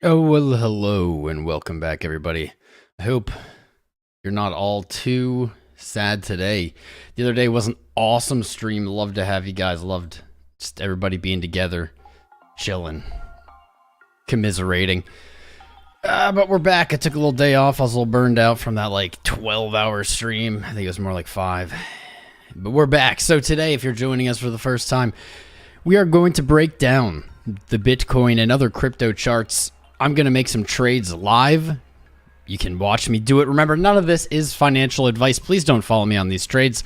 Oh, well, hello and welcome back, everybody. I hope you're not all too sad today. The other day was an awesome stream. Loved to have you guys. Loved just everybody being together, chilling, commiserating. But we're back. I took a little day off. I was a little burned out from that like 12-hour stream. I think it was more like 5. But we're back. So today, if you're joining us for the first time, we are going to break down the Bitcoin and other crypto charts. I'm going to make some trades live. You can watch me do it. Remember, none of this is financial advice. Please don't follow me on these trades.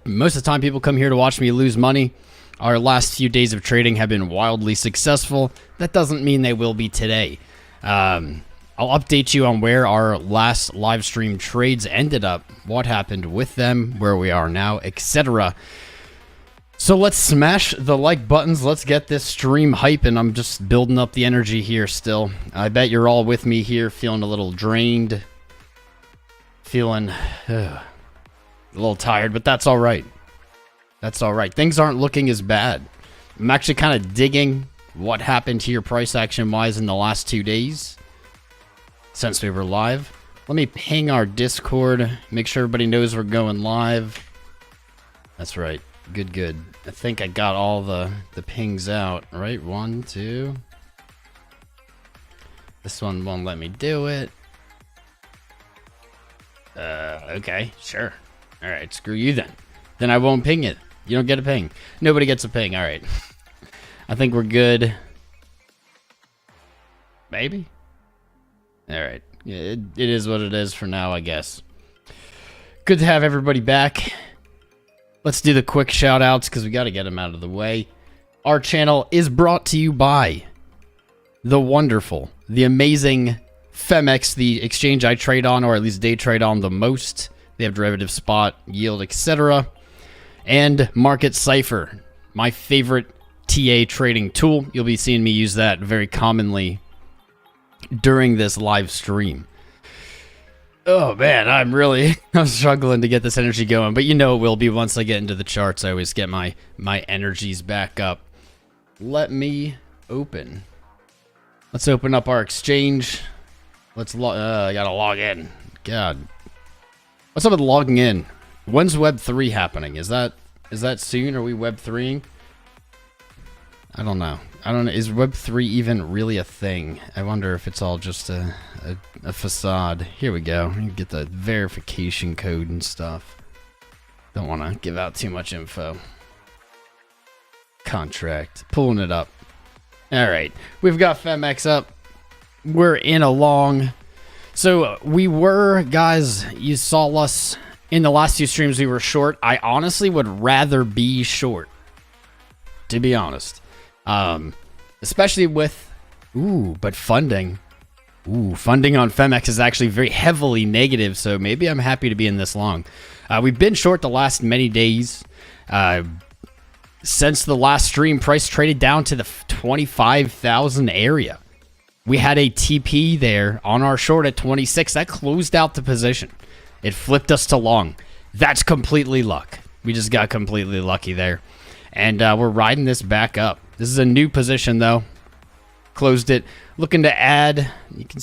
Most of the time, people come here to watch me lose money. Our last few days of trading have been wildly successful. That doesn't mean they will be today. I'll update you on where our last live stream trades ended up, what happened with them, where we are now, etc. So let's smash the like buttons. Let's get this stream hyping. I'm just building up the energy here still. I bet you're all with me here, feeling a little drained. Feeling a little tired, but that's all right. That's all right. Things aren't looking as bad. I'm actually kind of digging what happened here price action-wise in the last 2 days since we were live. Let me ping our Discord, make sure everybody knows we're going live. That's right. Good. I think I got all the pings out, right? 1, 2. This one won't let me do it. Okay, sure. All right, screw you then. Then I won't ping it. You don't get a ping. Nobody gets a ping. All right. I think we're good. Maybe? All right. Yeah, it is what it is for now, I guess. Good to have everybody back. Let's do the quick shout outs because we got to get them out of the way. Our channel is brought to you by the wonderful, the amazing Phemex, the exchange I trade on, or at least day trade on the most. They have derivative spot, yield, etc. And Market Cipher, my favorite TA trading tool. You'll be seeing me use that very commonly during this live stream. Oh man, I'm struggling to get this energy going, but you know it will be once I get into the charts. I always get my energies back up. Let me open. Let's open up our exchange. Let's I gotta log in. God, what's up with logging in? When's Web 3 happening? Is that soon? Are we Web 3ing? I don't know. Is Web 3 even really a thing? I wonder if it's all just a facade. Here we go. You get the verification code and stuff. Don't want to give out too much info. Contract. Pulling it up. All right. We've got Phemex up. We're in along. So we were, guys, you saw us in the last few streams we were short. I honestly would rather be short, to be honest. Especially with, but funding. Funding on Phemex is actually very heavily negative, so maybe I'm happy to be in this long. We've been short the last many days. Since the last stream, price traded down to the 25,000 area. We had a TP there on our short at 26. That closed out the position. It flipped us to long. That's completely luck. We just got completely lucky there. And we're riding this back up. This is a new position, though. Closed it. Looking to add. You can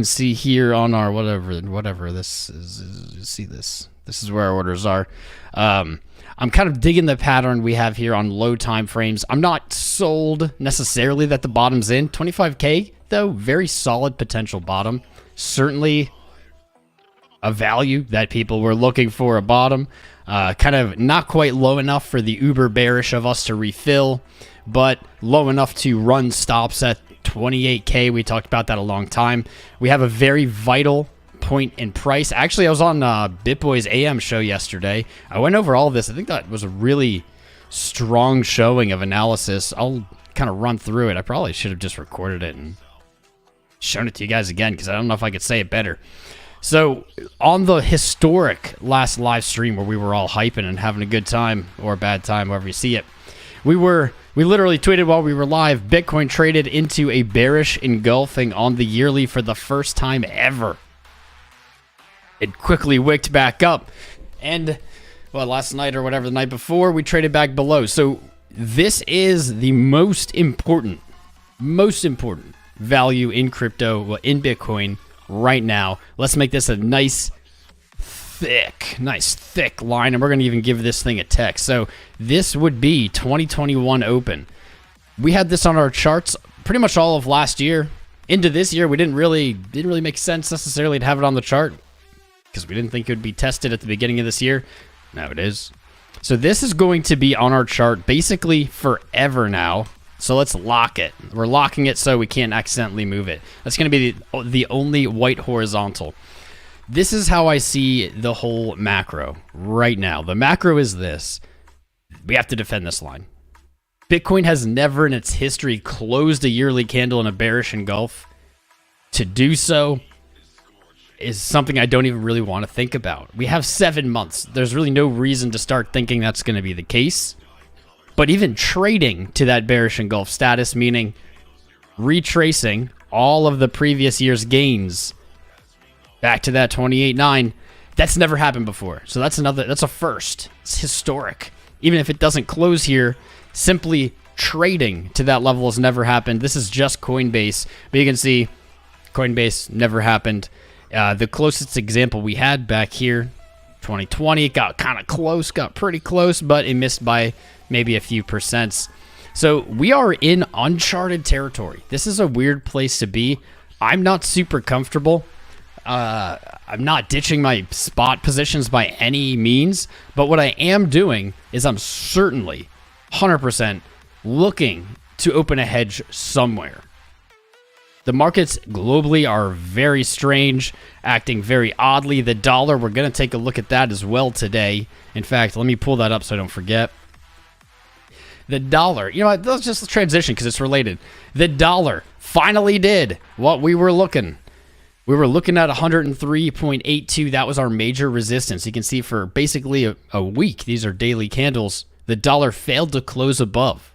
see here on our whatever this is. You see this. This is where our orders are. I'm kind of digging the pattern we have here on low time frames. I'm not sold necessarily that the bottom's in. 25K, though, very solid potential bottom. Certainly a value that people were looking for a bottom. Kind of not quite low enough for the uber bearish of us to refill, but low enough to run stops at 28K. We talked about that a long time. We have a very vital point in price. Actually, I was on BitBoy's AM show yesterday. I went over all of this. I think that was a really strong showing of analysis. I'll kind of run through it. I probably should have just recorded it and shown it to you guys again because I don't know if I could say it better. So, on the historic last live stream where we were all hyping and having a good time, or a bad time, however you see it, we literally tweeted while we were live, Bitcoin traded into a bearish engulfing on the yearly for the first time ever. It quickly wicked back up, and, well, last night or whatever, the night before, we traded back below. So, this is the most important most important value in crypto, well, in Bitcoin right now. Let's make this a nice thick line, and we're going to even give this thing a text. So this would be 2021 open. We had this on our charts pretty much all of last year. Into this year, we didn't really make sense necessarily to have it on the chart because we didn't think it would be tested at the beginning of this year. Now it is. So this is going to be on our chart basically forever now. So let's lock it. We're locking it so we can't accidentally move it. That's going to be the only white horizontal. This is how I see the whole macro right now. The macro is this. We have to defend this line. Bitcoin has never in its history closed a yearly candle in a bearish engulf. To do so is something I don't even really want to think about. We have 7 months. There's really no reason to start thinking that's going to be the case. But even trading to that bearish engulf status, meaning retracing all of the previous year's gains back to that 28.9, that's never happened before. So that's a first. It's historic. Even if it doesn't close here, simply trading to that level has never happened. This is just Coinbase, but you can see Coinbase never happened. The closest example we had back here, 2020, it got kind of close, got pretty close, but it missed by maybe a few percents. So we are in uncharted territory. This is a weird place to be. I'm not super comfortable. I'm not ditching my spot positions by any means, but what I am doing is I'm certainly 100% looking to open a hedge somewhere. The markets globally are very strange, acting very oddly. The dollar, we're going to take a look at that as well today. In fact, let me pull that up so I don't forget. The dollar, you know what, let's just transition because it's related. The dollar finally did what we were looking. We were looking at 103.82. That was our major resistance. You can see for basically a week, these are daily candles, the dollar failed to close above.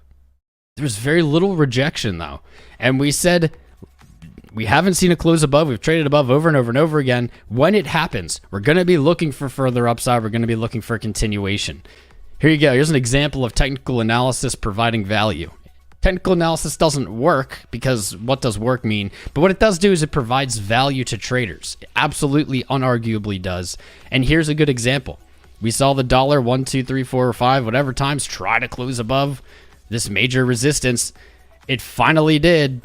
There's very little rejection though. And we said, we haven't seen a close above. We've traded above over and over and over again. When it happens, we're going to be looking for further upside. We're going to be looking for continuation. Here you go. Here's an example of technical analysis providing value. Technical analysis doesn't work because what does work mean? But what it does do is it provides value to traders. It absolutely, unarguably does. And here's a good example. We saw the dollar 1, 2, 3, 4, or 5, whatever times try to close above this major resistance. It finally did.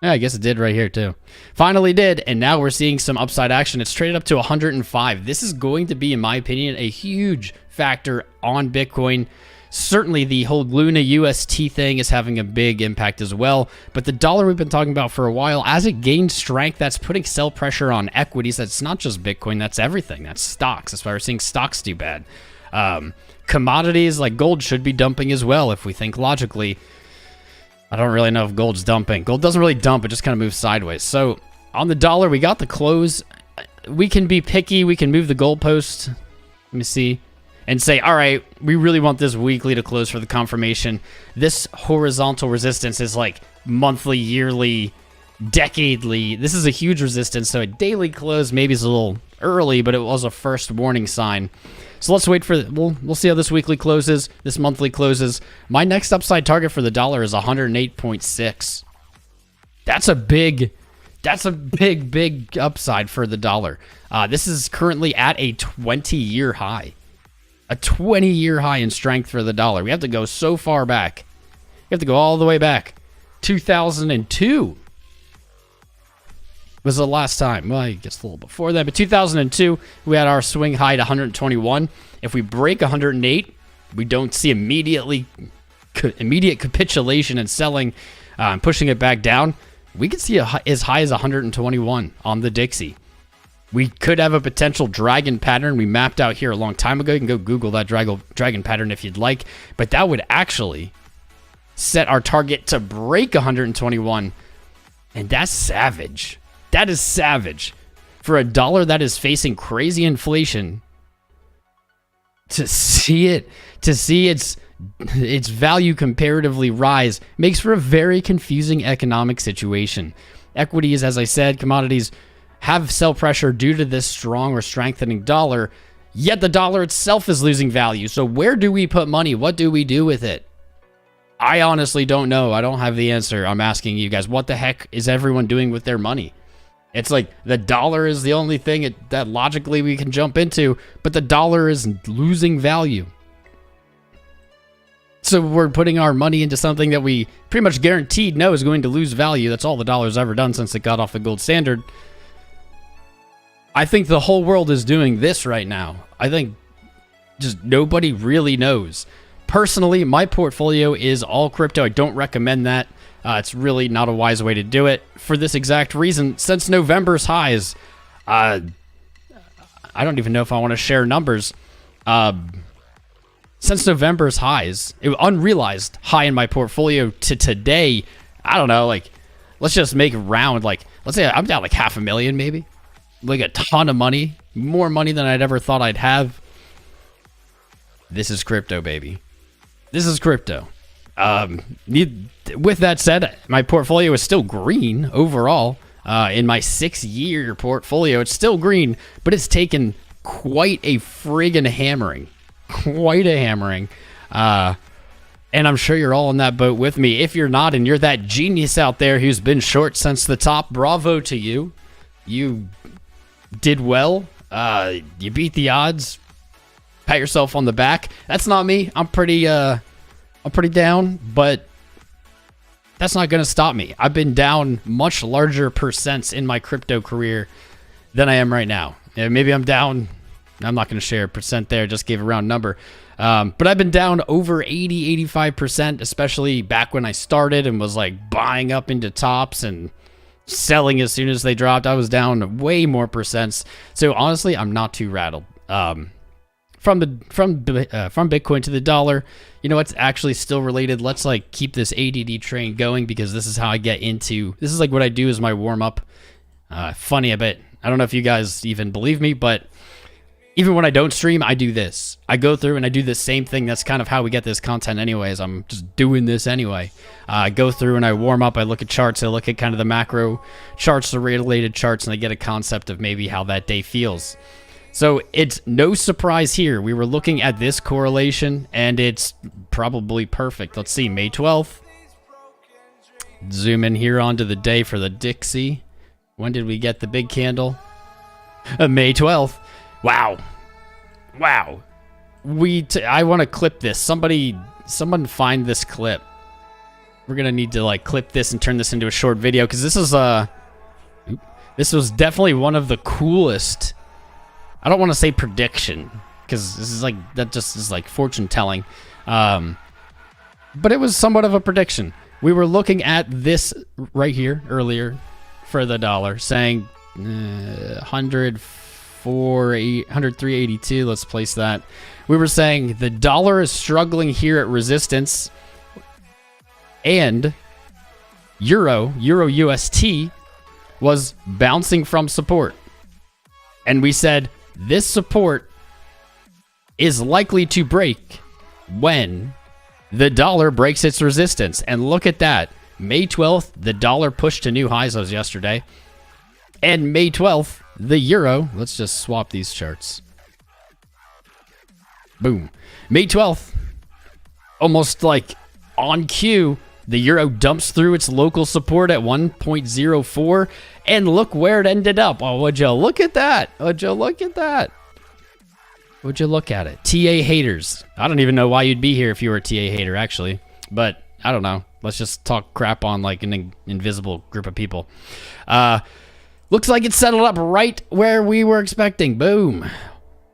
Yeah, I guess it did right here too. Finally did, and now we're seeing some upside action. It's traded up to 105. This is going to be, in my opinion, a huge factor on Bitcoin. Certainly the whole LUNA UST thing is having a big impact as well, but the dollar we've been talking about for a while, as it gains strength, that's putting sell pressure on equities. That's not just Bitcoin, that's everything. That's stocks. That's why we're seeing stocks do bad. Commodities like gold should be dumping as well if we think logically. I don't really know if gold's dumping. Gold doesn't really dump, it just kind of moves sideways. So on the dollar, we got the close. We can be picky. We can move the goalpost. Let me see. And say, all right, we really want this weekly to close for the confirmation. This horizontal resistance is like monthly, yearly, decadely. This is a huge resistance, so a daily close maybe is a little early, but it was a first warning sign. So let's wait for, we'll see how this weekly closes, this monthly closes. My next upside target for the dollar is 108.6. That's a big upside for the dollar. This is currently at a 20-year high. A 20-year high in strength for the dollar. We have to go so far back. We have to go all the way back. 2002 was the last time. Well, I guess a little before that, but 2002, we had our swing high at 121. If we break 108, we don't see immediate capitulation and selling, pushing it back down. We could see as high as 121 on the Dixie. We could have a potential dragon pattern we mapped out here a long time ago. You can go Google that dragon pattern if you'd like. But that would actually set our target to break 121. And that's savage. That is savage. For a dollar that is facing crazy inflation, to see its value comparatively rise makes for a very confusing economic situation. Equities, as I said, commodities have sell pressure due to this strong or strengthening dollar, yet the dollar itself is losing value. So where do we put money? What do we do with it? I honestly don't know. I don't have the answer. I'm asking you guys, what the heck is everyone doing with their money? It's like the dollar is the only thing that logically we can jump into, but the dollar is losing value. So we're putting our money into something that we pretty much guaranteed know is going to lose value. That's all the dollar's ever done since it got off the gold standard. I think the whole world is doing this right now. I think just nobody really knows. Personally, my portfolio is all crypto. I don't recommend that. It's really not a wise way to do it for this exact reason. Since November's highs, I don't even know if I want to share numbers. Since November's highs, it was unrealized high in my portfolio to today. I don't know, like, let's just make round, like, let's say I'm down like $500,000 maybe. Like a ton of money, more money than I'd ever thought I'd have. This is crypto, baby. This is crypto. With that said, my portfolio is still green overall. In my 6-year portfolio, it's still green, but it's taken quite a friggin' hammering. Quite a hammering. And I'm sure you're all in that boat with me. If you're not, and you're that genius out there who's been short since the top, bravo to you. You did well. You beat the odds. Pat yourself on the back. That's not me. I'm pretty down, but that's not going to stop me. I've been down much larger percents in my crypto career than I am right now. Yeah, maybe I'm down. I'm not going to share a percent there. Just gave a round number. But I've been down over 80, 85%, especially back when I started and was like buying up into tops and selling as soon as they dropped. I was down way more percents. So honestly, I'm not too rattled. From Bitcoin to the dollar, you know, it's actually still related. Let's like keep this ADD train going, because this is how I get into, this is like what I do as my warm up. Funny a bit. I don't know if you guys even believe me, but even when I don't stream, I do this. I go through and I do the same thing. That's kind of how we get this content anyways. I'm just doing this anyway. I go through and I warm up. I look at charts. I look at kind of the macro charts, the related charts, and I get a concept of maybe how that day feels. So it's no surprise here. We were looking at this correlation, and it's probably perfect. Let's see, May 12th. Zoom in here onto the day for the Dixie. When did we get the big candle? May 12th. Wow. Wow. I want to clip this. Someone find this clip. We're going to need to like clip this and turn this into a short video, because this was definitely one of the coolest. I don't want to say prediction, because this is like, that just is like fortune telling. But it was somewhat of a prediction. We were looking at this right here earlier for the dollar, saying 103.82. Let's place that. We were saying the dollar is struggling here at resistance, and Euro UST was bouncing from support. And we said this support is likely to break when the dollar breaks its resistance. And look at that. May 12th, the dollar pushed to new highs as yesterday. And May 12th, the euro, let's just swap these charts. Boom. May 12th, almost like on cue, the euro dumps through its local support at 1.04, and look where it ended up. Oh, would you look at that? Would you look at that? Would you look at it? TA haters. I don't even know why you'd be here if you were a TA hater, actually. But I don't know. Let's just talk crap on like an invisible group of people. Looks like it's settled up right where we were expecting. Boom.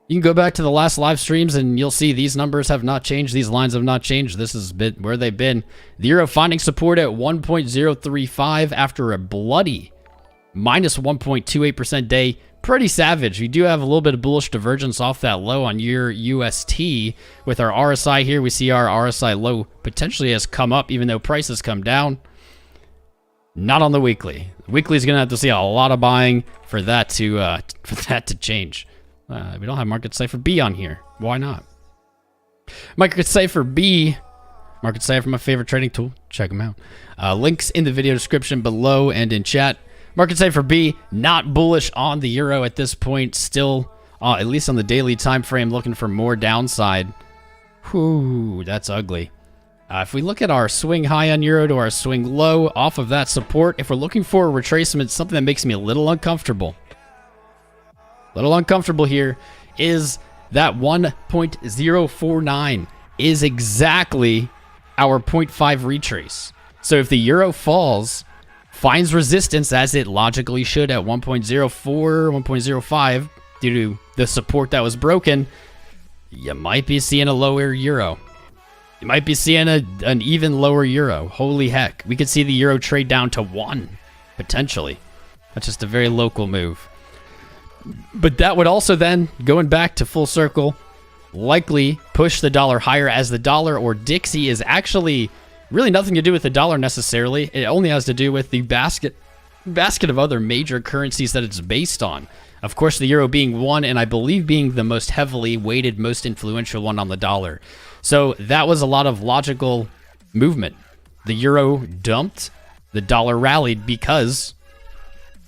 You can go back to the last live streams and you'll see these numbers have not changed. These lines have not changed. This is where they've been. The euro finding support at 1.035 after a bloody minus 1.28% day. Pretty savage. We do have a little bit of bullish divergence off that low on your UST. With our RSI here, we see our RSI low potentially has come up even though prices come down. Not on the weekly. The weekly is going to have to see a lot of buying for that to change. We don't have Market Cipher B on here. Why not? Market Cipher B. Market Cipher, my favorite trading tool. Check them out. Links in the video description below and in chat. Market Cipher B, not bullish on the euro at this point. Still, at least on the daily time frame, looking for more downside. Whew, that's ugly. If we look at our swing high on euro to our swing low off of that support, if we're looking for a retracement, something that makes me a little uncomfortable. Here is that 1.049 is exactly our 0.5 retrace. So if the euro falls, finds resistance as it logically should at 1.04, 1.05 due to the support that was broken, you might be seeing a lower euro. You might be seeing an even lower euro. Holy heck. We could see the euro trade down to 1, potentially. That's just a very local move. But that would also then, going back to full circle, likely push the dollar higher, as the dollar or Dixie is actually really nothing to do with the dollar necessarily. It only has to do with the basket of other major currencies that it's based on. Of course, the euro being one, and I believe being the most heavily weighted, most influential one on the dollar. So that was a lot of logical movement. The euro dumped, the dollar rallied because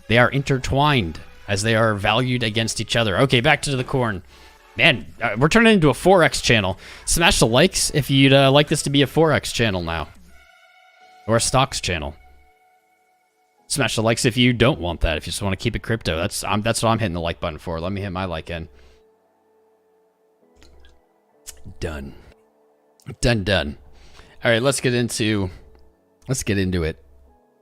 they are intertwined as they are valued against each other. Okay, back to the corn. Man, we're turning into a Forex channel. Smash the likes if you'd like this to be a Forex channel now. Or a stocks channel. Smash the likes if you don't want that, if you just want to keep it crypto. That's what I'm hitting the like button for. Let me hit my like in. Done. Done. All right, let's get into it.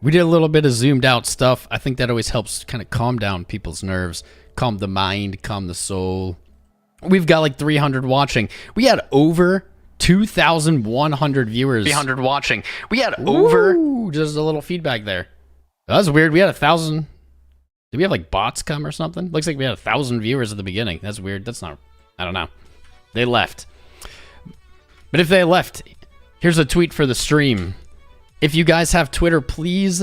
We did a little bit of zoomed out stuff. I think that always helps kind of calm down people's nerves, calm the mind, calm the soul. We've got like 300 watching. We had over 2,100 viewers. 300 watching. We had over... Just a little feedback there. That was weird. We had 1,000... Did we have like bots come or something? Looks like we had 1,000 viewers at the beginning. That's weird. That's not... I don't know. They left. But if they left, here's a tweet for the stream. If you guys have Twitter, please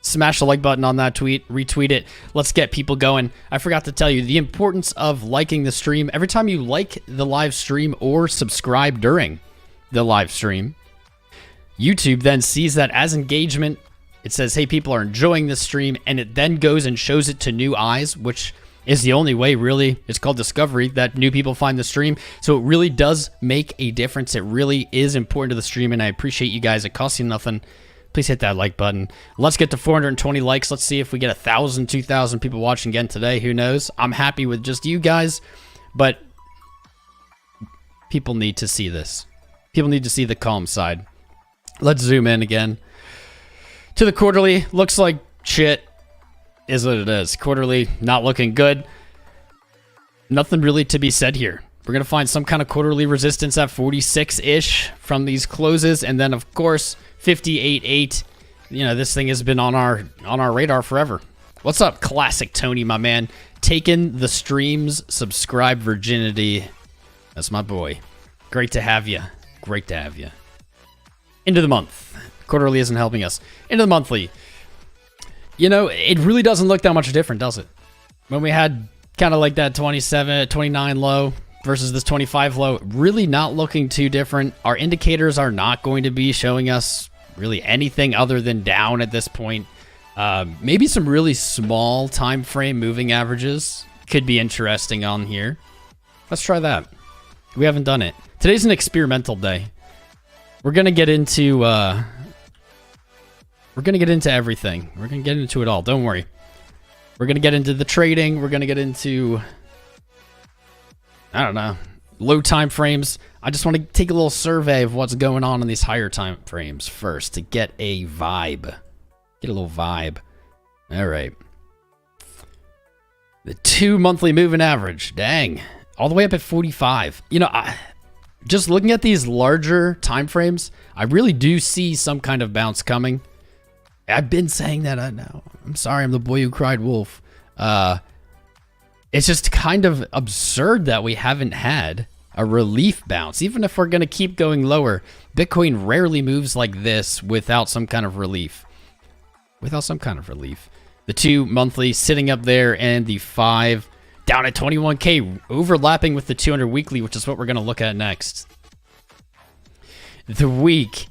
smash the like button on that tweet, retweet it. Let's get people going. I forgot to tell you the importance of liking the stream. Every time you like the live stream or subscribe during the live stream, YouTube then sees that as engagement. It says, hey, people are enjoying this stream, and it then goes and shows it to new eyes, which is the only way, really. It's called discovery, that new people find the stream. So it really does make a difference. It really is important to the stream, and I appreciate you guys. It costs you nothing. Please hit that like button. Let's get to 420 likes. Let's see if we get 1,000, 2,000 people watching again today. Who knows? I'm happy with just you guys, but people need to see this. People need to see the calm side. Let's zoom in again. To the quarterly, looks like shit. Is what it is. Quarterly, not looking good. Nothing really to be said here. We're going to find some kind of quarterly resistance at 46-ish from these closes. And then, of course, 58.8. You know, this thing has been on our radar forever. What's up, Classic Tony, my man? Taking the stream's subscribe virginity. That's my boy. Great to have you. Great to have you. Into the month. Quarterly isn't helping us. Into the monthly. You know, it really doesn't look that much different, does it? When we had kind of like that 27, 29 low versus this 25 low, really not looking too different. Our indicators are not going to be showing us really anything other than down at this point. Maybe some really small time frame moving averages could be interesting on here. Let's try that. We haven't done it. Today's an experimental day. We're going to get into... We're going to get into everything. We're going to get into it all. Don't worry. We're going to get into the trading. We're going to get into, I don't know, low time frames. I just want to take a little survey of what's going on in these higher time frames first to get a vibe. Get a little vibe. All right. The 2 monthly moving average. Dang. All the way up at 45. You know, just looking at these larger time frames, I really do see some kind of bounce coming. I've been saying that now. I'm sorry, I'm the boy who cried wolf. It's just kind of absurd that we haven't had a relief bounce. Even if we're going to keep going lower, Bitcoin rarely moves like this without some kind of relief. The 2 monthly sitting up there, and the 5 down at 21K, overlapping with the 200 weekly, which is what we're going to look at next. The week.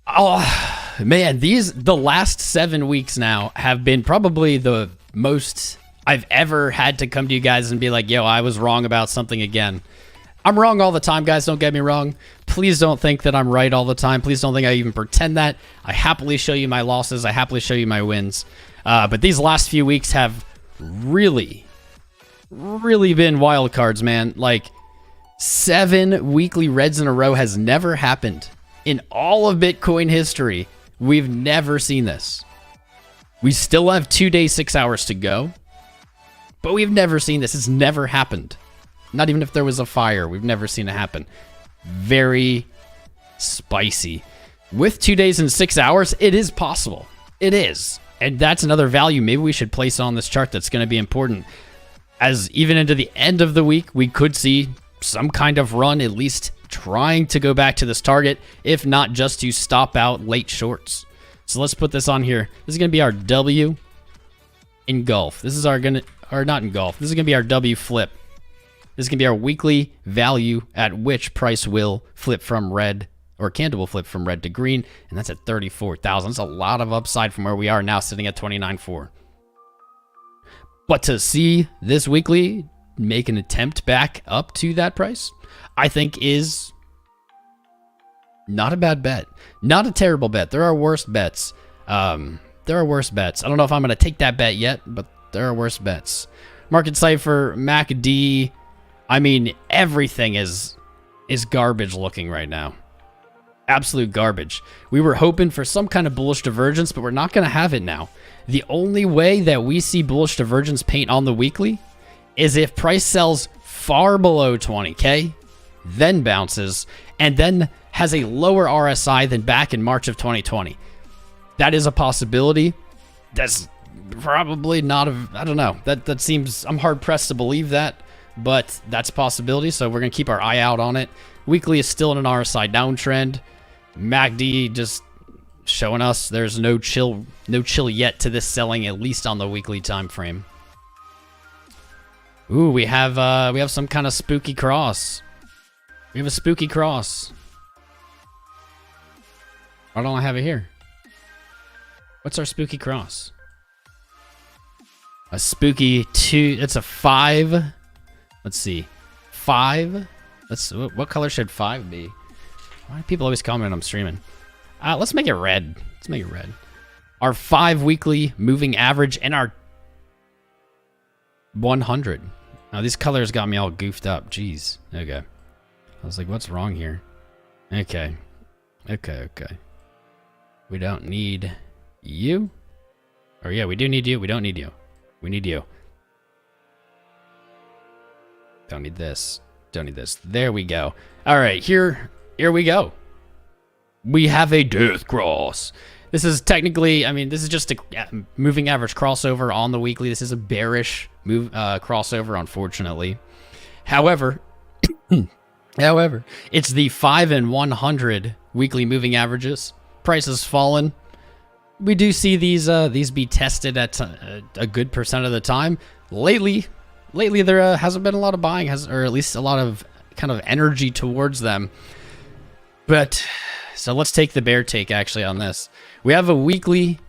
Oh, man, the last 7 weeks now have been probably the most I've ever had to come to you guys and be like, yo, I was wrong about something again. I'm wrong all the time, guys. Don't get me wrong. Please don't think that I'm right all the time. Please don't think I even pretend that. I happily show you my losses. I happily show you my wins. But these last few weeks have really been wild cards, man. Like, 7 weekly reds in a row has never happened. In all of Bitcoin history, we've never seen this. We still have 2 days, 6 hours to go. But we've never seen this. It's never happened. Not even if there was a fire. We've never seen it happen. Very spicy. With 2 days and 6 hours, it is possible. It is. And that's another value maybe we should place on this chart that's going to be important. As even into the end of the week, we could see some kind of run, at least trying to go back to this target, if not just to stop out late shorts. So let's put this on here. This is going to be our W engulf. This is our not engulf. This is going to be our W flip. This is going to be our weekly value at which price will flip from red, or candle will flip from red to green, and that's at 34,000. That's a lot of upside from where we are now, sitting at 29.4. But to see this weekly make an attempt back up to that price, I think is not a bad bet. Not a terrible bet. There are worse bets. There are worse bets. I don't know if I'm going to take that bet yet, but there are worse bets. Market Cipher, MACD. I mean, everything is garbage looking right now. Absolute garbage. We were hoping for some kind of bullish divergence, but we're not going to have it now. The only way that we see bullish divergence paint on the weekly is if price sells far below 20K, then bounces, and then has a lower RSI than back in March of 2020. That is a possibility. That's probably not I don't know. That seems, I'm hard pressed to believe that, but that's a possibility, so we're going to keep our eye out on it. Weekly is still in an RSI downtrend. MACD just showing us there's no chill yet to this selling, at least on the weekly time frame. Ooh, we have some kind of spooky cross. We have a spooky cross. Why don't I have it here? What's our spooky cross? A spooky 2. It's a 5. Let's see. 5. What color should 5 be? Why do people always comment I'm streaming? Let's make it red. Let's make it red. Our 5 weekly moving average and our 100. Now these colors got me all goofed up. Jeez. Okay. I was like, what's wrong here? Okay. Okay. We don't need you. Or yeah, we do need you. We don't need you. We need you. Don't need this. Don't need this. There we go. All right, here we go. We have a death cross. This is technically, I mean, this is just a moving average crossover on the weekly. This is a bearish move crossover, unfortunately. However, it's the 5 and 100 weekly moving averages. Price has fallen. We do see these be tested at a good percent of the time. Lately there hasn't been a lot of buying, or at least a lot of kind of energy towards them. But so let's take the bear take actually on this. We have a weekly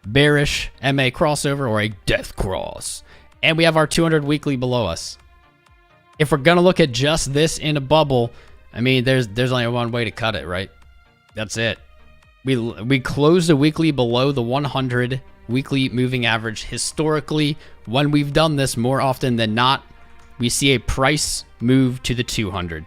bearish MA crossover, or a death cross, and we have our 200 weekly below us. If we're gonna look at just this in a bubble, I mean, there's only one way to cut it, right? That's it. We closed a weekly below the 100 weekly moving average. Historically, when we've done this, more often than not, we see a price move to the 200.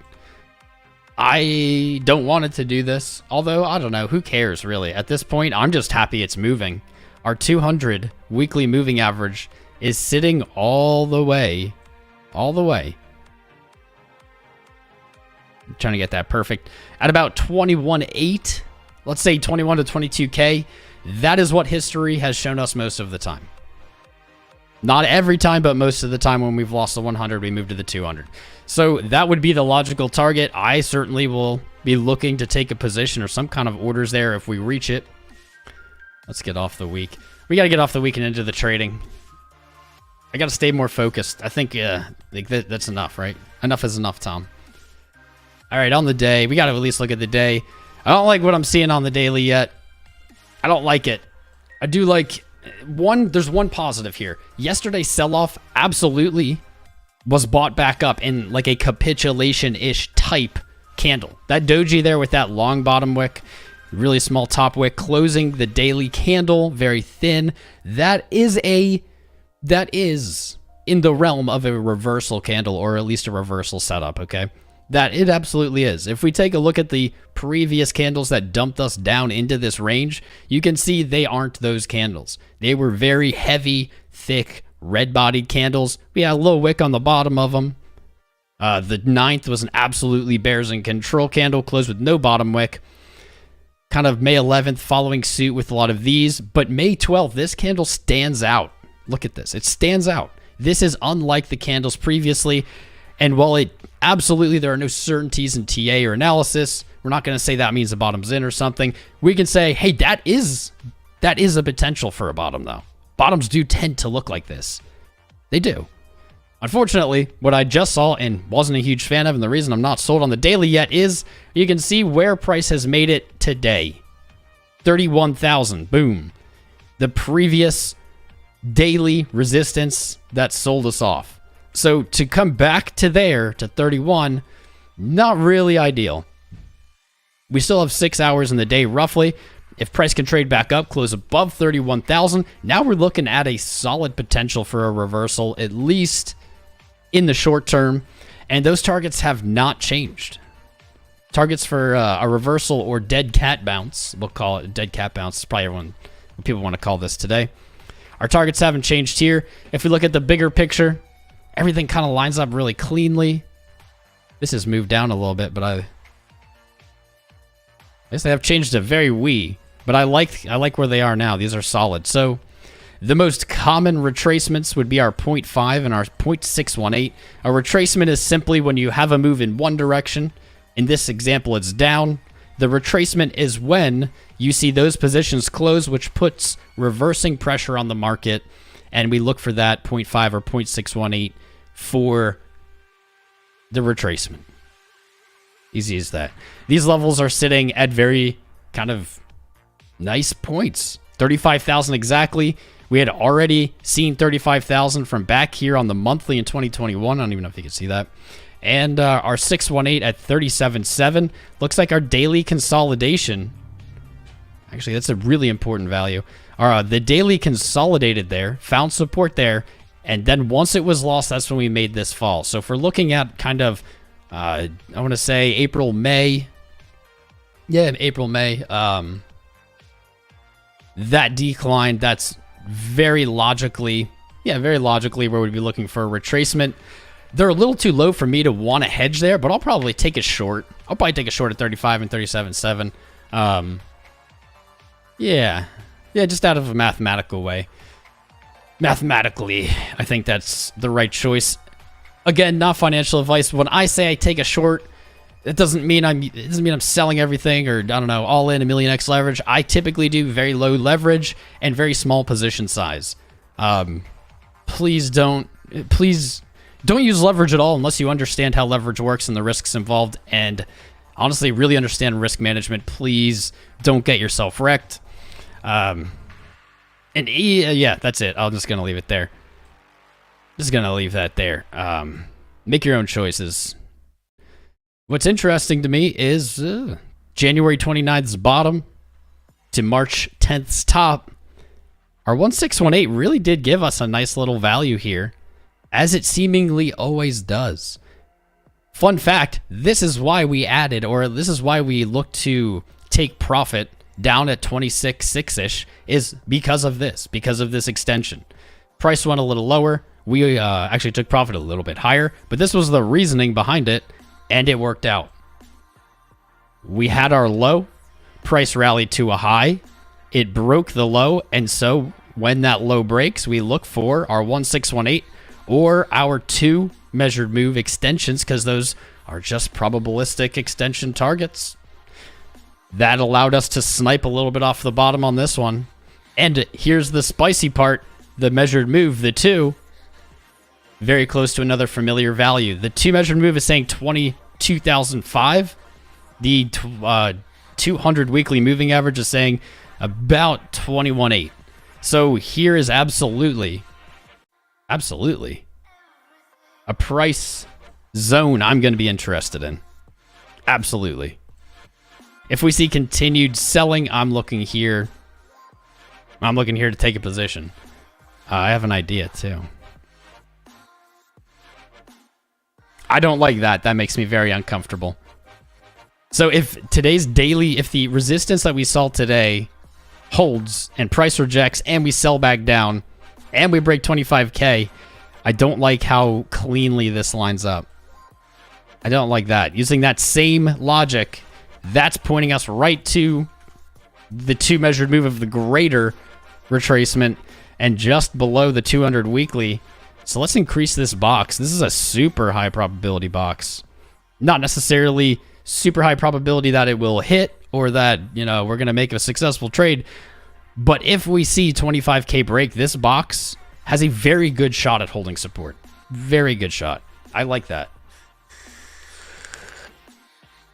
I don't want it to do this, although I don't know, who cares really? At this point, I'm just happy it's moving. Our 200 weekly moving average is sitting all the way. I'm trying to get that perfect. At about 21.8, let's say 21 to 22K. That is what history has shown us most of the time. Not every time, but most of the time when we've lost the 100, we move to the 200. So that would be the logical target. I certainly will be looking to take a position or some kind of orders there if we reach it. Let's get off the week. We got to get off the week and into the trading. I got to stay more focused. I think that's enough, right? Enough is enough, Tom. All right, on the day, we got to at least look at the day. I don't like what I'm seeing on the daily yet. I don't like it. I do like there's one positive here. Yesterday's sell-off absolutely was bought back up in like a capitulation-ish type candle. That doji there with that long bottom wick, really small top wick, closing the daily candle, very thin. That is in the realm of a reversal candle, or at least a reversal setup, okay? That it absolutely is. If we take a look at the previous candles that dumped us down into this range, you can see they aren't those candles. They were very heavy, thick, red-bodied candles. We had a low wick on the bottom of them. The 9th was an absolutely bears in control candle, closed with no bottom wick. Kind of May 11th following suit with a lot of these, but May 12th, this candle stands out. Look at this. It stands out. This is unlike the candles previously, and while there are no certainties in TA or analysis, we're not going to say that means the bottom's in or something. We can say, hey, that is a potential for a bottom, though. Bottoms do tend to look like this. They do. Unfortunately, what I just saw and wasn't a huge fan of, and the reason I'm not sold on the daily yet, is you can see where price has made it today. 31,000. Boom. The previous daily resistance that sold us off. So to come back to there, to 31, not really ideal. We still have 6 hours in the day, roughly. If price can trade back up, close above 31,000, now we're looking at a solid potential for a reversal, at least in the short term. And those targets have not changed. Targets for a reversal or dead cat bounce, we'll call it a dead cat bounce, is probably what people want to call this today. Our targets haven't changed here. If we look at the bigger picture, everything kind of lines up really cleanly. This has moved down a little bit, but I guess they have changed to very wee. But I like where they are now. These are solid. So the most common retracements would be our 0.5 and our 0.618. A retracement is simply when you have a move in one direction. In this example, it's down. The retracement is when you see those positions close, which puts reversing pressure on the market. And we look for that 0.5 or 0.618 for the retracement. Easy as that. These levels are sitting at very kind of nice points. 35,000 exactly. We had already seen 35,000 from back here on the monthly in 2021. I don't even know if you can see that. And our 618 at 37.7. Looks like our daily consolidation. Actually, that's a really important value. The daily consolidated there, found support there, and then once it was lost, that's when we made this fall. So if we're looking at kind of, I want to say April, May. Yeah, April, May. That decline, that's very logically where we'd be looking for a retracement. They're a little too low for me to want to hedge there, but I'll probably take a short. I'll probably take a short at 35 and 37.7. Yeah, just out of a mathematical way. Mathematically, I think that's the right choice. Again, not financial advice. When I say I take a short, it doesn't mean I'm selling everything or, I don't know, all in a million X leverage. I typically do very low leverage and very small position size. Please don't use leverage at all unless you understand how leverage works and the risks involved, and honestly really understand risk management. Please don't get yourself wrecked. Yeah, that's it. I'm just going to leave it there. Just going to leave that there. Make your own choices. What's interesting to me is January 29th's bottom to March 10th's top. Our 1618 really did give us a nice little value here, as it seemingly always does. Fun fact, this is why we added, or this is why we look to take profit down at 26.6-ish, is because of this extension. Price went a little lower. We actually took profit a little bit higher, but this was the reasoning behind it, and it worked out. We had our low, price rallied to a high, it broke the low, and so when that low breaks, we look for our 1618 or our 2 measured move extensions, because those are just probabilistic extension targets. That allowed us to snipe a little bit off the bottom on this one. And here's the spicy part, the measured move, the 2, very close to another familiar value. The 2 measured move is saying 22,005. The 200 weekly moving average is saying about 21.8. So here is absolutely a price zone I'm going to be interested in. Absolutely. If we see continued selling, I'm looking here. I'm looking here to take a position. I have an idea too. I don't like that. That makes me very uncomfortable. So if today's daily, if the resistance that we saw today holds and price rejects and we sell back down and we break 25K, I don't like how cleanly this lines up. I don't like that. Using that same logic, that's pointing us right to the 2 measured move of the greater retracement and just below the 200 weekly. So let's increase this box. This is a super high probability box. Not necessarily super high probability that it will hit or that, you know, we're going to make a successful trade. But if we see 25K break, this box has a very good shot at holding support. Very good shot. I like that.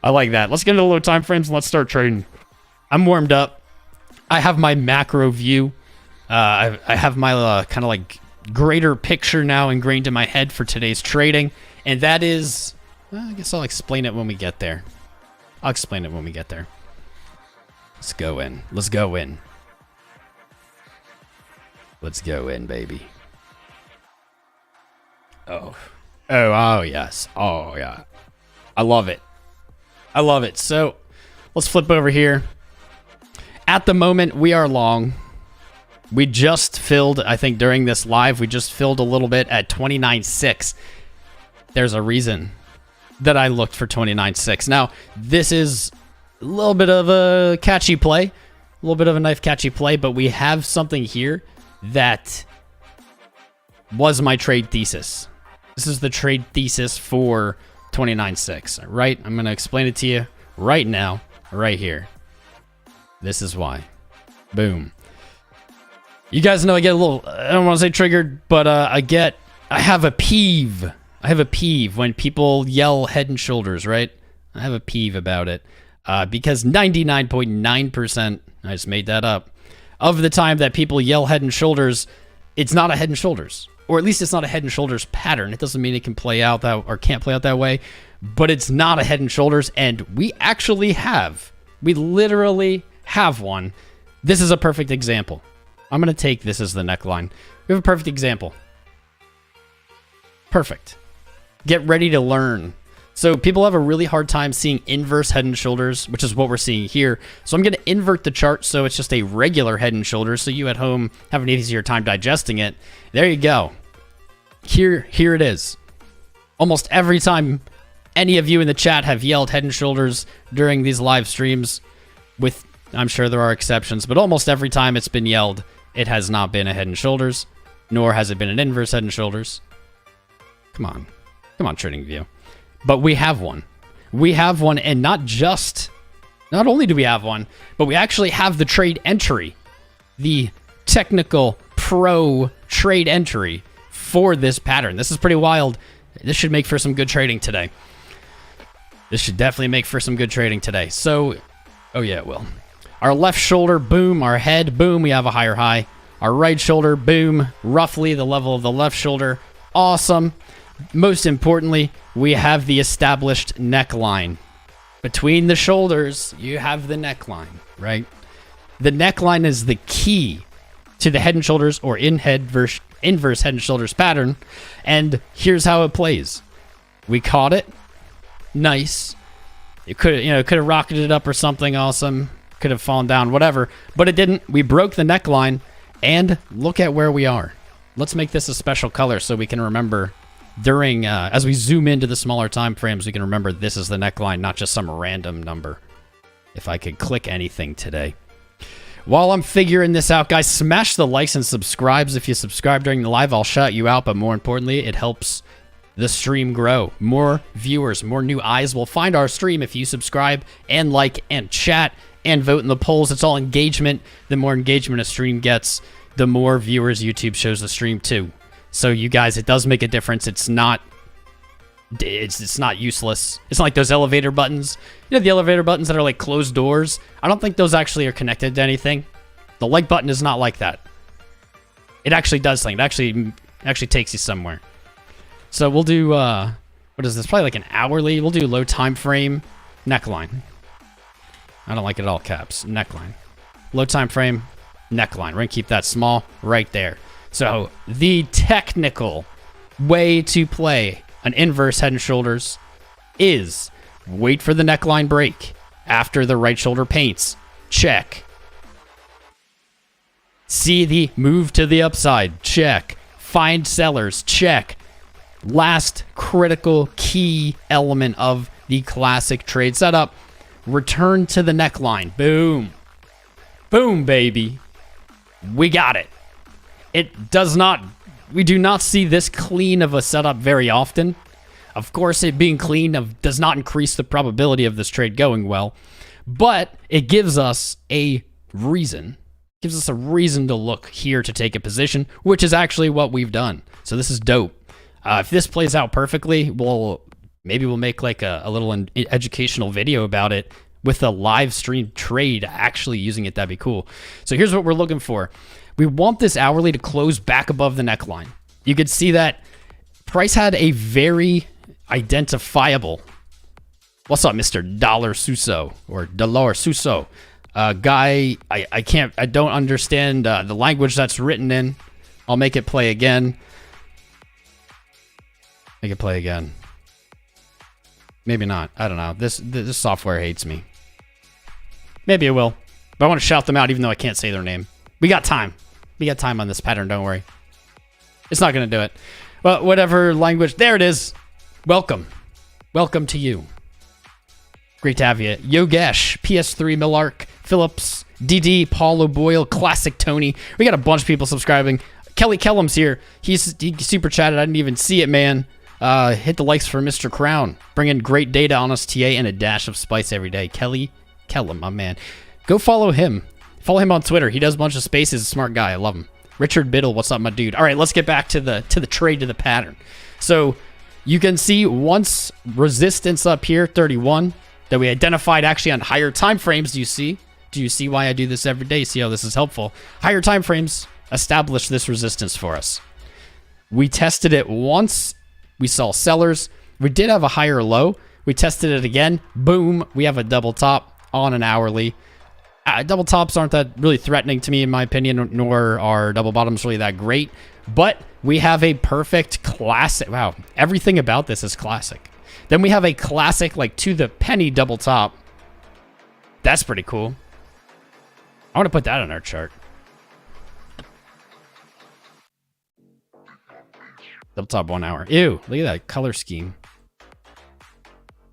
I like that. Let's get into the low time frames and let's start trading. I'm warmed up. I have my macro view. I have my kind of like greater picture now ingrained in my head for today's trading. And that is, well, I guess I'll explain it when we get there. I'll explain it when we get there. Let's go in. Let's go in. Let's go in, baby. Oh, yes. Oh, yeah. I love it. I love it. So let's flip over here. At the moment, we are long. We just filled, I think during this live, we just filled a little bit at 29.6. There's a reason that I looked for 29.6. Now, this is a little bit of a catchy play. A little bit of a knife catchy play, but we have something here that was my trade thesis. This is the trade thesis for 29.6, right? I'm going to explain it to you right now, right here. This is why. Boom. You guys know I get a little, I don't want to say triggered, but I have a peeve. I have a peeve when people yell head and shoulders, right? I have a peeve about it because 99.9%, I just made that up, of the time that people yell head and shoulders, it's not a head and shoulders. Or at least it's not a head and shoulders pattern. It doesn't mean it can play out that or can't play out that way, but it's not a head and shoulders, and we actually have. We literally have one. This is a perfect example. I'm going to take this as the neckline. We have a perfect example. Perfect. Get ready to learn. So people have a really hard time seeing inverse head and shoulders, which is what we're seeing here. So I'm going to invert the chart so it's just a regular head and shoulders so you at home have an easier time digesting it. There you go. Here it is. Almost every time any of you in the chat have yelled head and shoulders during these live streams, with, I'm sure there are exceptions, but almost every time it's been yelled, it has not been a head and shoulders, nor has it been an inverse head and shoulders. Come on, TradingView. But we have one. We have one, and not only do we have one, but we actually have the trade entry, the technical pro trade entry for this pattern. This is pretty wild. This should make for some good trading today. This should definitely make for some good trading today. So, oh yeah, it will. Our left shoulder, boom. Our head, boom. We have a higher high. Our right shoulder, boom. Roughly the level of the left shoulder. Awesome. Most importantly, we have the established neckline. Between the shoulders, you have the neckline, right? The neckline is the key to the head and shoulders or inverse head and shoulders pattern. And here's how it plays. We caught it. Nice. It could have rocketed up or something awesome. Could have fallen down, whatever. But it didn't. We broke the neckline. And look at where we are. Let's make this a special color so we can remember during, as we zoom into the smaller time frames, we can remember this is the neckline, not just some random number. If I could click anything today. While I'm figuring this out, guys, smash the likes and subscribes. If you subscribe during the live, I'll shout you out. But more importantly, it helps the stream grow. More viewers, more new eyes will find our stream if you subscribe and like and chat and vote in the polls. It's all engagement. The more engagement a stream gets, the more viewers YouTube shows the stream to. So you guys, it does make a difference. It's not useless. It's not like those elevator buttons. You know, the elevator buttons that are like closed doors. I don't think those actually are connected to anything. The like button is not like that. It actually does something. It actually takes you somewhere. So we'll do, what is this? Probably like an hourly. We'll do low time frame. neckline. I don't like it at all caps. Neckline. Low time frame, neckline. We're going to keep that small right there. So the technical way to play an inverse head and shoulders is wait for the neckline break after the right shoulder paints. Check. See the move to the upside. Check. Find sellers. Check. Last critical key element of the classic trade setup. Return to the neckline. Boom. Boom, baby. We got it. We do not see this clean of a setup very often. Of course, it being clean does not increase the probability of this trade going well, but it gives us a reason. Gives us a reason to look here to take a position, which is actually what we've done. So this is dope. If this plays out perfectly, maybe we'll make like a little educational video about it with a live stream trade, actually using it. That'd be cool. So here's what we're looking for. We want this hourly to close back above the neckline. You could see that price had a very identifiable, what's up, Mr. Dollar Suso or Dollar Suso? Guy, I don't understand the language that's written in. I'll make it play again. Make it play again. Maybe not. I don't know. This software hates me. Maybe it will. But I want to shout them out even though I can't say their name. We got time. We got time on this pattern, don't worry. It's not going to do it. Well, whatever language. There it is. Welcome. Welcome to you. Great to have you. Yogesh, PS3 Millark, Phillips, DD, Paulo Boyle, Classic Tony. We got a bunch of people subscribing. Kelly Kellum's here. He super chatted. I didn't even see it, man. Hit the likes for Mr. Crown. Bringing great data on us, TA, and a dash of spice every day. Kelly Kellum, my man. Go follow him. Follow him on Twitter. He does a bunch of spaces. A smart guy. I love him. Richard Biddle, what's up, my dude? All right, let's get back to the trade, to the pattern. So you can see once resistance up here, 31, that we identified actually on higher time frames. Do you see why I do this every day? See how this is helpful? Higher time frames establish this resistance for us. We tested it once. We saw sellers. We did have a higher low. We tested it again. Boom. We have a double top on an hourly. Double tops aren't that really threatening to me, in my opinion, nor are double bottoms really that great. But we have a perfect classic. Wow, everything about this is classic. Then we have a classic, like, to the penny double top. That's pretty cool. I want to put that on our chart. Double top 1 hour. Ew, look at that color scheme.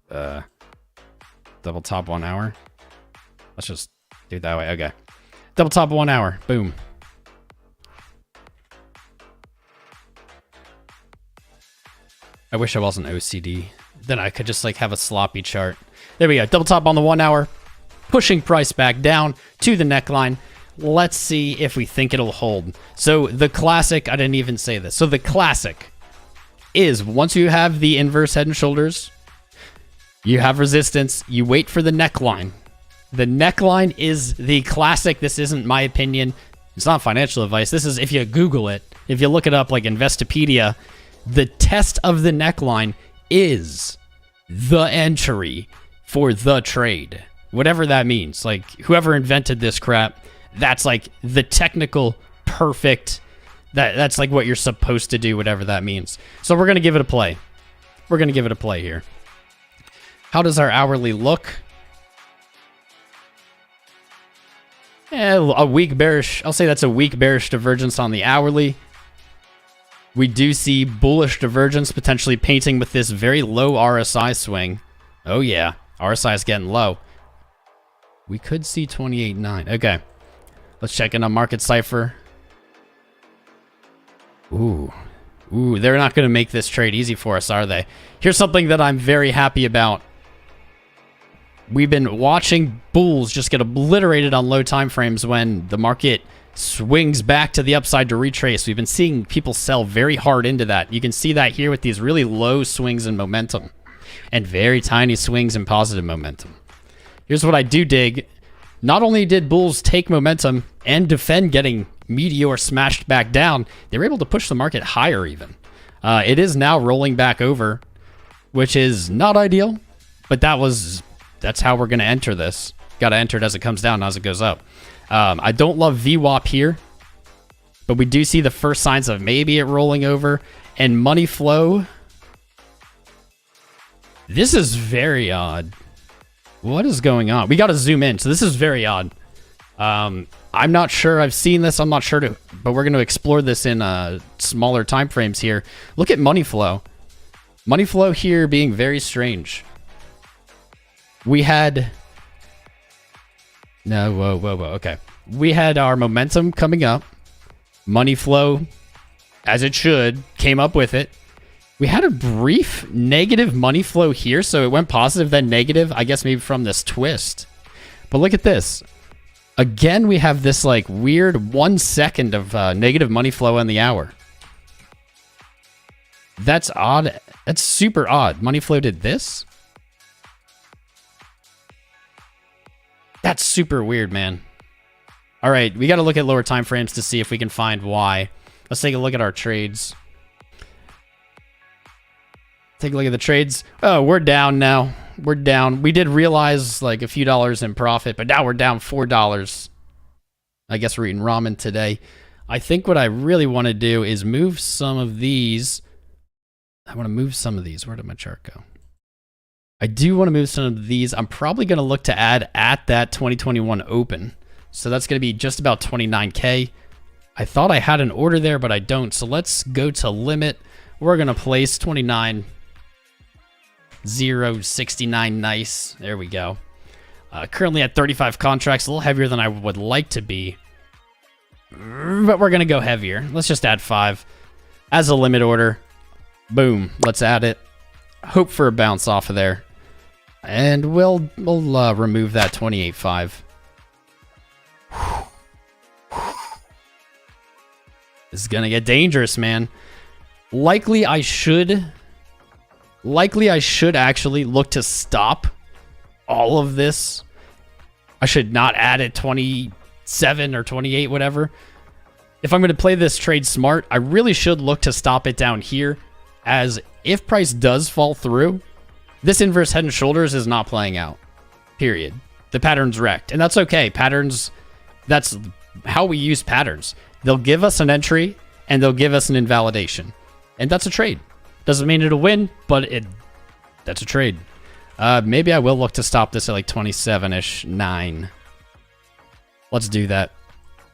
Double top 1 hour. Let's just do it that way. Okay. Double top 1 hour. Boom. I wish I wasn't OCD. Then I could just like have a sloppy chart. There we go. Double top on the 1 hour. Pushing price back down to the neckline. Let's see if we think it'll hold. So the classic, I didn't even say this. So the classic is once you have the inverse head and shoulders, you have resistance, you wait for the neckline. The neckline is the classic. This isn't my opinion. It's not financial advice. This is, if you Google it, if you look it up like Investopedia, the test of the neckline is the entry for the trade. Whatever that means. Like, whoever invented this crap, that's like the technical perfect, that's like what you're supposed to do, whatever that means. So we're going to give it a play. We're going to give it a play here. How does our hourly look? A weak bearish. I'll say that's a weak bearish divergence on the hourly. We do see bullish divergence potentially painting with this very low RSI swing. Oh yeah, RSI is getting low. We could see 28.9. Okay, let's check in on market Cipher. Ooh, they're not going to make this trade easy for us, are they? Here's something that I'm very happy about. We've been watching bulls just get obliterated on low time frames when the market swings back to the upside to retrace. We've been seeing people sell very hard into that. You can see that here with these really low swings in momentum and very tiny swings in positive momentum. Here's what I do dig. Not only did bulls take momentum and defend getting meteor smashed back down, they were able to push the market higher even. It is now rolling back over, which is not ideal, but that was that's how we're going to enter this. Got to enter it as it comes down, not as it goes up. I don't love VWAP here, but we do see the first signs of maybe it rolling over. And money flow. This is very odd. What is going on? We got to zoom in. So this is very odd. I'm not sure. I've seen this. I'm not sure but we're going to explore this in smaller time frames here. Look at money flow. Money flow here being very strange. We had... No, whoa. Okay. We had our momentum coming up. Money flow, as it should, came up with it. We had a brief negative money flow here, so it went positive, then negative, I guess maybe from this twist. But look at this. Again, we have this like weird 1 second of negative money flow in the hour. That's odd. That's super odd. Money flow did this? That's super weird, man. All right, we got to look at lower time frames to see if we can find why. Let's take a look at our trades. Take a look at the trades. Oh, we're down now. We're down. We did realize like a few dollars in profit, but now we're down $4. I guess we're eating ramen today. I think what I really want to do is move some of these. I want to move some of these. Where did my chart go? I do want to move some of these. I'm probably going to look to add at that 2021 open. So that's going to be just about 29K. I thought I had an order there, but I don't. So let's go to limit. We're going to place 29,069. Nice. There we go. Currently at 35 contracts, a little heavier than I would like to be. But we're going to go heavier. Let's just add 5 as a limit order. Boom. Let's add it. Hope for a bounce off of there. And we'll remove that 28.5. This is gonna get dangerous, man. Likely I should actually look to stop all of this. I should not add it 27 or 28, whatever. If I'm going to play this trade smart, I really should look to stop it down here, as if price does fall through, this inverse head and shoulders is not playing out. Period. The pattern's wrecked. And that's okay. Patterns, that's how we use patterns. They'll give us an entry and they'll give us an invalidation. And that's a trade. Doesn't mean it'll win, but that's a trade. Maybe I will look to stop this at like 27-ish, 9. Let's do that.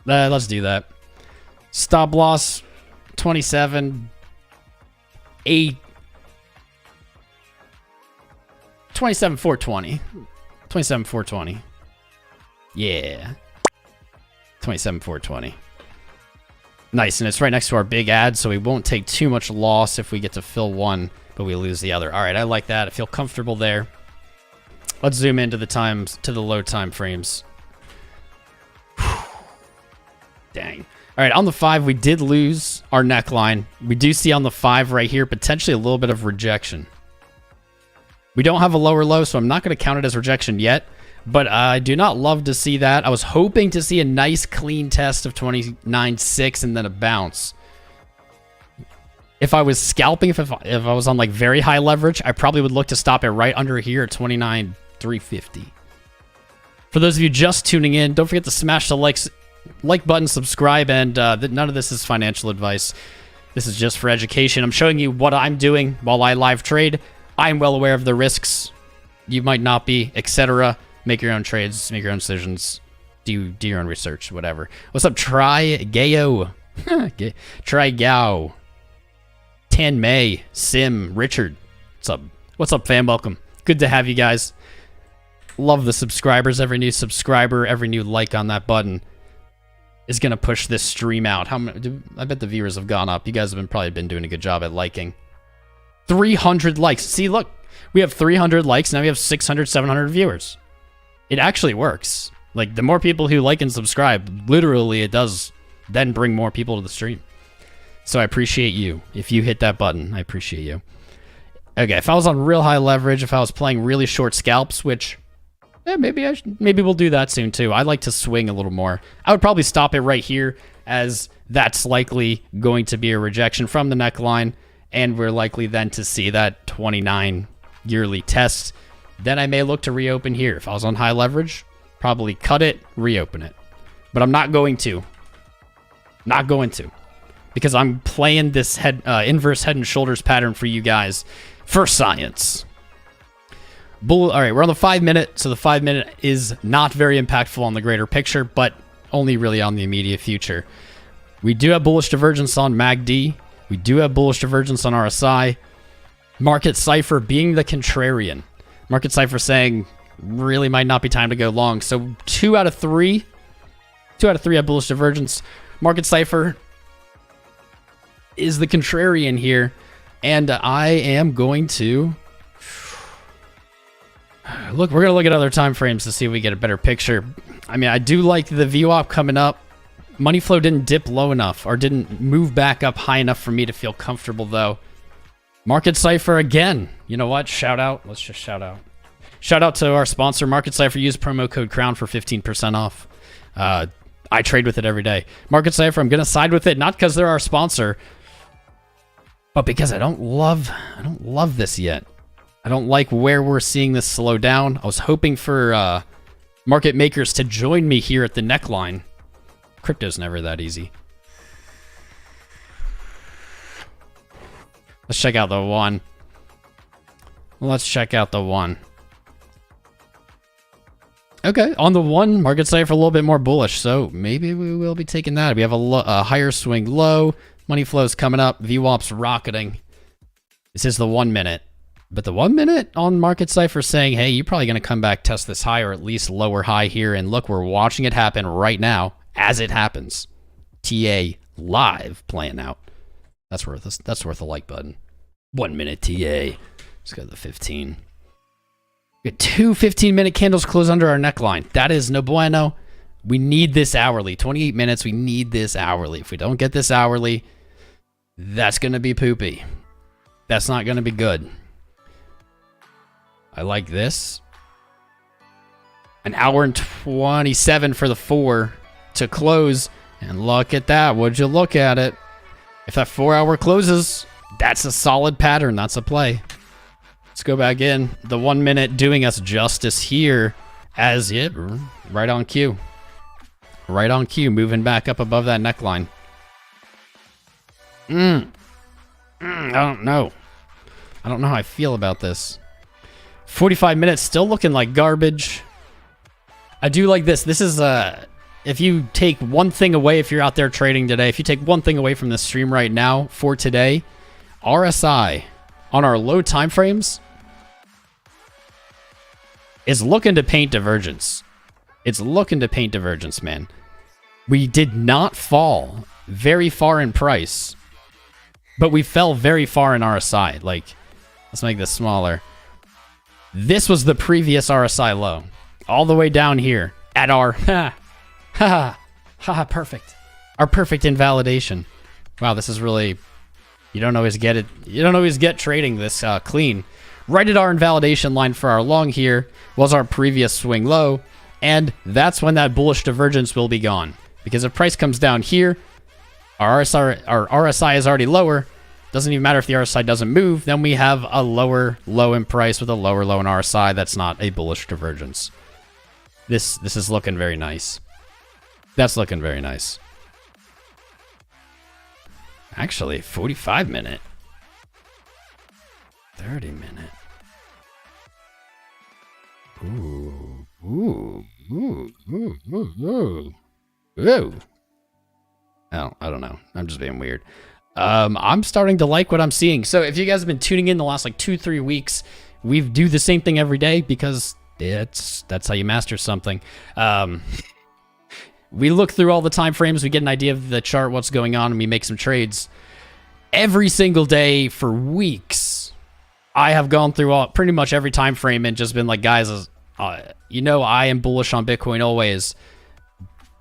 Let's do that. Stop loss, 27, 8. 27,420. 27,420. Yeah. 27,420. Nice, and it's right next to our big ad, so we won't take too much loss if we get to fill one, but we lose the other. All right, I like that. I feel comfortable there. Let's zoom into the times, to the low time frames. Dang. All right, on the 5, we did lose our neckline. We do see on the 5 right here, potentially a little bit of rejection. We don't have a lower low, so I'm not going to count it as rejection yet. But I do not love to see that. I was hoping to see a nice clean test of 29.6 and then a bounce. If I was scalping, if I was on like very high leverage, I probably would look to stop it right under here at 29,350. For those of you just tuning in, don't forget to smash the like button, subscribe, and none of this is financial advice. This is just for education. I'm showing you what I'm doing while I live trade. I'm well aware of the risks. You might not be, etc. Make your own trades, make your own decisions, do your own research, whatever. What's up, Gayo? Try Gao. Tan May, Sim, Richard. What's up? What's up, fam? Welcome. Good to have you guys. Love the subscribers. Every new subscriber, every new like on that button is gonna push this stream out. How many? I bet the viewers have gone up. You guys have probably been doing a good job at liking. 300 likes. See, look, we have 300 likes. Now we have 600, 700 viewers. It actually works. Like, the more people who like and subscribe, literally it does then bring more people to the stream. So I appreciate you. If you hit that button, I appreciate you. Okay, if I was on real high leverage, if I was playing really short scalps, which maybe we'll do that soon too. I like to swing a little more. I would probably stop it right here, as that's likely going to be a rejection from the neckline, and we're likely then to see that 29 yearly test then I may look to reopen here. If I was on high leverage, probably cut it, reopen it. But I'm not going to. Not going to. Because I'm playing this inverse head and shoulders pattern for you guys for science. All right, we're on the 5 minute, so the 5 minute is not very impactful on the greater picture, but only really on the immediate future. We do have bullish divergence on MACD. We do have bullish divergence on RSI. Market Cipher being the contrarian. Market Cipher saying really might not be time to go long. So 2 out of 3 have bullish divergence. Market Cipher is the contrarian here, and I am going to look. We're gonna look at other time frames to see if we get a better picture. I mean, I do like the VWAP coming up. Money flow didn't dip low enough or didn't move back up high enough for me to feel comfortable, though. Market Cipher again. You know what? Shout out. Let's just shout out. Shout out to our sponsor, Market Cipher. Use promo code CROWN for 15% off. I trade with it every day. Market Cipher, I'm gonna side with it, not because they're our sponsor, but because I don't love this yet. I don't like where we're seeing this slow down. I was hoping for market makers to join me here at the neckline. Crypto's never that easy. Let's check out the one. Let's check out the one. Okay, on the one, Market Cipher a little bit more bullish, so maybe we will be taking that. We have a higher swing low. Money flow's coming up. VWAP's rocketing. This is the 1 minute. But the 1 minute on Market Cipher saying, hey, you're probably going to come back, test this high or at least lower high here. And look, we're watching it happen right now as it happens. TA live playing out. That's worth a like button. 1 minute TA. Let's go to the 15. We got 2 15-minute candles close under our neckline. That is no bueno. We need this hourly. 28 minutes, we need this hourly. If we don't get this hourly, that's going to be poopy. That's not going to be good. I like this. An hour and 27 for the 4 to close. And look at that. Would you look at it? If that 4 hour closes, that's a solid pattern. That's a play. Let's go back in. The 1 minute doing us justice here as it right on cue. Right on cue, moving back up above that neckline. I don't know. I don't know how I feel about this. 45 minutes, still looking like garbage. I do like this. This is, if you take one thing away, if you're out there trading today, if you take one thing away from the stream right now for today, RSI on our low time frames is looking to paint divergence. It's looking to paint divergence, man. We did not fall very far in price, but we fell very far in RSI. Like, let's make this smaller. This was the previous RSI low, all the way down here at our perfect. Our perfect invalidation. Wow, this is really, you don't always get it. You don't always get trading this clean. Right at our invalidation line for our long here was our previous swing low, and that's when that bullish divergence will be gone. Because if price comes down here, our RSI is already lower. Doesn't even matter if the RSI doesn't move. Then we have a lower low in price with a lower low in RSI. That's not a bullish divergence. This is looking very nice. That's looking very nice. Actually, 45 minute. 30 minute. Ooh. I don't know. I'm just being weird. I'm starting to like what I'm seeing. So if you guys have been tuning in the last like 2-3 weeks, we do the same thing every day because that's how you master something. We look through all the time frames, we get an idea of the chart, what's going on, and we make some trades. Every single day for weeks, I have gone through pretty much every time frame and just been like, guys, you know I am bullish on Bitcoin always,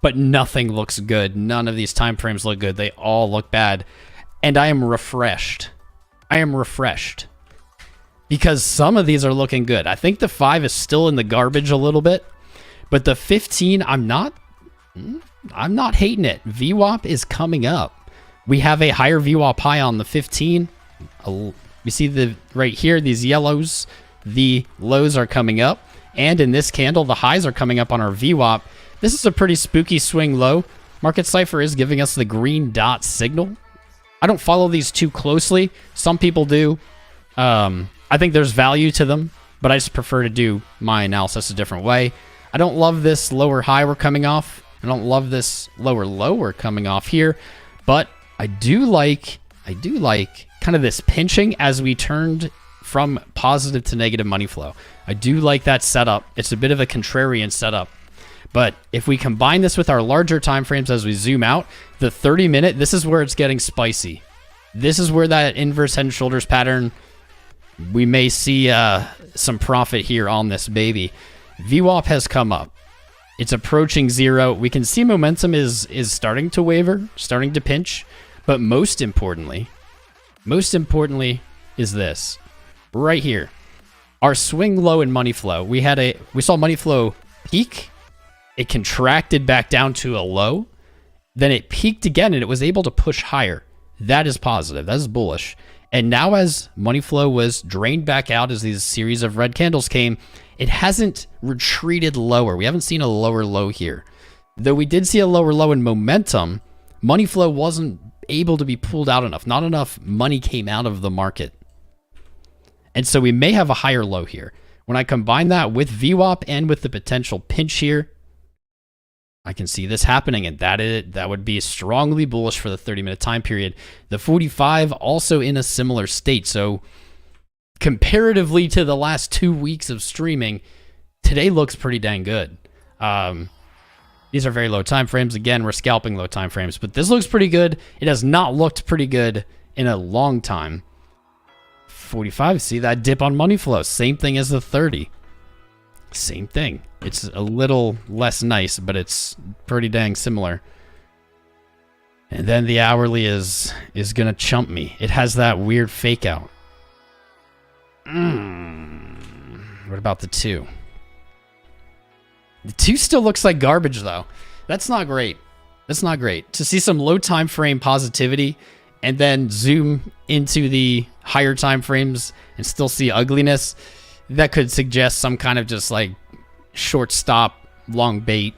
but nothing looks good. None of these time frames look good. They all look bad. And I am refreshed. I am refreshed. Because some of these are looking good. I think the 5 is still in the garbage a little bit. But the 15, I'm not hating it. VWAP is coming up. We have a higher VWAP high on the 15. We see right here, these yellows. the lows are coming up. And in this candle, the highs are coming up on our VWAP. This is a pretty spooky swing low. Market Cipher is giving us the green dot signal. I don't follow these too closely. Some people do. I think there's value to them, but I just prefer to do my analysis a different way. I don't love this lower high we're coming off. I don't love this lower low we're coming off here, but I do like kind of this pinching as we turned from positive to negative money flow. I do like that setup. It's a bit of a contrarian setup. But if we combine this with our larger time frames as we zoom out, the 30-minute, this is where it's getting spicy. This is where that inverse head and shoulders pattern, we may see some profit here on this baby. VWAP has come up. It's approaching zero. We can see momentum is starting to waver, starting to pinch. But most importantly is this right here. Our swing low in money flow. We saw money flow peak. It contracted back down to a low. Then it peaked again and it was able to push higher. That is positive. That is bullish. And now as money flow was drained back out as these series of red candles came, it hasn't retreated lower. We haven't seen a lower low here. Though we did see a lower low in momentum, money flow wasn't able to be pulled out enough. Not enough money came out of the market. And so we may have a higher low here. When I combine that with VWAP and with the potential pinch here, I can see this happening, and that would be strongly bullish for the 30-minute time period. The 45 also in a similar state. So comparatively to the last 2 weeks of streaming, today looks pretty dang good. These are very low time frames. Again, we're scalping low time frames, but this looks pretty good. It has not looked pretty good in a long time. 45, see that dip on money flow. Same thing as the 30. Same thing. It's a little less nice, but it's pretty dang similar. And then the hourly is gonna chump me. It has that weird fake out. What about the 2? The 2 still looks like garbage though. That's not great. That's not great. To see some low time frame positivity and then zoom into the higher time frames and still see ugliness, that could suggest some kind of just like short stop, long bait,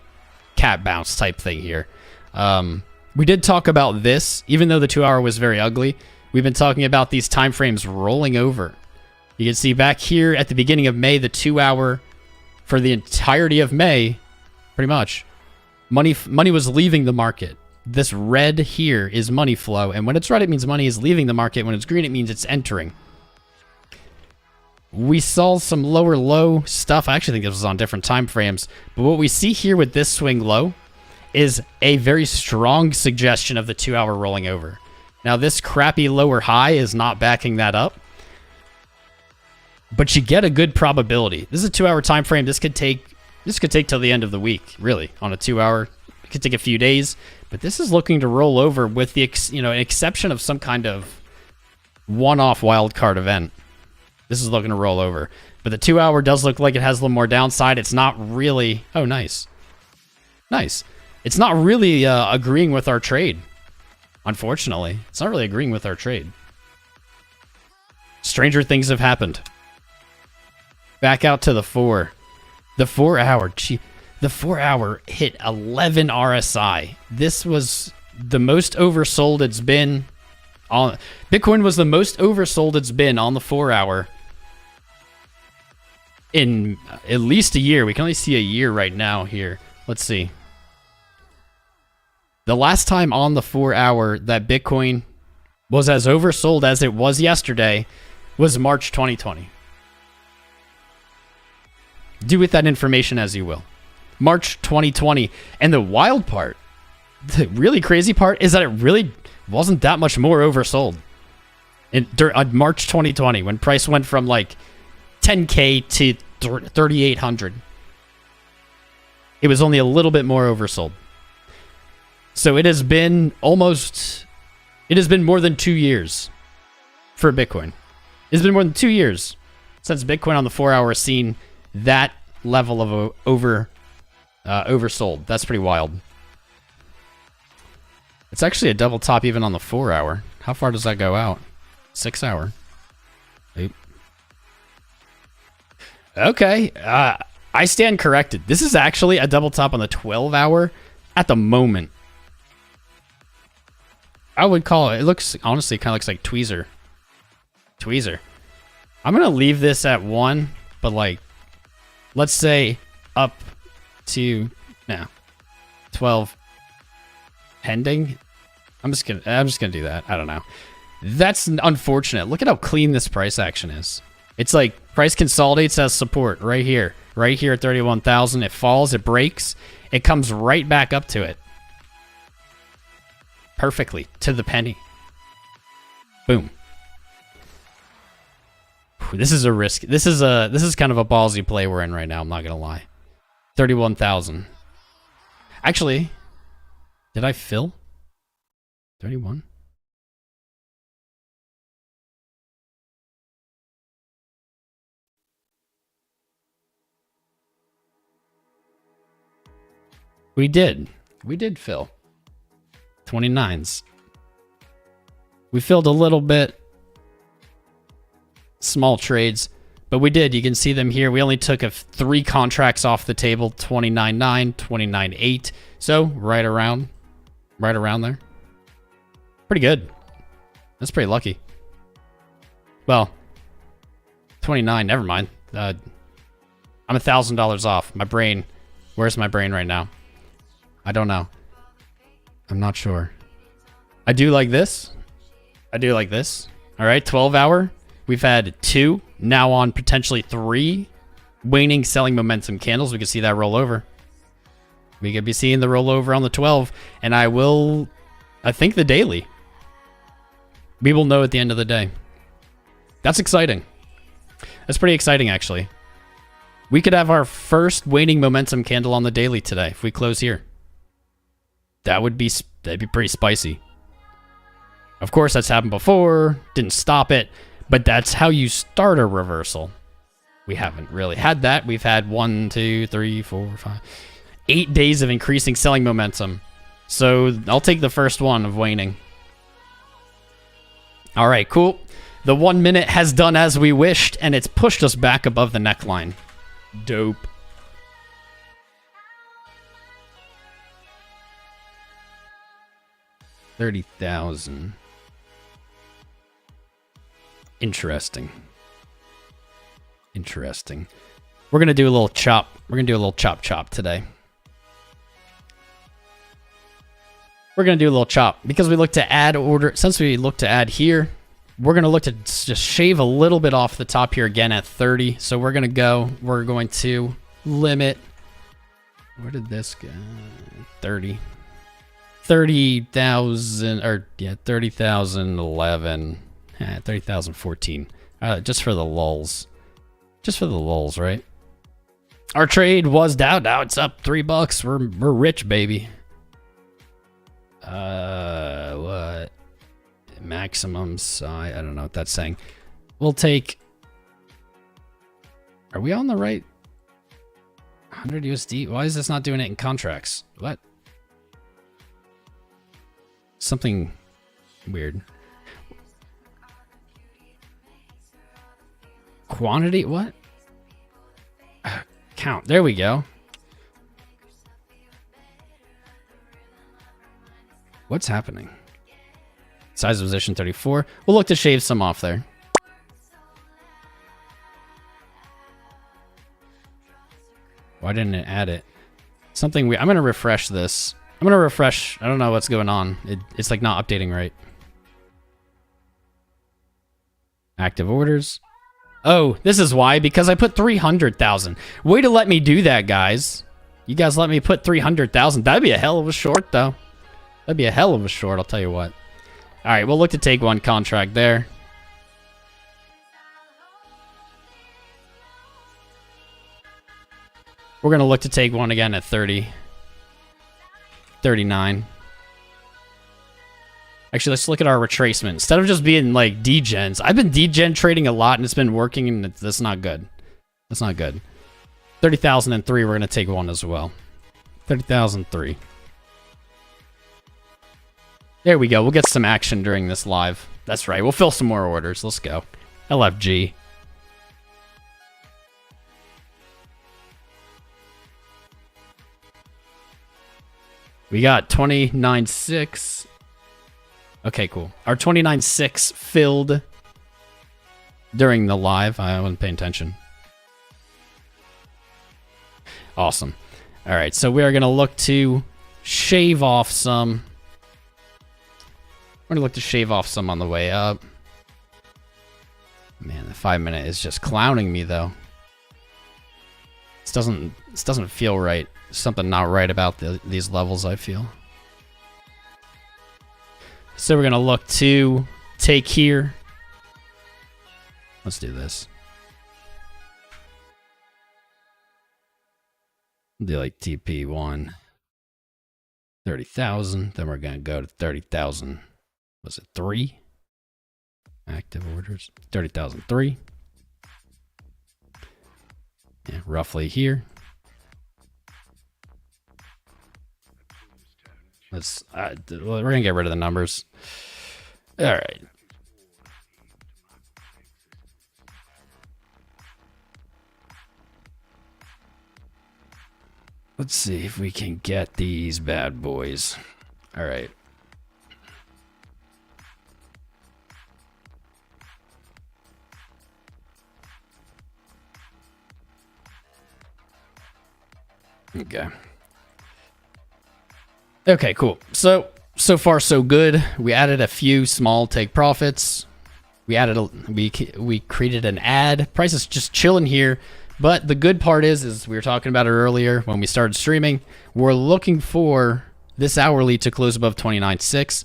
cat bounce type thing here. We did talk about this, even though the 2 hour was very ugly. We've been talking about these time frames rolling over. You can see back here at the beginning of May, the 2 hour for the entirety of May, pretty much, money was leaving the market. This red here is money flow, and when it's red, it means money is leaving the market. When it's green, it means it's entering. We saw some lower low stuff. I actually think this was on different time frames. But what we see here with this swing low is a very strong suggestion of the 2 hour rolling over. Now, this crappy lower high is not backing that up. But you get a good probability. This is a 2 hour time frame. This could take till the end of the week, really, on a 2 hour. It could take a few days. But this is looking to roll over with the an exception of some kind of one-off wildcard event. This is looking to roll over. But the 2 hour does look like it has a little more downside. It's not really... Oh, nice. Nice. It's not really agreeing with our trade. Unfortunately. It's not really agreeing with our trade. Stranger things have happened. Back out to the 4. The 4 hour... The 4 hour hit 11 RSI. This was the most oversold it's been... Bitcoin was the most oversold it's been on the 4 hour in at least a year. We can only see a year right now here. Let's see. The last time on the 4 hour that Bitcoin was as oversold as it was yesterday was March 2020. Do with that information as you will. March 2020. And the wild part, the really crazy part, is that it really wasn't that much more oversold on March 2020 when price went from like 10K to 3,800. It was only a little bit more oversold. So it has been more than 2 years for Bitcoin. It's been more than 2 years since Bitcoin on the 4 hour has seen that level of oversold. That's pretty wild. It's actually a double top even on the 4 hour. How far does that go out? 6 hour. Oop. Okay. I stand corrected. This is actually a double top on the 12-hour at the moment. I would call it. It looks, honestly, kind of looks like tweezer. Tweezer. I'm going to leave this at 1, but like, let's say up to, now, 12 pending. I'm just gonna do that. I don't know. That's unfortunate. Look at how clean this price action is. It's like price consolidates as support right here at 31,000. It falls, it breaks, it comes right back up to it. Perfectly to the penny. Boom. This is a risk. This is kind of a ballsy play we're in right now. I'm not gonna lie. 31,000. Actually, did I fill? 31. We did fill. 29s. We filled a little bit. Small trades, but we did. You can see them here. We only took 3 contracts off the table. 29.9, 29.8. So right around there. Pretty good. That's pretty lucky. Well, 29. Never mind. I'm $1,000 off. My brain. Where's my brain right now? I don't know. I'm not sure. I do like this. I do like this. All right, 12-hour. We've had 2, now on potentially 3 waning selling momentum candles. We can see that roll over. We could be seeing the rollover on the 12, and I think the daily. We will know at the end of the day. That's exciting. That's pretty exciting, actually. We could have our first waning momentum candle on the daily today if we close here. That'd be pretty spicy. Of course, that's happened before. Didn't stop it. But that's how you start a reversal. We haven't really had that. We've had 1, 2, 3, 4, 5, 8 days of increasing selling momentum. So I'll take the first one of waning. All right, cool. The 1 minute has done as we wished, and it's pushed us back above the neckline. Dope. $30,000. Interesting. Interesting. We're going to do a little chop. We're going to do a little chop today. We're going to do a little chop because we look to add order. Since we look to add here, we're going to look to just shave a little bit off the top here again at 30. So we're going to limit. Where did this go? 30. 30,000 or yeah, 30,011. 30,014. Just for the lulls. Just for the lulls, right? Our trade was down. Now it's up $3. We're rich, baby. What? Maximum size. I don't know what that's saying. We'll take. Are we on the right? 100 USD. Why is this not doing it in contracts? What? Something weird. Quantity? What? Count. There we go. What's happening? Size of position 34. We'll look to shave some off there. Why didn't it add it? Something weird. I'm going to refresh this. I'm going to refresh. I don't know what's going on. It's like not updating right. Active orders. Oh, this is why. Because I put 300,000. Way to let me do that, guys. You guys let me put 300,000. That'd be a hell of a short, though. That'd be a hell of a short, I'll tell you what. All right, we'll look to take one contract there. We're going to look to take one again at 30. 39. Actually, let's look at our retracement. Instead of just being like degens, I've been degen trading a lot and it's been working and that's not good. That's not good. 30,003, we're going to take one as well. 30,003. There we go. We'll get some action during this live. That's right. We'll fill some more orders. Let's go. LFG. We got 29.6. Okay, cool. Our 29.6 filled during the live. I wasn't paying attention. Awesome. All right, so we are going to look to shave off some. We're going to look to shave off some on the way up. Man, the 5 minute is just clowning me, though. This doesn't feel right. There's something not right about these levels, I feel. So we're going to look to take here. Let's do this. Do like TP1. 30,000. Then we're going to go to 30,000. Was it 3? Active orders. 30,003. Yeah, roughly here. Let's. We're gonna get rid of the numbers. All right. Let's see if we can get these bad boys. All right. Okay. Okay, cool. So far so good. We added a few small take profits. We created an ad. Price is just chilling here. But the good part is we were talking about it earlier when we started streaming. We're looking for this hourly to close above 29.6.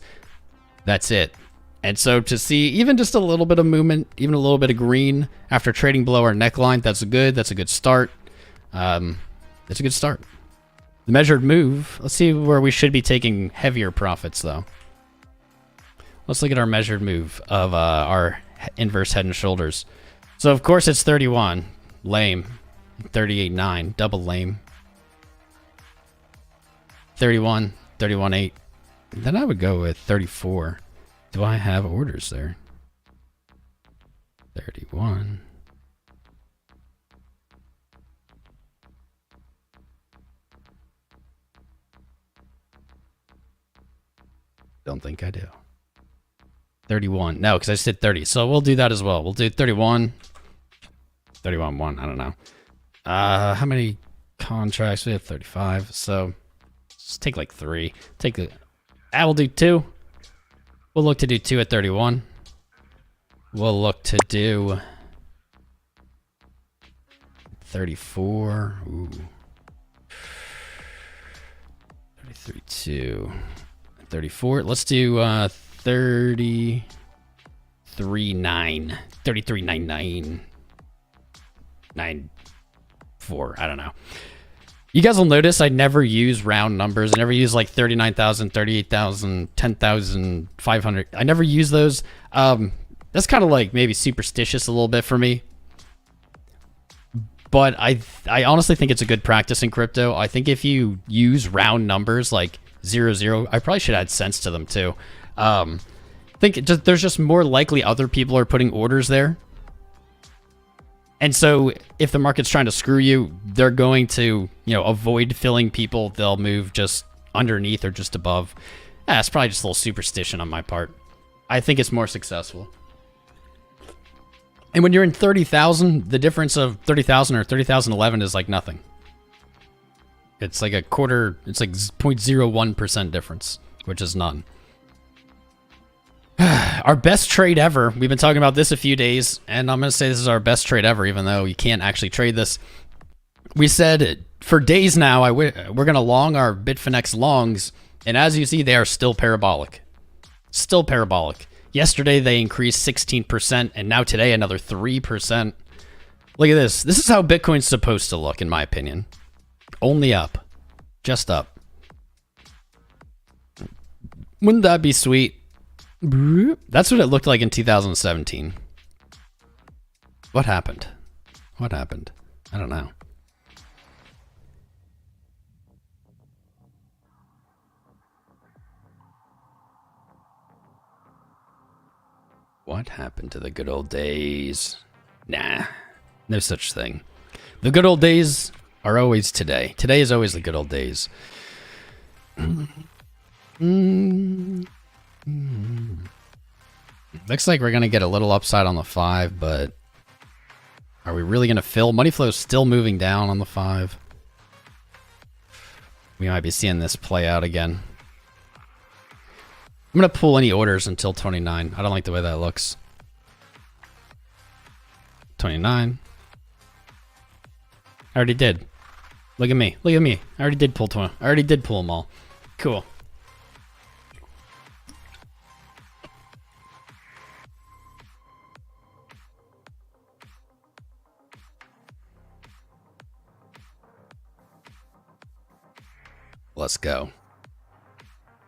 That's it. And so to see even just a little bit of movement, even a little bit of green after trading below our neckline, that's a good start. That's a good start. The measured move. Let's see where we should be taking heavier profits, though. Let's look at our measured move of our inverse head and shoulders. So, of course, it's 31. Lame. 38.9. Double lame. 31. 31.8. Then I would go with 34. Do I have orders there? 31. Don't think I do. 31. No, because I just did 30. So we'll do that as well. We'll do 31. 31.1. I don't know. How many contracts? We have 35. So let's take like 3. We'll do 2. We'll look to do 2 at 31. We'll look to do 34. Ooh. 33.2. 34. Let's do 33.9. 33.99. 9.4. I don't know. You guys will notice I never use round numbers. I never use like 39,000, 38,000, 10,500. I never use those. That's kind of like maybe superstitious a little bit for me. But I honestly think it's a good practice in crypto. I think if you use round numbers like 0, I probably should add cents to them too. I think there's just more likely other people are putting orders there. And so if the market's trying to screw you, they're going to, avoid filling people. They'll move just underneath or just above. It's probably just a little superstition on my part. I think it's more successful. And when you're in 30,000, the difference of 30,000 or 30,011 is like nothing. It's like a quarter, it's like 0.01% difference, which is none. Our best trade ever. We've been talking about this a few days, and I'm going to say this is our best trade ever, even though you can't actually trade this. We said for days now, we're going to long our Phemex longs, and as you see, they are still parabolic. Still parabolic. Yesterday, they increased 16%, and now today, another 3%. Look at this. This is how Bitcoin's supposed to look, in my opinion. Only up. Just up. Wouldn't that be sweet? That's what it looked like in 2017. What happened? What happened? I don't know. What happened to the good old days? Nah, no such thing. The good old days are always today. Today is always the good old days. Looks like we're going to get a little upside on the 5, but are we really going to fill? Money flow is still moving down on the 5. We might be seeing this play out again. I'm going to pull any orders until 29. I don't like the way that looks. 29. I already did. Look at me. Look at me. I already did pull 20. I already did pull them all. Cool. Let's go.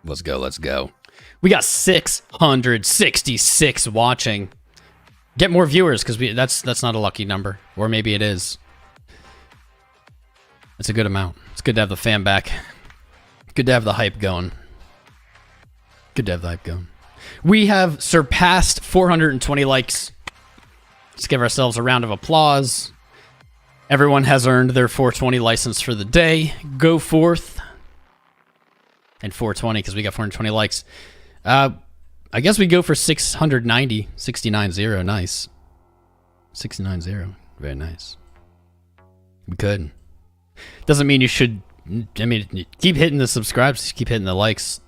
Let's go. Let's go. We got 666 watching. Get more viewers, because that's not a lucky number. Or maybe it is. It's a good amount. It's good to have the fam back. Good to have the hype going. Good to have the hype going. We have surpassed 420 likes. Let's give ourselves a round of applause. Everyone has earned their 420 license for the day. Go forth. And 420, because we got 420 likes. I guess we go for 690. 69.0. Nice. 69.0. Very nice. We could. Doesn't mean you should. I mean, keep hitting the subscribes. Keep hitting the likes.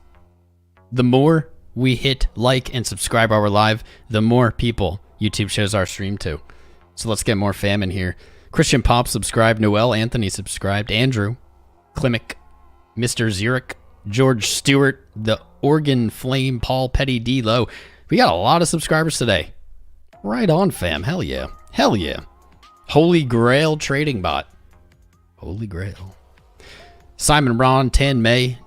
The more we hit like and subscribe while we're live, the more people YouTube shows our stream to. So let's get more fam in here. Christian Pop subscribed. Noel Anthony subscribed. Andrew. Klimek. Mr. Zurich. George Stewart, the Oregon Flame, Paul Petty, D. Low. We got a lot of subscribers today. Right on, fam. Hell yeah. Hell yeah. Holy Grail Trading Bot. Holy Grail. Simon Ron, 10 May.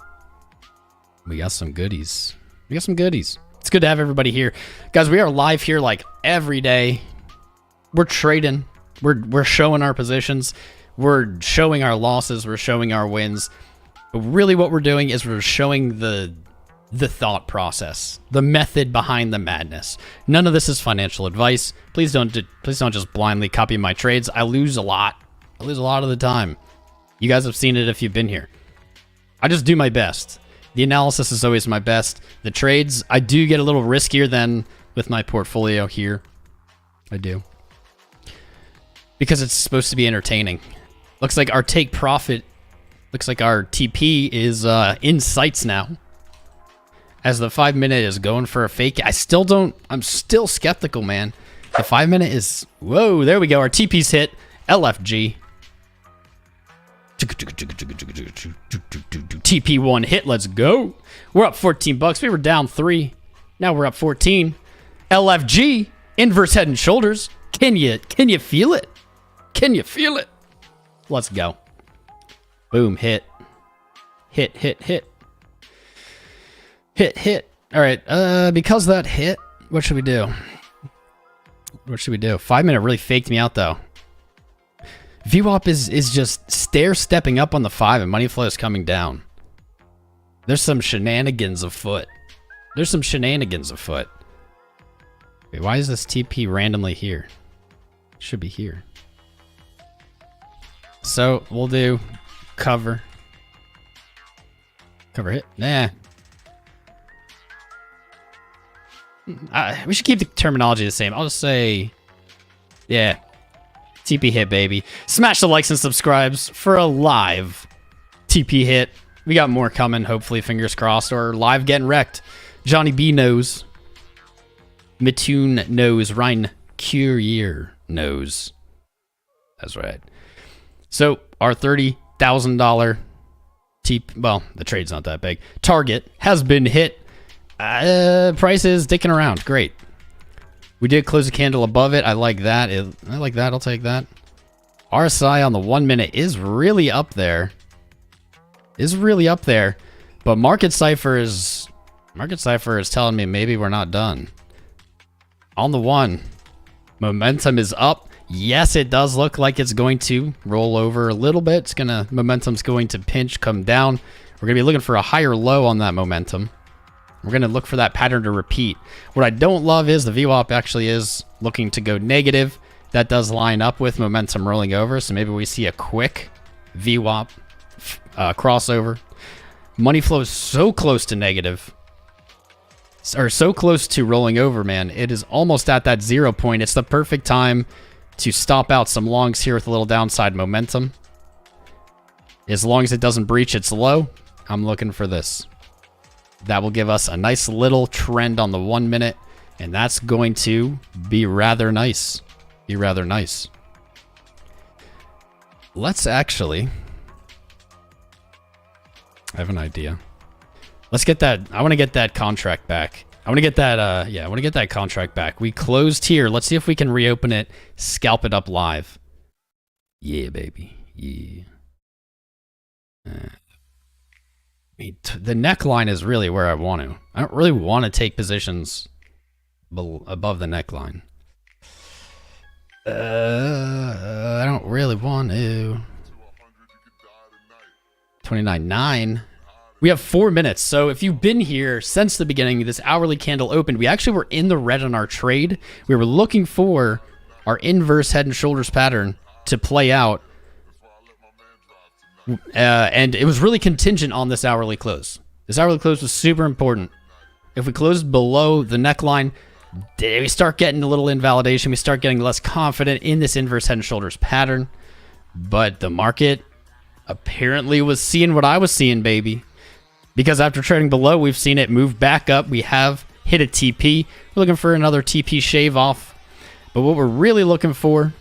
We got some goodies. We got some goodies. It's good to have everybody here. Guys, we are live here like every day. We're trading. We're showing our positions. We're showing our losses. We're showing our wins. But really what we're doing is we're showing the thought process, the method behind the madness. None of this is financial advice. Please don't just blindly copy my trades. I lose a lot. I lose a lot of the time. You guys have seen it if you've been here. I just do my best. The analysis is always my best. The trades, I do get a little riskier than with my portfolio here. I do. Because it's supposed to be entertaining. Looks like our take profit. Looks like our TP is in sights now. As the 5 minute is going for a fake. I'm still skeptical, man. The 5 minute is, whoa, there we go. Our TP's hit. LFG. TP1 hit, let's go. We're up 14 bucks. We were down 3. Now we're up 14. LFG, inverse head and shoulders. Can you feel it? Can you feel it? Let's go. Boom, hit. Hit, hit, hit. Hit, hit. All right, because that hit, what should we do? What should we do? 5 minute really faked me out, though. VWAP is just stair-stepping up on the 5, and money flow is coming down. There's some shenanigans afoot. There's some shenanigans afoot. Wait, why is this TP randomly here? It should be here. So, we'll do... cover hit. Nah. We should keep the terminology the same. I'll just say, yeah, TP hit, baby. Smash the likes and subscribes for a live TP hit. We got more coming, hopefully, fingers crossed, or live getting wrecked. Johnny B knows. Mitoon knows. Ryan Courier knows. That's right. So, our $30,000 well, the trade's not that big. Target has been hit. Price is dicking around. Great. We did close a candle above it. I like that. I like that. I'll take that. RSI on the 1 minute is really up there. But Market Cipher is telling me maybe we're not done. On the 1, momentum is up. Yes, it does look like it's going to roll over a little bit. Momentum's going to pinch, come down. We're going to be looking for a higher low on that momentum. We're going to look for that pattern to repeat. What I don't love is the VWAP actually is looking to go negative. That does line up with momentum rolling over, so maybe we see a quick VWAP crossover. Money flow is so close to negative. Or so close to rolling over, man. It is almost at that 0 point. It's the perfect time to stop out some longs here with a little downside momentum. As long as it doesn't breach its low, I'm looking for this. That will give us a nice little trend on the 1 minute, and that's going to be rather nice. Be rather nice. Let's actually... I have an idea. Let's get that. I want to get that contract back. I want to get that, yeah, I want to get that contract back. We closed here. Let's see if we can reopen it, scalp it up live. Yeah, baby. Yeah. The neckline is really where I want to. I don't really want to take positions above the neckline. I don't really want to. 29.9. We have 4 minutes. So if you've been here since the beginning, this hourly candle opened. We actually were in the red on our trade. We were looking for our inverse head and shoulders pattern to play out. And it was really contingent on this hourly close. This hourly close was super important. If we closed below the neckline, we start getting a little invalidation. We start getting less confident in this inverse head and shoulders pattern. But the market apparently was seeing what I was seeing, baby. Because after trading below, we've seen it move back up. We have hit a TP. We're looking for another TP shave off. But what we're really looking for...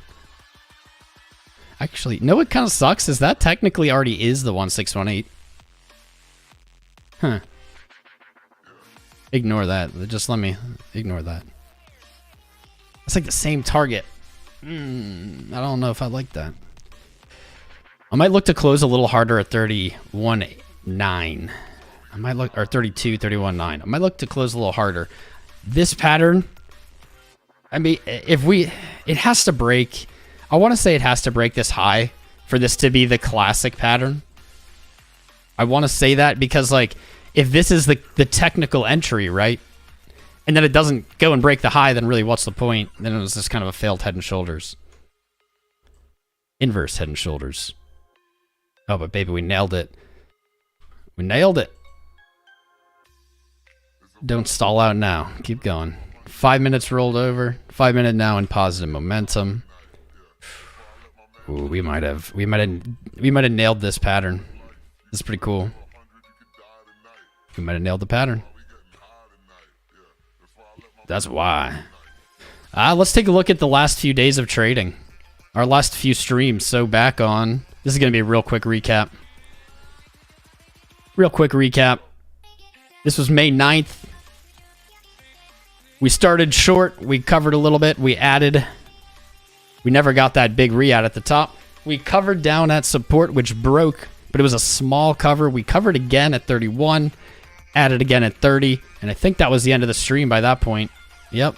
Actually, no, what kind of sucks is that technically already is the 1618. Huh. Ignore that. Just let me ignore that. It's like the same target. I don't know if I like that. I might look to close a little harder at 31.9. I might look, or 32, 31.9. I might look to close a little harder. This pattern, I mean, if we, it has to break. I want to say it has to break this high for this to be the classic pattern. I want to say that because, like, if this is the technical entry, right? And then it doesn't go and break the high, then really what's the point? Then it was just kind of a failed head and shoulders. Inverse head and shoulders. Oh, but baby, we nailed it. We nailed it. Don't stall out now. Keep going. 5 minutes rolled over. 5 minute now in positive momentum. Ooh, we might have nailed this pattern. This is pretty cool. We might have nailed the pattern. That's why. Let's take a look at the last few days of trading. Our last few streams. So back on... This is going to be a real quick recap. Real quick recap. This was May 9th. We started short. We covered a little bit. We added. We never got that big re-add at the top. We covered down at support, which broke, but it was a small cover. We covered again at 31. Added again at 30. And I think that was the end of the stream by that point. Yep.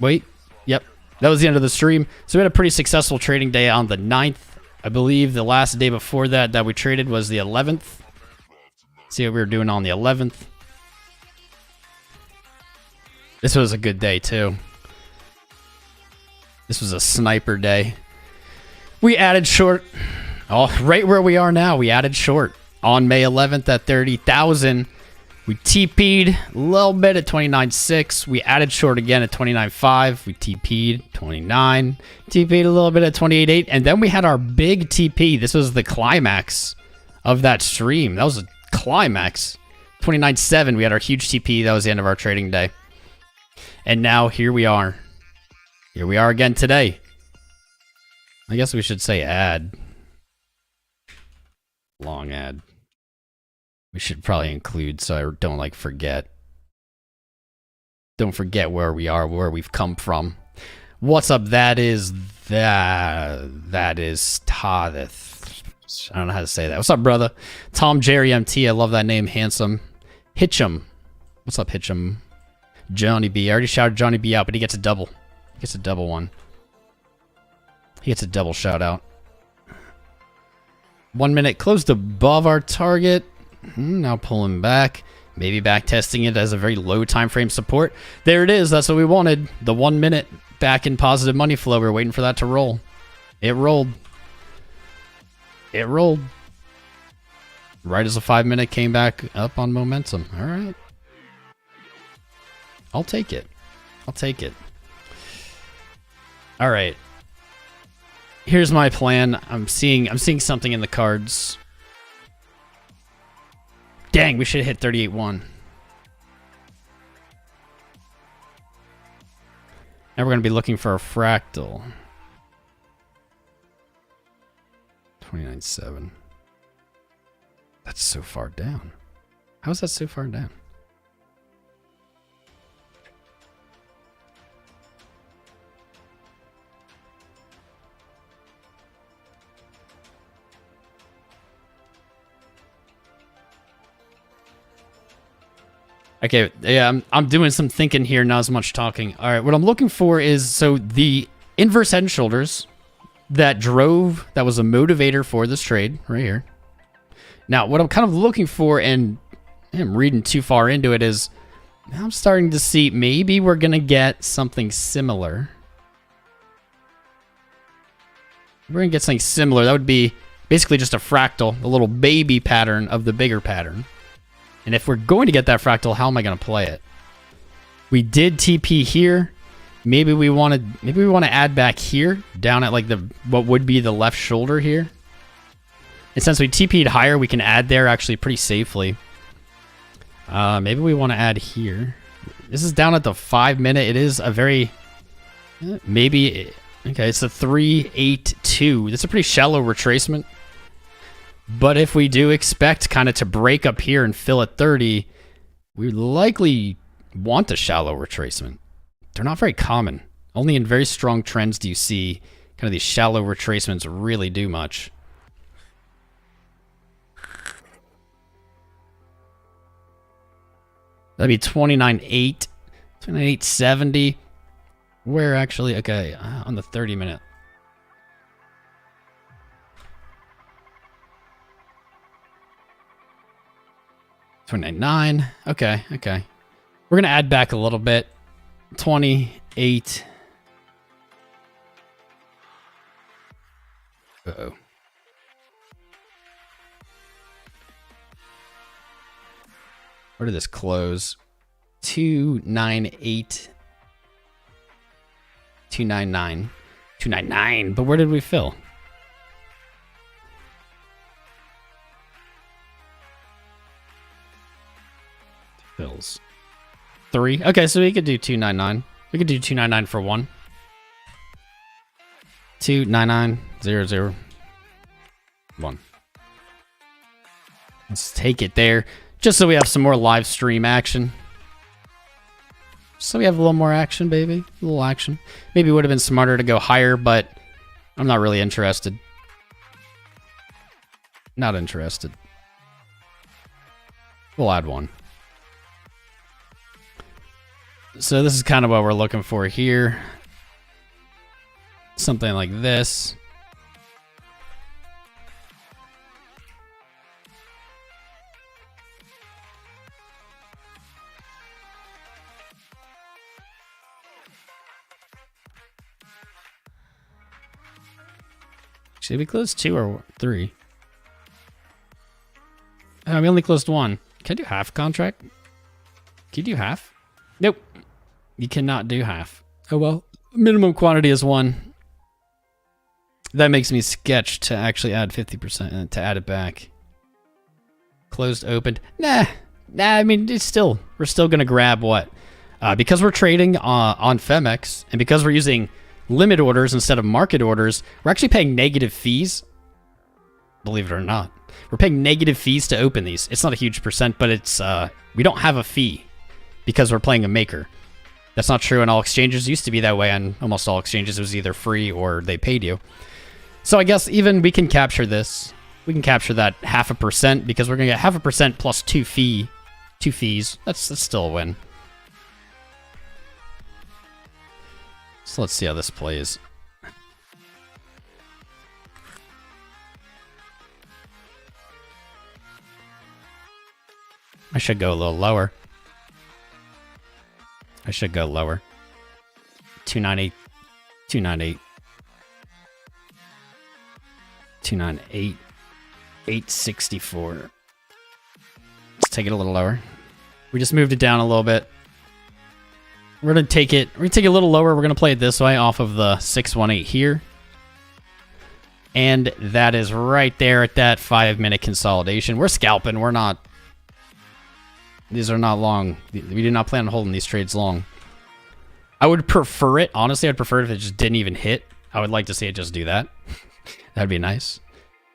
Wait. Yep. That was the end of the stream. So we had a pretty successful trading day on the 9th. I believe the last day before that we traded was the 11th. See what we were doing on the 11th. This was a good day too. This was a sniper day. We added short. Oh, right where we are now. We added short on May 11th at 30,000. We TP'd a little bit at 29.6. We added short again at 29.5. We TP'd 29. TP'd a little bit at 28.8. And then we had our big TP. This was the climax of that stream. That was a climax. 29.7. We had our huge TP. That was the end of our trading day. And now here we are. Here we are again today. I guess we should say ad. Long ad. We should probably include so I don't like forget. Don't forget where we are, where we've come from. What's up? That is Tadith. I don't know how to say that. What's up, brother? Tom Jerry MT. I love that name. Handsome. Hitchum. What's up, Hitchum? Johnny B. I already shouted Johnny B out, but he gets a double. He gets a double one. He gets a double shout out. 1 minute closed above our target. Now pulling back. Maybe back testing it as a very low time frame support. There it is. That's what we wanted. The 1 minute back in positive money flow. We were waiting for that to roll. It rolled. It rolled. Right as the 5 minute came back up on momentum. All right. I'll take it. I'll take it. All right. Here's my plan. I'm seeing something in the cards. Dang, we should have hit 38.1. Now we're going to be looking for a fractal. 29.7. That's so far down. How is that so far down? Okay, yeah, I'm doing some thinking here, not as much talking. All right, what I'm looking for is, so the inverse head and shoulders that was a motivator for this trade right here. Now, what I'm kind of looking for, and I'm reading too far into it, is now I'm starting to see maybe we're going to get something similar. We're going to get something similar. That would be basically just a fractal, a little baby pattern of the bigger pattern. And if we're going to get that fractal, how am I going to play it? We did TP here. Maybe we want to add back here, down at like what would be the left shoulder here. And since we TP'd higher, we can add there actually pretty safely. Maybe we want to add here. This is down at the 5 minute. It is a very maybe okay. It's a 3.82. That's a pretty shallow retracement. But if we do expect kind of to break up here and fill at 30, we likely want a shallow retracement. They're not very common. Only in very strong trends do you see kind of these shallow retracements really do much. That'd be 29.8, 29.870. Where actually, okay, on the 30 minute. $29.9. Okay. We're going to add back a little bit. 28. Uh-oh. Where did this close? 298. 299. 299. But where did we fill? Fills 3. Okay, so we could do 299. We could do 299 for 1. 299 1. Let's take it there, just so we have some more live stream action. So we have a little more action, baby. A little action. Maybe it would have been smarter to go higher, but I'm not really interested. Not interested. We'll add 1. So this is kind of what we're looking for here. Something like this. Should we close 2 or 3? Oh, we only closed 1. Can I do half contract? Can you do half? Nope. You cannot do half. Oh well. Minimum quantity is 1. That makes me sketch to actually add 50% and to add it back. Closed, opened. Nah, I mean, we're still going to grab what? Because we're trading on Phemex, and because we're using limit orders instead of market orders, we're actually paying negative fees. Believe it or not. We're paying negative fees to open these. It's not a huge percent, but it's we don't have a fee because we're playing a maker. That's not true on all exchanges. It used to be that way on almost all exchanges. It was either free or they paid you. So I guess even we can capture this. We can capture that 0.5% because we're going to get 0.5% plus 2 fees. That's still a win. So let's see how this plays. I should go a little lower. I should go lower. 298. 298. 298. 864. take it a little lower. We just moved it down a little bit. We're gonna take it a little lower. We're gonna play it this way off of the 618 here. And that is right there at that 5-minute consolidation. We're scalping. We're not... These are not long. We do not plan on holding these trades long. I would prefer it. Honestly, I'd prefer it if it just didn't even hit. I would like to see it just do that. That'd be nice.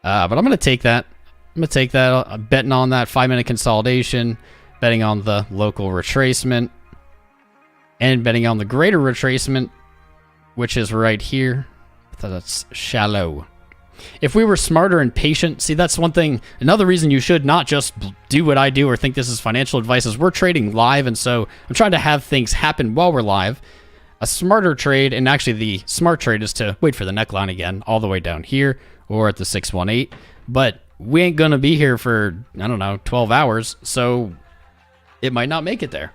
But I'm going to take that. I'm going to take that. I'm betting on that 5-minute consolidation. Betting on the local retracement. And betting on the greater retracement, which is right here. That's shallow. If we were smarter and patient, see, that's one thing. Another reason you should not just do what I do or think this is financial advice is we're trading live, and so I'm trying to have things happen while we're live. A smarter trade, and actually the smart trade is to wait for the neckline again, all the way down here or at the 618. But we ain't going to be here for, I don't know, 12 hours, so it might not make it there.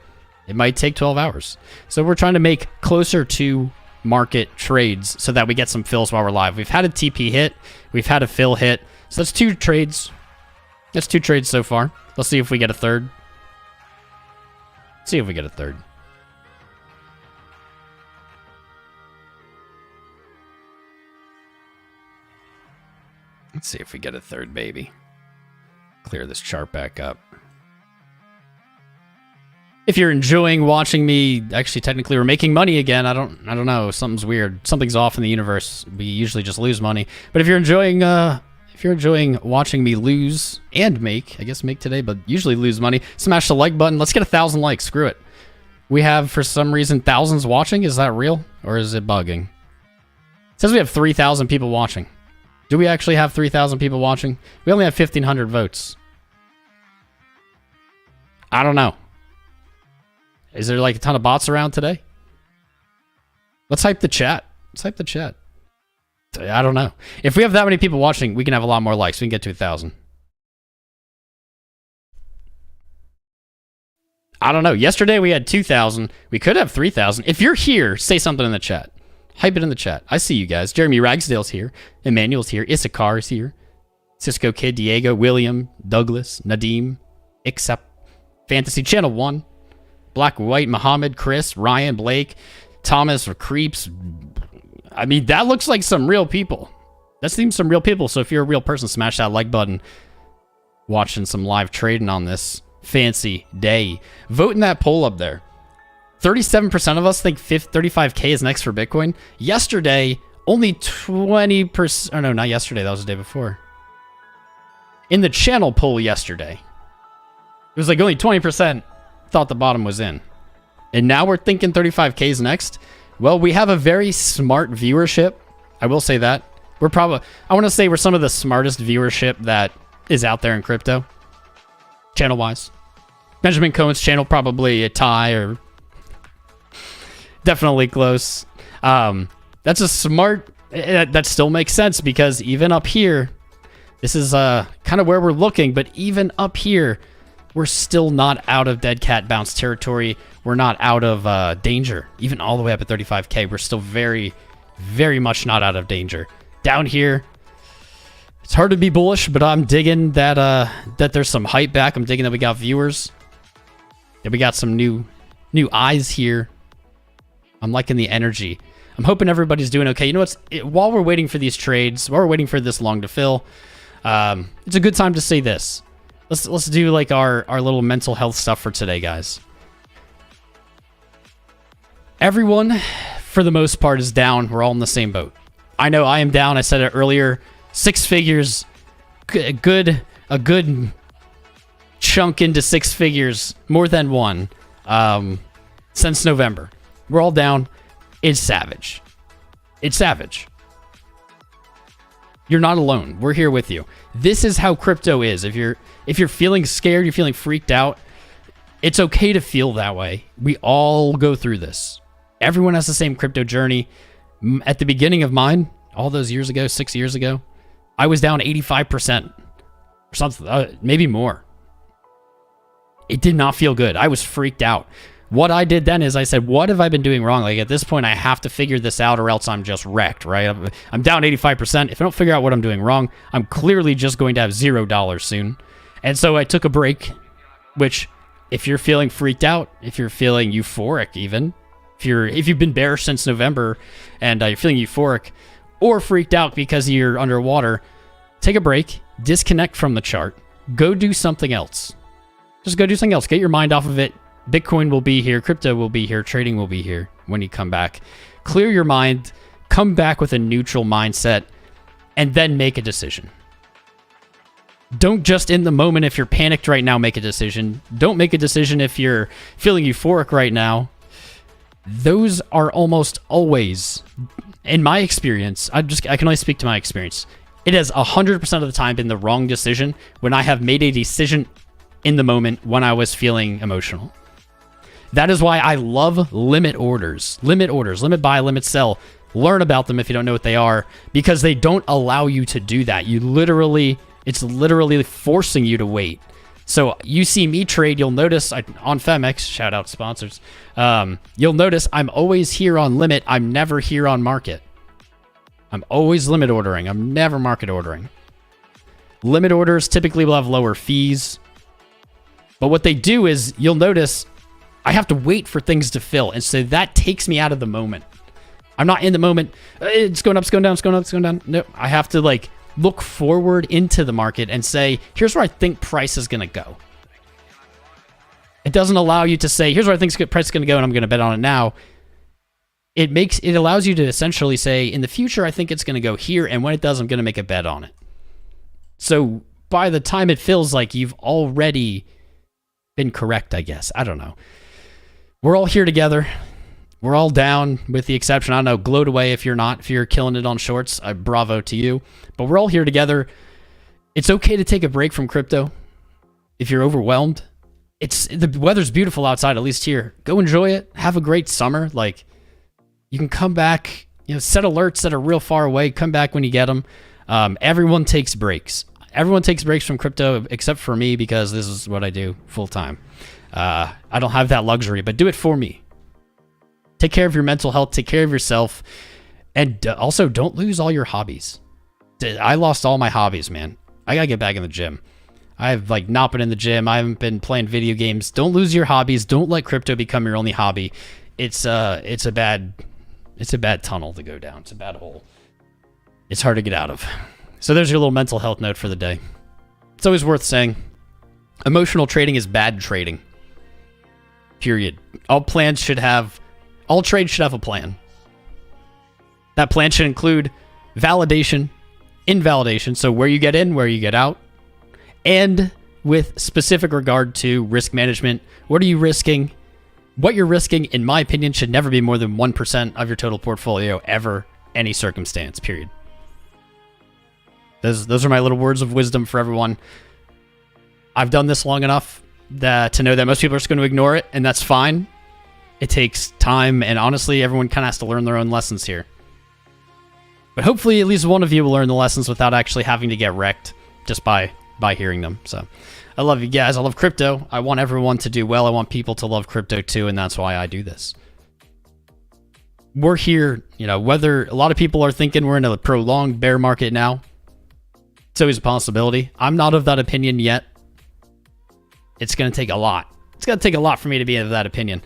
It might take 12 hours. So we're trying to make closer to market trades so that we get some fills while we're live. We've had a TP hit. We've had a fill hit. So that's 2 trades. That's 2 trades so far. Let's see if we get a third. Let's see if we get a third. Let's see if we get a third, baby. Clear this chart back up. If you're enjoying watching me, actually, technically, we're making money again. I don't know. Something's weird. Something's off in the universe. We usually just lose money. But if you're enjoying watching me lose and make, I guess make today, but usually lose money, smash the like button. Let's get 1,000 likes. Screw it. We have, for some reason, thousands watching. Is that real, or is it bugging? It says we have 3,000 people watching. Do we actually have 3,000 people watching? We only have 1,500 votes. I don't know. Is there like a ton of bots around today? Let's hype the chat. Let's hype the chat. I don't know. If we have that many people watching, we can have a lot more likes. We can get to 1,000. I don't know. Yesterday we had 2,000. We could have 3,000. If you're here, say something in the chat. Hype it in the chat. I see you guys. Jeremy Ragsdale's here. Emmanuel's here. Issachar is here. Cisco Kid, Diego, William, Douglas, Nadim, Except Fantasy Channel 1. Black White, Muhammad, Chris, Ryan, Blake, Thomas, or Creeps. I mean, that looks like some real people. That seems some real people. So if you're a real person, smash that like button. Watching some live trading on this fancy day. Vote in that poll up there. 37% of us think 35K is next for Bitcoin. Yesterday, only 20%. Oh, no, not yesterday. That was the day before. In the channel poll yesterday, it was like only 20% thought the bottom was in. And now we're thinking 35K is next. Well, we have a very smart viewership. I will say that. We're probably, I want to say we're some of the smartest viewership that is out there in crypto. Channel-wise. Benjamin Cohen's channel, probably a tie or definitely close. That's a smart, that still makes sense because even up here, this is kind of where we're looking, but even up here, we're still not out of dead cat bounce territory. We're not out of danger. Even all the way up at 35K, we're still very, very much not out of danger. Down here, it's hard to be bullish, but I'm digging that that there's some hype back. I'm digging that we got viewers. That we got some new eyes here. I'm liking the energy. I'm hoping everybody's doing okay. You know what? While we're waiting for these trades, while we're waiting for this long to fill, it's a good time to say this. Let's do like our little mental health stuff for today, guys. Everyone, for the most part, is down. We're all in the same boat. I know I am down. I said it earlier. 6 figures, a good chunk into 6 figures, more than one, since November. We're all down. It's savage. It's savage. You're not alone. We're here with you. This is how crypto is. If you're feeling scared, you're feeling freaked out, it's okay to feel that way. We all go through this. Everyone has the same crypto journey. At the beginning of mine, all those years ago, 6 years ago, I was down 85% or something, maybe more. It did not feel good. I was freaked out. What I did then is I said, what have I been doing wrong? Like at this point, I have to figure this out or else I'm just wrecked, right? I'm down 85%. If I don't figure out what I'm doing wrong, I'm clearly just going to have $0 soon. And so I took a break. which if you're feeling freaked out, if you're feeling euphoric even, if you've been bearish since November and you're feeling euphoric or freaked out because you're underwater, take a break, disconnect from the chart, go do something else. Just go do something else. Get your mind off of it. Bitcoin will be here. Crypto will be here. Trading will be here when you come back. Clear your mind. Come back with a neutral mindset and then make a decision. Don't just in the moment, if you're panicked right now, make a decision. Don't make a decision if you're feeling euphoric right now. Those are almost always, in my experience, I can only speak to my experience. It has 100% of the time been the wrong decision when I have made a decision in the moment when I was feeling emotional. That is why I love limit orders. Limit orders, limit buy, limit sell. Learn about them if you don't know what they are, because they don't allow you to do that. It's literally forcing you to wait. So you see me trade, you'll notice on Phemex, shout out sponsors, you'll notice I'm always here on limit. I'm never here on market. I'm always limit ordering. I'm never market ordering. Limit orders typically will have lower fees. But what they do is, you'll notice I have to wait for things to fill. And so that takes me out of the moment. I'm not in the moment. It's going up, it's going down, it's going up, it's going down. No, I have to look forward into the market and say, here's where I think price is going to go. It doesn't allow you to say, here's where I think price is going to go and I'm going to bet on it now. It allows you to essentially say, in the future, I think it's going to go here. And when it does, I'm going to make a bet on it. So by the time it feels like you've already been correct, I guess. I don't know. We're all here together. We're all down, with the exception, I don't know, gloat away if you're not. If you're killing it on shorts, bravo to you. But we're all here together. It's okay to take a break from crypto if you're overwhelmed. The weather's beautiful outside, at least here. Go enjoy it. Have a great summer. You can come back, set alerts that are real far away. Come back when you get them. Everyone takes breaks. Everyone takes breaks from crypto except for me, because this is what I do full time. I don't have that luxury, but do it for me. Take care of your mental health. Take care of yourself. And also, don't lose all your hobbies. I lost all my hobbies, man. I got to get back in the gym. I've not been in the gym. I haven't been playing video games. Don't lose your hobbies. Don't let crypto become your only hobby. It's a bad tunnel to go down. It's a bad hole. It's hard to get out of. So there's your little mental health note for the day. It's always worth saying, emotional trading is bad trading. Period. All trades should have a plan. That plan should include validation, invalidation, so where you get in, where you get out, and with specific regard to risk management. What are you risking? What you're risking, in my opinion, should never be more than 1% of your total portfolio, ever, any circumstance, period. Those are my little words of wisdom for everyone. I've done this long enough to know that most people are just going to ignore it, and that's fine. It takes time, and honestly, everyone kind of has to learn their own lessons here. But hopefully, at least one of you will learn the lessons without actually having to get wrecked just by hearing them. So, I love you guys. I love crypto. I want everyone to do well. I want people to love crypto too, and that's why I do this. We're here, whether a lot of people are thinking we're in a prolonged bear market now. It's always a possibility. I'm not of that opinion yet. It's going to take a lot. It's going to take a lot for me to be of that opinion.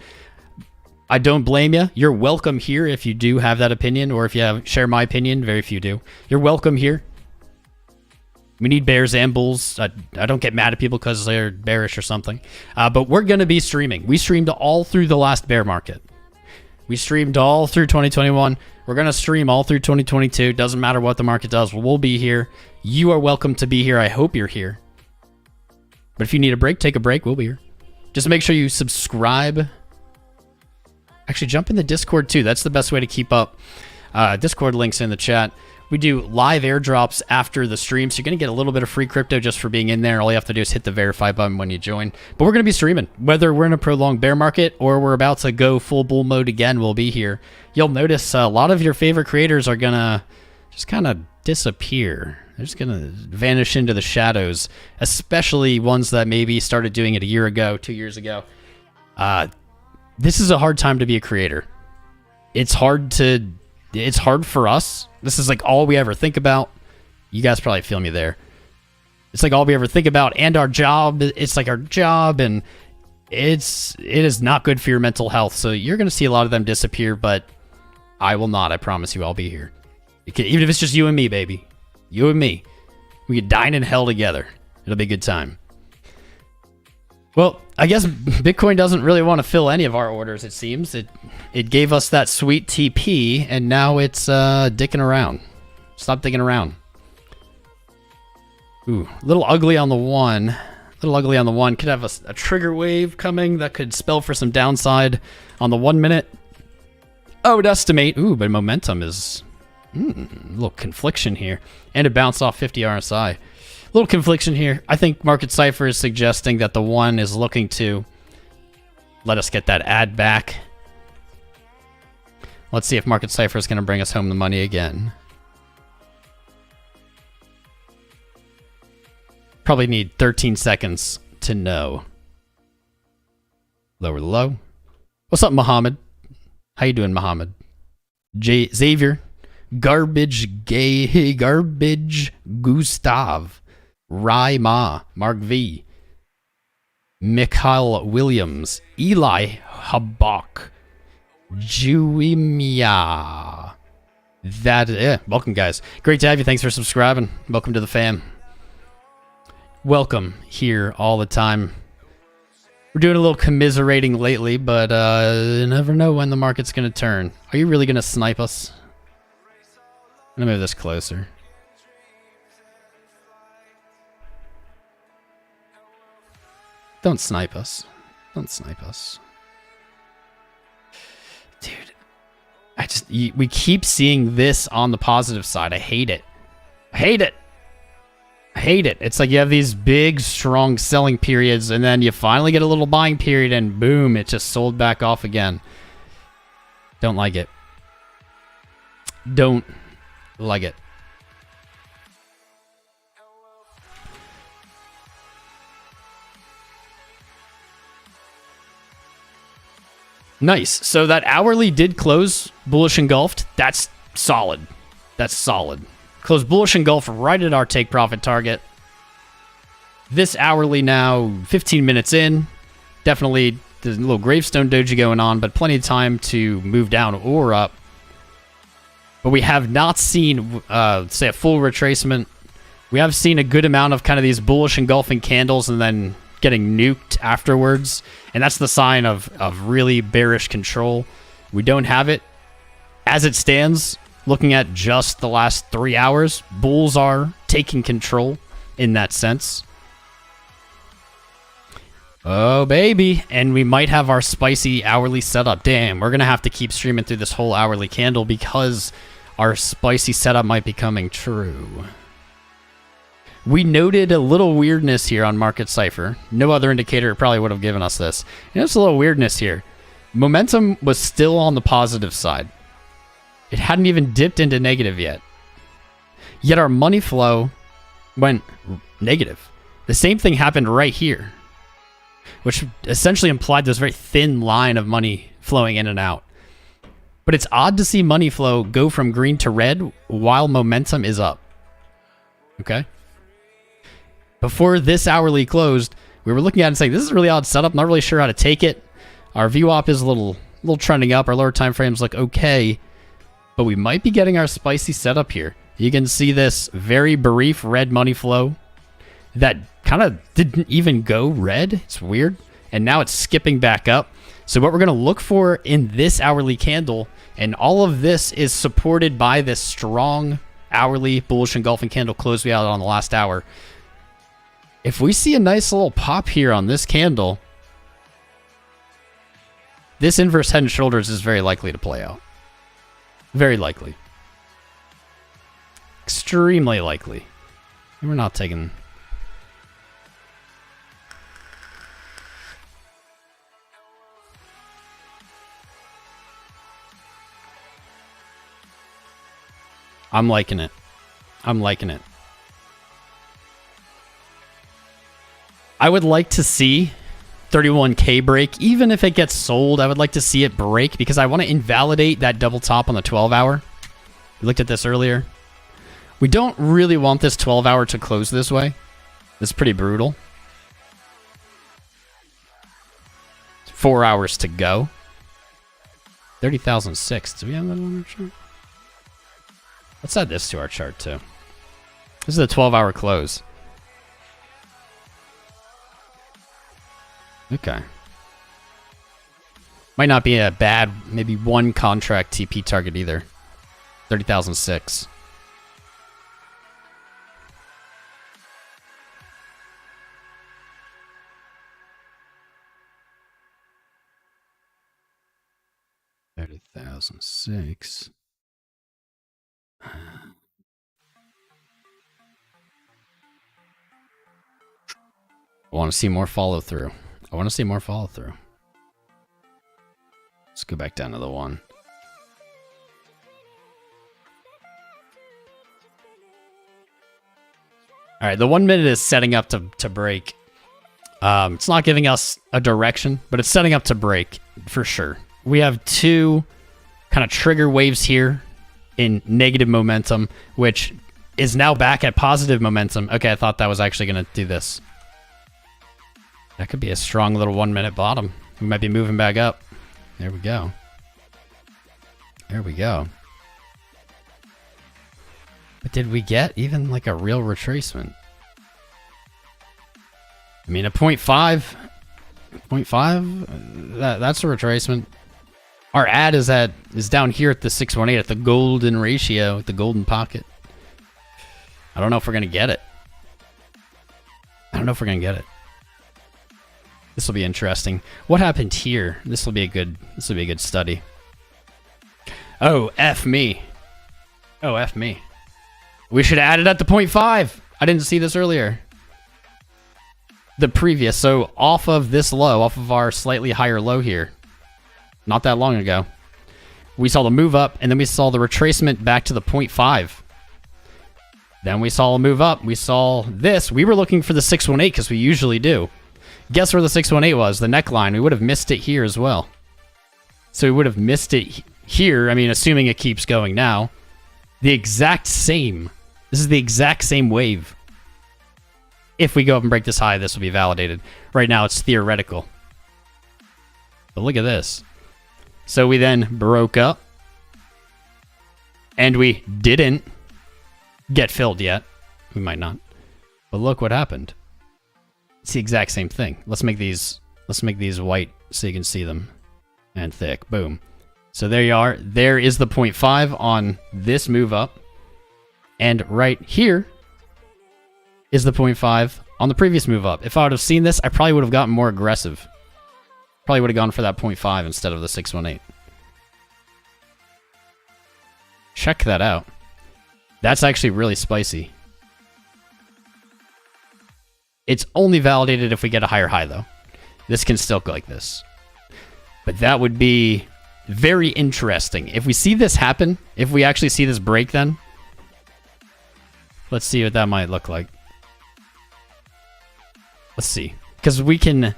I don't blame you. You're welcome here if you do have that opinion, or if you share my opinion. Very few do. You're welcome here. We need bears and bulls. I don't get mad at people because they're bearish or something. But we're going to be streaming. We streamed all through the last bear market. We streamed all through 2021. We're going to stream all through 2022. Doesn't matter what the market does. We'll be here. You are welcome to be here. I hope you're here. But if you need a break, take a break. We'll be here. Just make sure you subscribe. Actually, jump in the Discord too. That's the best way to keep up. Discord links in the chat. We do live airdrops after the stream, so you're going to get a little bit of free crypto just for being in there. All you have to do is hit the verify button when you join. But we're going to be streaming. Whether we're in a prolonged bear market or we're about to go full bull mode again, we'll be here. You'll notice a lot of your favorite creators are going to just kind of disappear. They're just going to vanish into the shadows, especially ones that maybe started doing it a year ago, 2 years ago. This is a hard time to be a creator. It's hard for us. This is all we ever think about. You guys probably feel me there. It's like all we ever think about, and our job. It's like our job, and it is not good for your mental health. So you're going to see a lot of them disappear, but I will not. I promise you, I'll be here. Even if it's just you and me, baby. You and me. We could dine in hell together. It'll be a good time. Well, I guess Bitcoin doesn't really want to fill any of our orders, it seems. It gave us that sweet TP, and now it's dicking around. Stop dicking around. Ooh, a little ugly on the one. A little ugly on the one. Could have a trigger wave coming that could spell for some downside on the 1 minute. I would estimate. Ooh, but momentum is a little confliction here. And it bounced off 50 RSI. Little confliction here. I think Market Cipher is suggesting that the one is looking to let us get that ad back. Let's see if Market Cipher is going to bring us home the money again. Probably need 13 seconds to know. Lower the low. What's up, Muhammad? How you doing, Muhammad? Xavier. Garbage Gustav. Rai Ma, Mark V, Mikhail Williams, Eli Habak, Juimia. Welcome, guys. Great to have you. Thanks for subscribing. Welcome to the fam. Welcome here all the time. We're doing a little commiserating lately, but you never know when the market's going to turn. Are you really going to snipe us? I'm going to move this closer. Don't snipe us. Don't snipe us. Dude, we keep seeing this on the positive side. I hate it. I hate it. I hate it. It's like you have these big, strong selling periods, and then you finally get a little buying period, and boom, it just sold back off again. Don't like it. Don't like it. Nice. So that hourly did close bullish engulfed. That's solid. That's solid. Close bullish engulfed right at our take profit target. This hourly now, 15 minutes in. Definitely there's a little gravestone doji going on, but plenty of time to move down or up. But we have not seen, say, a full retracement. We have seen a good amount of kind of these bullish engulfing candles and then getting nuked afterwards, and that's the sign of really bearish control. We don't have it. As it stands, looking at just the last 3 hours, bulls are taking control in that sense. Oh, baby. And we might have our spicy hourly setup. Damn, we're going to have to keep streaming through this whole hourly candle because our spicy setup might be coming true. We noted a little weirdness here on Market Cipher. No other indicator probably would have given us this. There's a little weirdness here. Momentum was still on the positive side. It hadn't even dipped into negative yet. Yet our money flow went negative. The same thing happened right here, which essentially implied this very thin line of money flowing in and out. But it's odd to see money flow go from green to red while momentum is up. Okay? Before this hourly closed, we were looking at it and saying, this is a really odd setup. Not really sure how to take it. Our VWAP is a little trending up. Our lower time frames look okay. But we might be getting our spicy setup here. You can see this very brief red money flow that kind of didn't even go red. It's weird. And now it's skipping back up. So what we're going to look for in this hourly candle, and all of this is supported by this strong hourly bullish engulfing candle close we out on the last hour. If we see a nice little pop here on this candle, this inverse head and shoulders is very likely to play out. Very likely. Extremely likely. And we're not taking... I'm liking it. I'm liking it. I would like to see 31K break. Even if it gets sold, I would like to see it break because I want to invalidate that double top on the 12-hour. We looked at this earlier. We don't really want this 12-hour to close this way. This is pretty brutal. 4 hours to go. 30,006. Do we have that on our chart? Let's add this to our chart too. This is a 12-hour close. Okay. Might not be a bad, maybe one contract TP target either. 30,006. $30,006. I want to see more follow through. Let's go back down to the 1. All right, the 1 minute is setting up to break. It's not giving us a direction, but it's setting up to break for sure. We have 2 kind of trigger waves here in negative momentum, which is now back at positive momentum. Okay, I thought that was actually going to do this. That could be a strong little 1 minute bottom. We might be moving back up. There we go. There we go. But did we get even like a real retracement? I mean, a 0.5. 0.5? That's a retracement. Our ad is down here at the 618 at the golden ratio, at the golden pocket. I don't know if we're gonna get it. This will be interesting. What happened here? This will be a good study. Oh, F me. We should have added at the 0.5. I didn't see this earlier. The previous, so off of this low, off of our slightly higher low here, not that long ago, we saw the move up, and then we saw the retracement back to the 0.5. Then we saw a move up. We saw this. We were looking for the 618 because we usually do. Guess where the 618 was? The neckline. We would have missed it here as well. So we would have missed it here. I mean, assuming it keeps going now. The exact same. This is the exact same wave. If we go up and break this high, this will be validated. Right now, it's theoretical. But look at this. So we then broke up. And we didn't get filled yet. We might not. But look what happened. It's the exact same thing. Let's make these white so you can see them. And thick. Boom. So there you are. There is the 0.5 on this move up. And right here is the 0.5 on the previous move up. If I would have seen this, I probably would have gotten more aggressive. Probably would have gone for that 0.5 instead of the 618. Check that out. That's actually really spicy. It's only validated if we get a higher high, though. This can still go like this. But that would be very interesting. If we see this happen, if we actually see this break then, let's see what that might look like. Let's see. Because we can...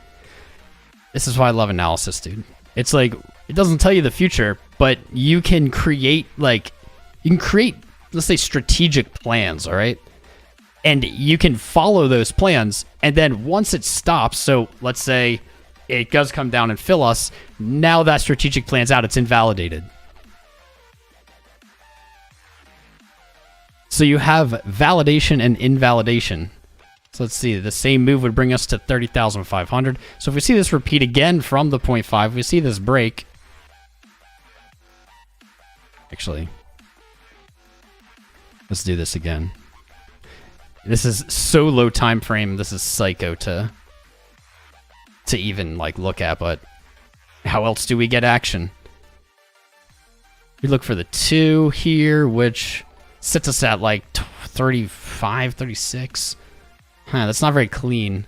This is why I love analysis, dude. It's like, it doesn't tell you the future, but you can create, like... You can create, let's say, strategic plans, all right? And you can follow those plans, and then once it stops, so let's say it does come down and fill us, now that strategic plan's out, it's invalidated. So you have validation and invalidation. So let's see, the same move would bring us to 30,500. So if we see this repeat again from the 0.5, we see this break. Actually, let's do this again. This is so low time frame. This is psycho to even like look at, but how else do we get action? We look for the 2 here, which sits us at like 35, 36. That's not very clean.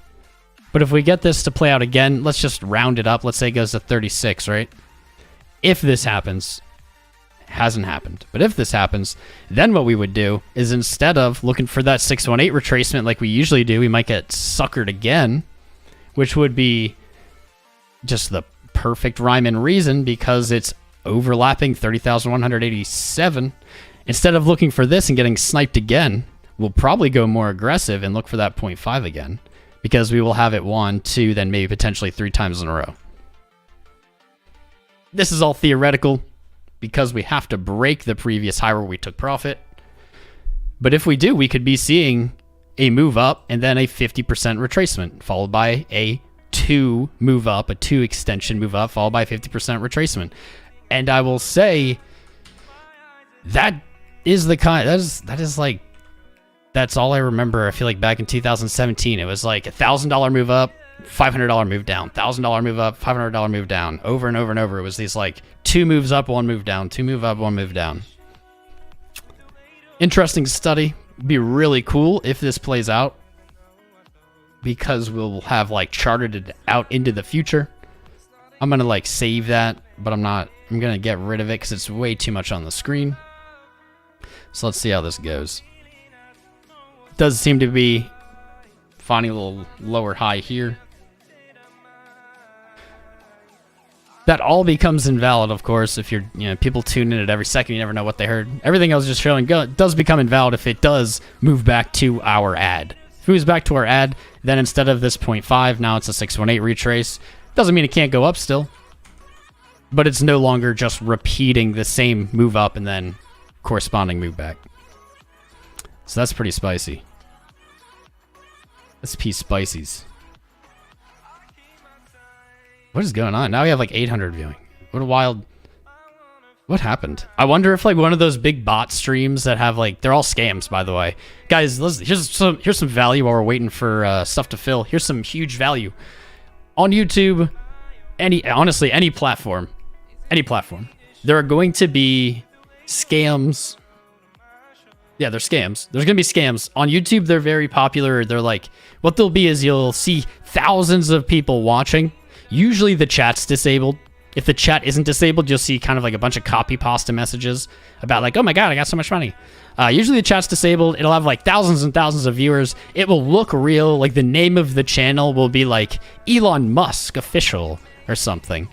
But if we get this to play out again, let's just round it up. Let's say it goes to 36, right? If this happens, hasn't happened. But if this happens, then what we would do is instead of looking for that 618 retracement like we usually do, we might get suckered again, which would be just the perfect rhyme and reason because it's overlapping 30,187. Instead of looking for this and getting sniped again, we'll probably go more aggressive and look for that 0.5 again, because we will have it 1, 2, then maybe potentially 3 times in a row. This is all theoretical because we have to break the previous high where we took profit. But if we do, we could be seeing a move up and then a 50% retracement, followed by a 2 move up, a 2 extension move up, followed by 50% retracement. And I will say that is the kind, that is like, that's all I remember. I feel like back in 2017, it was like $1,000 move up, $500 move down, $1,000 move up, $500 move down, over and over and over. It was these like 2 moves up, 1 move down, 2 move up, 1 move down. Interesting study. Be really cool if this plays out, because we'll have like charted it out into the future. I'm gonna like save that, but I'm gonna get rid of it because it's way too much on the screen. So let's see how this goes. Does seem to be finding a little lower high here. That all becomes invalid, of course, if you're, people tune in at every second, you never know what they heard. Everything I was just showing does become invalid if it does move back to our ad. If it moves back to our ad, then instead of this 0.5, now it's a 618 retrace. Doesn't mean it can't go up still, but it's no longer just repeating the same move up and then corresponding move back. So that's pretty spicy. SP Spicies. What is going on? Now we have like 800 viewing. What a wild... What happened? I wonder if like one of those big bot streams that have like... They're all scams, by the way. Guys, listen, here's some value while we're waiting for stuff to fill. Here's some huge value. On YouTube, honestly, any platform, there are going to be scams. Yeah, they're scams. There's going to be scams. On YouTube, they're very popular. They're like... What they'll be is you'll see thousands of people watching. Usually the chat's disabled. If the chat isn't disabled, you'll see kind of like a bunch of copy pasta messages about like, oh my god, I got so much money. Usually the chat's disabled. It'll have like thousands and thousands of viewers. It will look real. Like the name of the channel will be like Elon Musk official or something.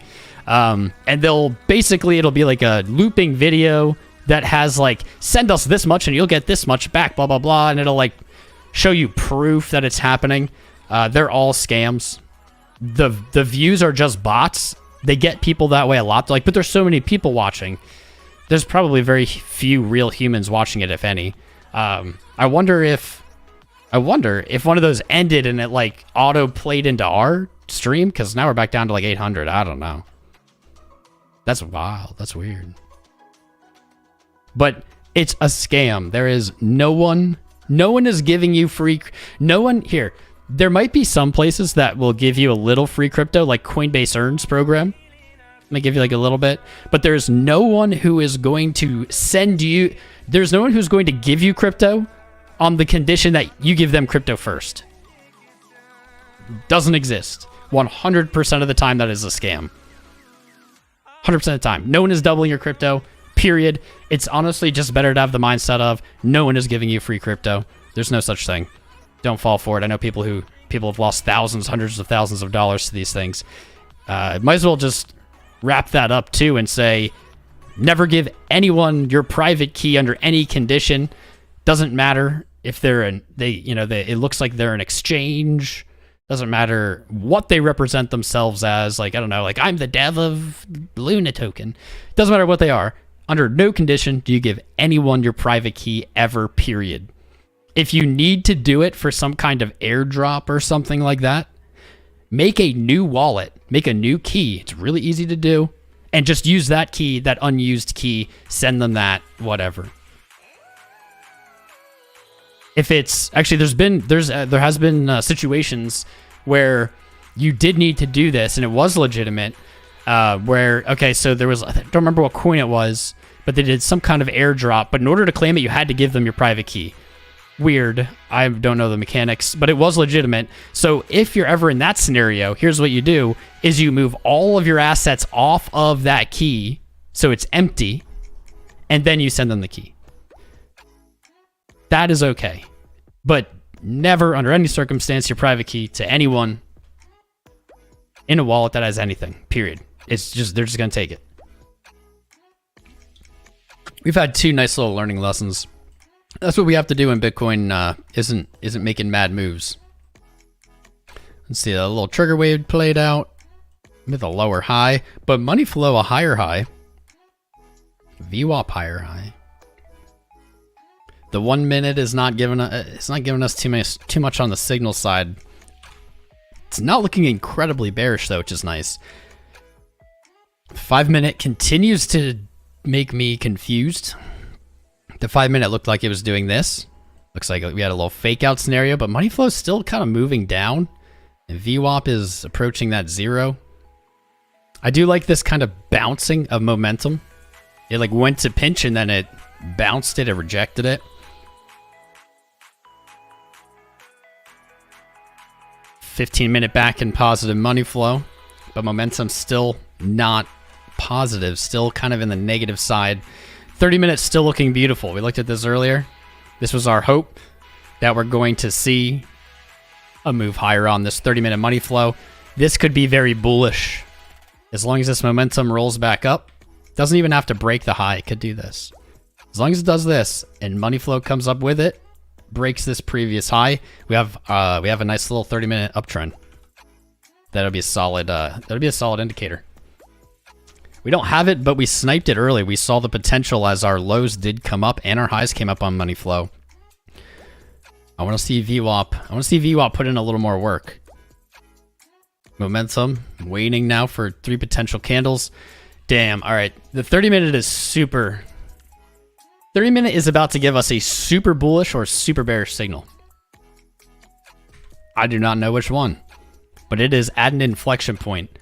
And it'll be like a looping video that has like, send us this much and you'll get this much back, blah, blah, blah. And it'll like show you proof that it's happening. They're all scams. The views are just bots. They get people that way a lot. They're like, but there's so many people watching. There's probably very few real humans watching it, if any. I wonder if one of those ended and it like auto played into our stream, because now we're back down to like 800. I don't know. That's wild. That's weird. But it's a scam. There is no one is giving you free. No one here. There might be some places that will give you a little free crypto, like Coinbase Earns program. They give you like a little bit, but there's no one who is going to there's no one who's going to give you crypto on the condition that you give them crypto first. Doesn't exist. 100% of the time that is a scam. 100% of the time. No one is doubling your crypto, period. It's honestly just better to have the mindset of no one is giving you free crypto. There's no such thing. Don't fall for it. I know people have lost thousands, hundreds of thousands of dollars to these things. Might as well just wrap that up too and say, never give anyone your private key under any condition. Doesn't matter if it looks like they're an exchange. Doesn't matter what they represent themselves as. Like, I don't know, like I'm the dev of Luna token. Doesn't matter what they are. Under no condition do you give anyone your private key ever, period. If you need to do it for some kind of airdrop or something like that, make a new wallet, make a new key. It's really easy to do. And just use that key, that unused key, send them that, whatever. If it's actually, there has been situations where you did need to do this and it was legitimate, so there was, I don't remember what coin it was, but they did some kind of airdrop, but in order to claim it, you had to give them your private key. Weird. I don't know the mechanics, but it was legitimate. So if you're ever in that scenario, here's what you do is you move all of your assets off of that key so it's empty, and then you send them the key. That is okay. But never, under any circumstance, your private key to anyone in a wallet that has anything, period. It's just, they're just going to take it. We've had 2 nice little learning lessons. That's what we have to do when Bitcoin isn't making mad moves. Let's see, a little trigger wave played out with a lower high, but money flow a higher high. VWAP higher high. The 1 minute is not giving us too much on the signal side. It's not looking incredibly bearish though, which is nice. 5 minute continues to make me confused. The 5 minute looked like it was doing this. Looks like we had a little fake out scenario, but money flow is still kind of moving down. And VWAP is approaching that 0. I do like this kind of bouncing of momentum. It like went to pinch and then it bounced it, rejected it. 15-minute back in positive money flow, but momentum still not positive, still kind of in the negative side. 30 minutes still looking beautiful. We looked at this earlier. This was our hope that we're going to see a move higher on this 30-minute money flow. This could be very bullish. As long as this momentum rolls back up, doesn't even have to break the high, it could do this. As long as it does this and money flow comes up with it, breaks this previous high, we have a nice little 30-minute uptrend. That'll be a solid indicator. We don't have it, but we sniped it early. We saw the potential as our lows did come up and our highs came up on money flow. I want to see VWAP. I want to see VWAP put in a little more work. Momentum waiting now for 3 potential candles. Damn. All right. The 30-minute is super. 30-minute is about to give us a super bullish or super bearish signal. I do not know which one, but it is at an inflection point.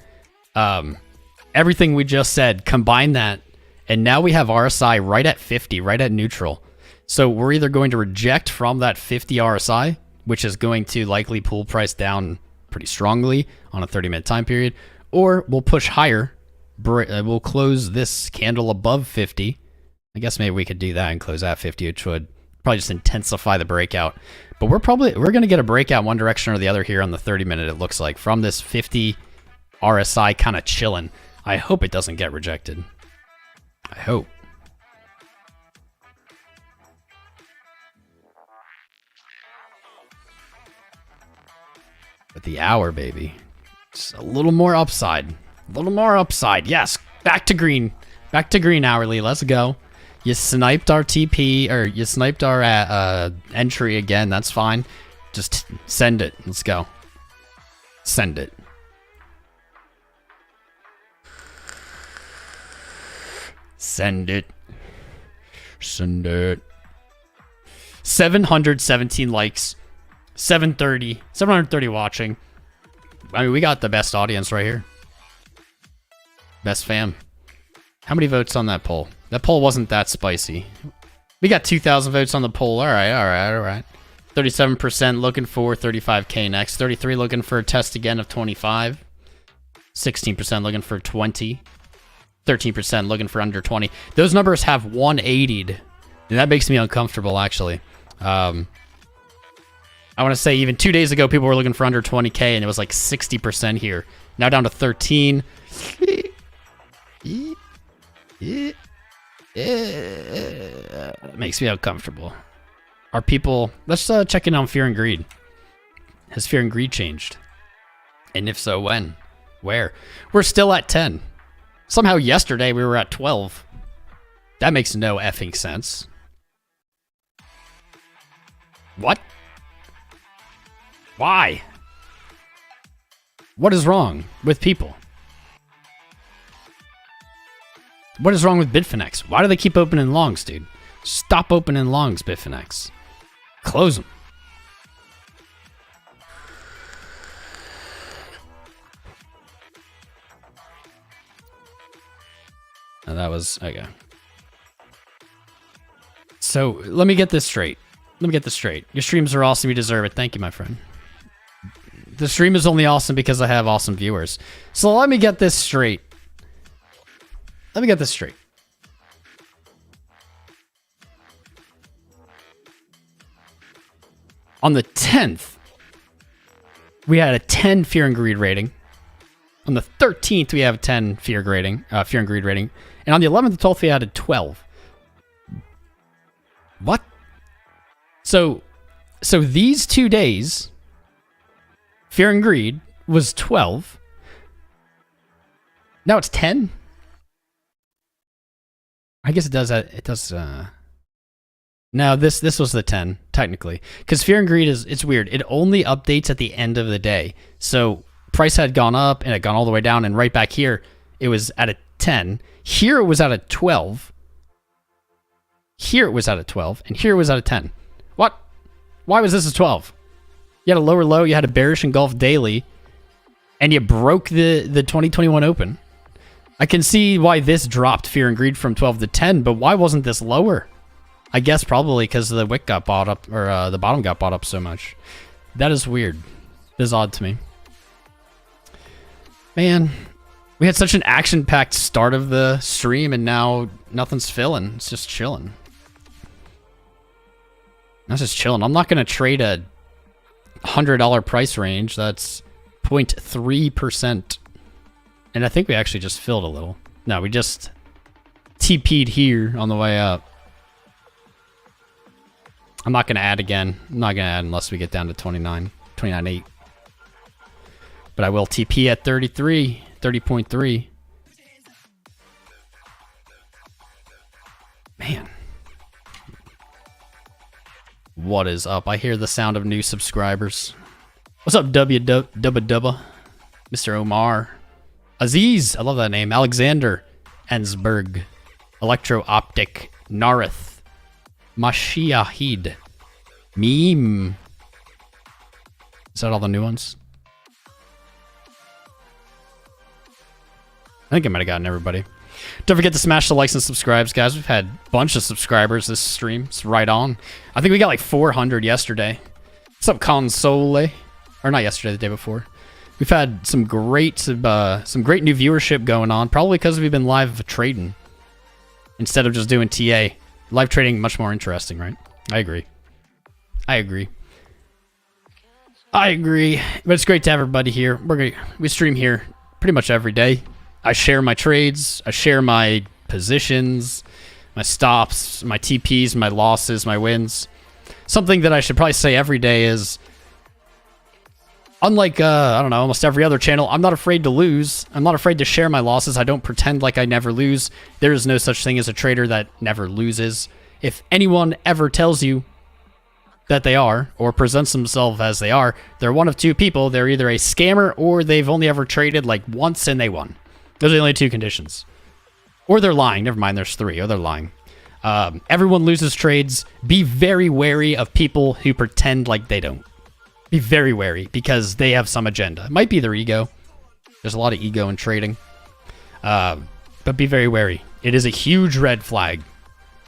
Everything we just said, combine that, and now we have RSI right at 50, right at neutral. So we're either going to reject from that 50 RSI, which is going to likely pull price down pretty strongly on a 30-minute time period, or we'll push higher. We'll close this candle above 50. I guess maybe we could do that and close at 50, which would probably just intensify the breakout. But we're going to get a breakout one direction or the other here on the 30-minute, it looks like, from this 50 RSI kind of chilling. I hope it doesn't get rejected. I hope. But the hour, baby. Just a little more upside. A little more upside. Yes. Back to green. Back to green hourly. Let's go. You sniped our TP, or you sniped our entry again. That's fine. Just send it. Let's go. Send it. Send it. Send it. 717 likes. 730 watching. I mean, we got the best audience right here. Best fam. How many votes on that poll? That poll wasn't that spicy. We got 2,000 votes on the poll. All right. 37% looking for 35K next. 33 looking for a test again of 25. 16% looking for 20. 13% looking for under 20. Those numbers have 180'd. And that makes me uncomfortable, actually. I want to say even 2 days ago, people were looking for under 20K, and it was like 60% here. Now down to 13. It makes me uncomfortable. Are people... Let's check in on Fear and Greed. Has Fear and Greed changed? And if so, when? Where? We're still at 10. Somehow yesterday we were at 12. That makes no effing sense. What? Why? What is wrong with people? What is wrong with Bitfinex? Why do they keep opening longs, dude? Stop opening longs, Bitfinex. Close them. And that was... Okay. So, let me get this straight. Your streams are awesome. You deserve it. Thank you, my friend. The stream is only awesome because I have awesome viewers. So let me get this straight. On the 10th, we had a 10 Fear and Greed rating. On the 13th, we have a 10 Fear and Greed rating. And on the 11th and 12th, we had a 12. What? So these 2 days, Fear and Greed was 12. Now it's 10. I guess it does. No, this was the 10 technically, because Fear and Greed it's weird. It only updates at the end of the day. So price had gone up and it had gone all the way down, and right back here it was at a 10. Here it was at a 12. Here it was at a 12, and here it was at a 10. What? Why was this a 12? You had a lower low, you had a bearish engulf daily, and you broke the 2021 open. I can see why this dropped Fear and Greed from 12 to 10, but why wasn't this lower? I guess probably because the wick got bought up, or the bottom got bought up so much. That is weird. That is odd to me. Man, we had such an action-packed start of the stream, and now nothing's filling. It's just chilling. That's just chilling. I'm not going to trade a $100 price range. That's 0.3%. And I think we actually just filled a little. No, we just TP'd here on the way up. I'm not going to add again. I'm not going to add unless we get down to 29.8. But I will TP at 30.3. Man. What is up? I hear the sound of new subscribers. What's up, Mr. Omar? Aziz, I love that name. Alexander Ensberg. Electro Optic. Narith. Mashiahid. Meme. Is that all the new ones? I think I might have gotten everybody. Don't forget to smash the likes and subscribes, guys. We've had a bunch of subscribers this stream. It's right on. I think we got like 400 yesterday. What's up, Console? Or not yesterday, the day before. We've had some great new viewership going on, probably because we've been live trading instead of just doing TA. Live trading much more interesting, right? I agree. But it's great to have everybody here. We stream here pretty much every day. I share my trades. I share my positions, my stops, my TPs, my losses, my wins. Something that I should probably say every day is, unlike, I don't know, almost every other channel, I'm not afraid to lose. I'm not afraid to share my losses. I don't pretend like I never lose. There is no such thing as a trader that never loses. If anyone ever tells you that they are, or presents themselves as they are, they're one of two people. They're either a scammer or they've only ever traded like once and they won. Those are the only two conditions. Or they're lying. Never mind, there's three. Or they're lying. Everyone loses trades. Be very wary of people who pretend like they don't. Be very wary because they have some agenda. It might be their ego. There's a lot of ego in trading. But be very wary. It is a huge red flag.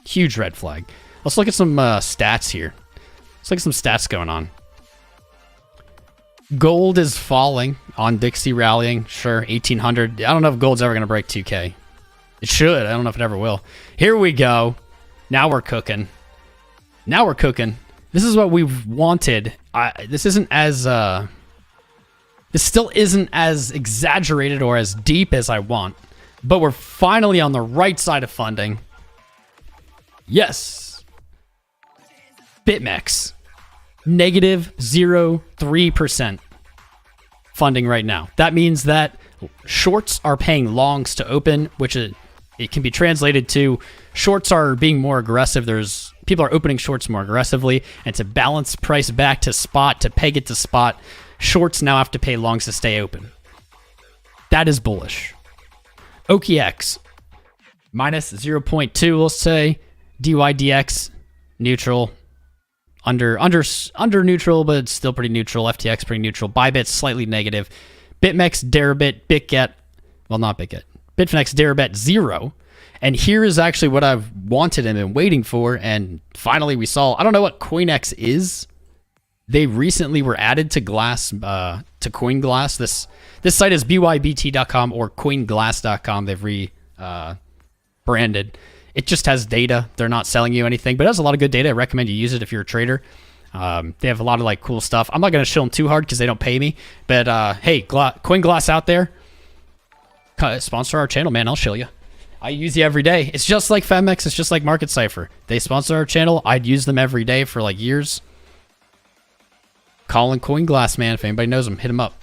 Huge red flag. Let's look at some stats here. Let's look at some stats going on. Gold is falling on Dixie rallying. Sure, 1800. I don't know if gold's ever going to break 2K. It should. I don't know if it ever will. Here we go. Now we're cooking. This is what we've wanted. This isn't as... this still isn't as exaggerated or as deep as I want. But we're finally on the right side of funding. Yes. Phemex. Negative 0.03% funding right now. That means that shorts are paying longs to open, which it can be translated to shorts are being more aggressive. People are opening shorts more aggressively, and to balance price back to spot, to peg it to spot, shorts now have to pay longs to stay open. That is bullish. OKX minus 0.2, let's say. DYDX neutral. Under neutral, but it's still pretty neutral. FTX pretty neutral. Bybit slightly negative. BitMEX, Deribit, BitGet, well, not BitGet. Bitfinex, Deribit 0. And here is actually what I've wanted and been waiting for, and finally we saw. I don't know what CoinEx is. They recently were added to to CoinGlass. This site is bybt.com or coinglass.com. They've branded. It just has data. They're not selling you anything, but it has a lot of good data. I recommend you use it if you're a trader. They have a lot of like cool stuff. I'm not going to show them too hard because they don't pay me. But hey, CoinGlass out there, sponsor our channel, man. I'll show you. I use you every day. It's just like Phemex. It's just like Market Cipher. They sponsor our channel. I'd use them every day for like years. Colin CoinGlass, man. If anybody knows him, hit him up.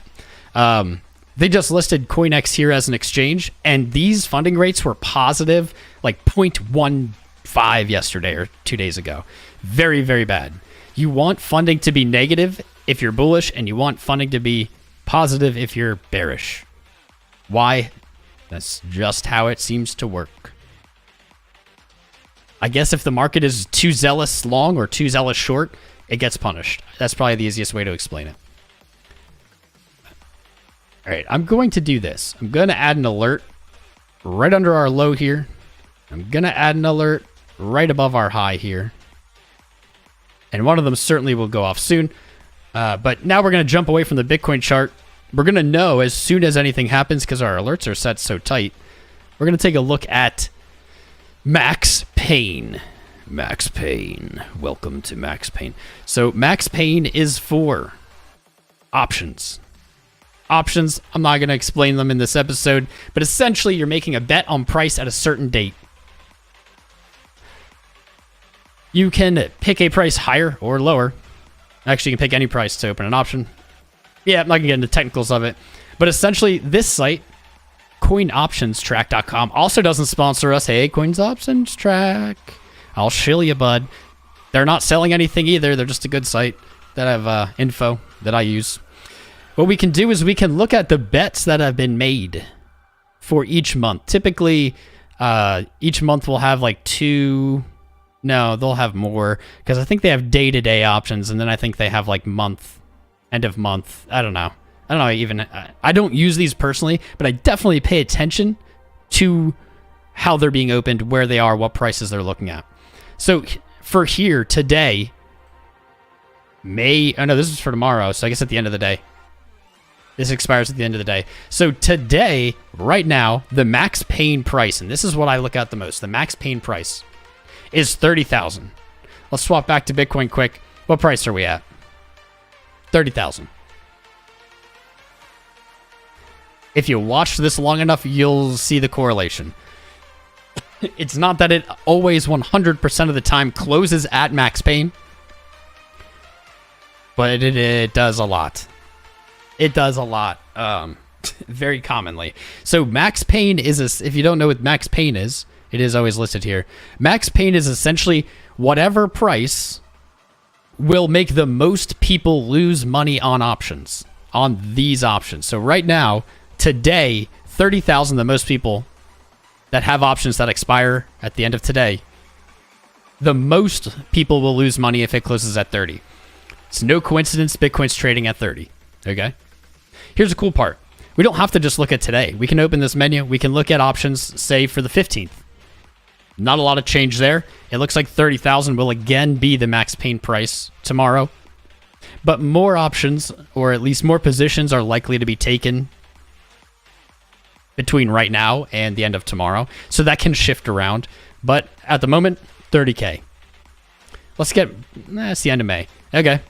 They just listed CoinX here as an exchange, and these funding rates were positive, like 0.15 yesterday or 2 days ago. Very, very bad. You want funding to be negative if you're bullish, and you want funding to be positive if you're bearish. Why? That's just how it seems to work. I guess if the market is too zealous long or too zealous short, it gets punished. That's probably the easiest way to explain it. All right, I'm going to do this. I'm going to add an alert right under our low here. I'm going to add an alert right above our high here. And one of them certainly will go off soon. But now we're going to jump away from the Bitcoin chart. We're going to know as soon as anything happens because our alerts are set so tight. We're going to take a look at Max Pain. Max Pain. Welcome to Max Pain. So Max Pain is for options. Options, I'm not going to explain them in this episode, but essentially you're making a bet on price at a certain date. You can pick a price higher or lower. Actually, you can pick any price to open an option. Yeah, I'm not going to get into the technicals of it. But essentially, this site, coinoptionstrack.com, also doesn't sponsor us. Hey, Coins Options Track. I'll shill you, bud. They're not selling anything either. They're just a good site that have info that I use. What we can do is we can look at the bets that have been made for each month. Typically, each month will have like two... No, they'll have more because I think they have day-to-day options, and then I think they have like month, end of month. I don't know. I don't use these personally, but I definitely pay attention to how they're being opened, where they are, what prices they're looking at. So for here today, this is for tomorrow, so I guess at the end of the day. This expires at the end of the day. So today, right now, the max pain price, and this is what I look at the most, the max pain price is 30,000. Let's swap back to Bitcoin quick. What price are we at? 30,000. If you watch this long enough, you'll see the correlation. It's not that it always 100% of the time closes at max pain, but it does a lot. It does a lot, very commonly. So max pain is, if you don't know what max pain is, it is always listed here. Max pain is essentially whatever price will make the most people lose money on options, on these options. So right now, today, 30,000, the most people that have options that expire at the end of today, the most people will lose money if it closes at 30. It's no coincidence Bitcoin's trading at 30, okay? Here's the cool part. We don't have to just look at today. We can open this menu. We can look at options, say, for the 15th. Not a lot of change there. It looks like 30,000 will again be the max pain price tomorrow. But more options, or at least more positions, are likely to be taken between right now and the end of tomorrow. So that can shift around. But at the moment, 30K. Let's get... That's the end of May. Okay.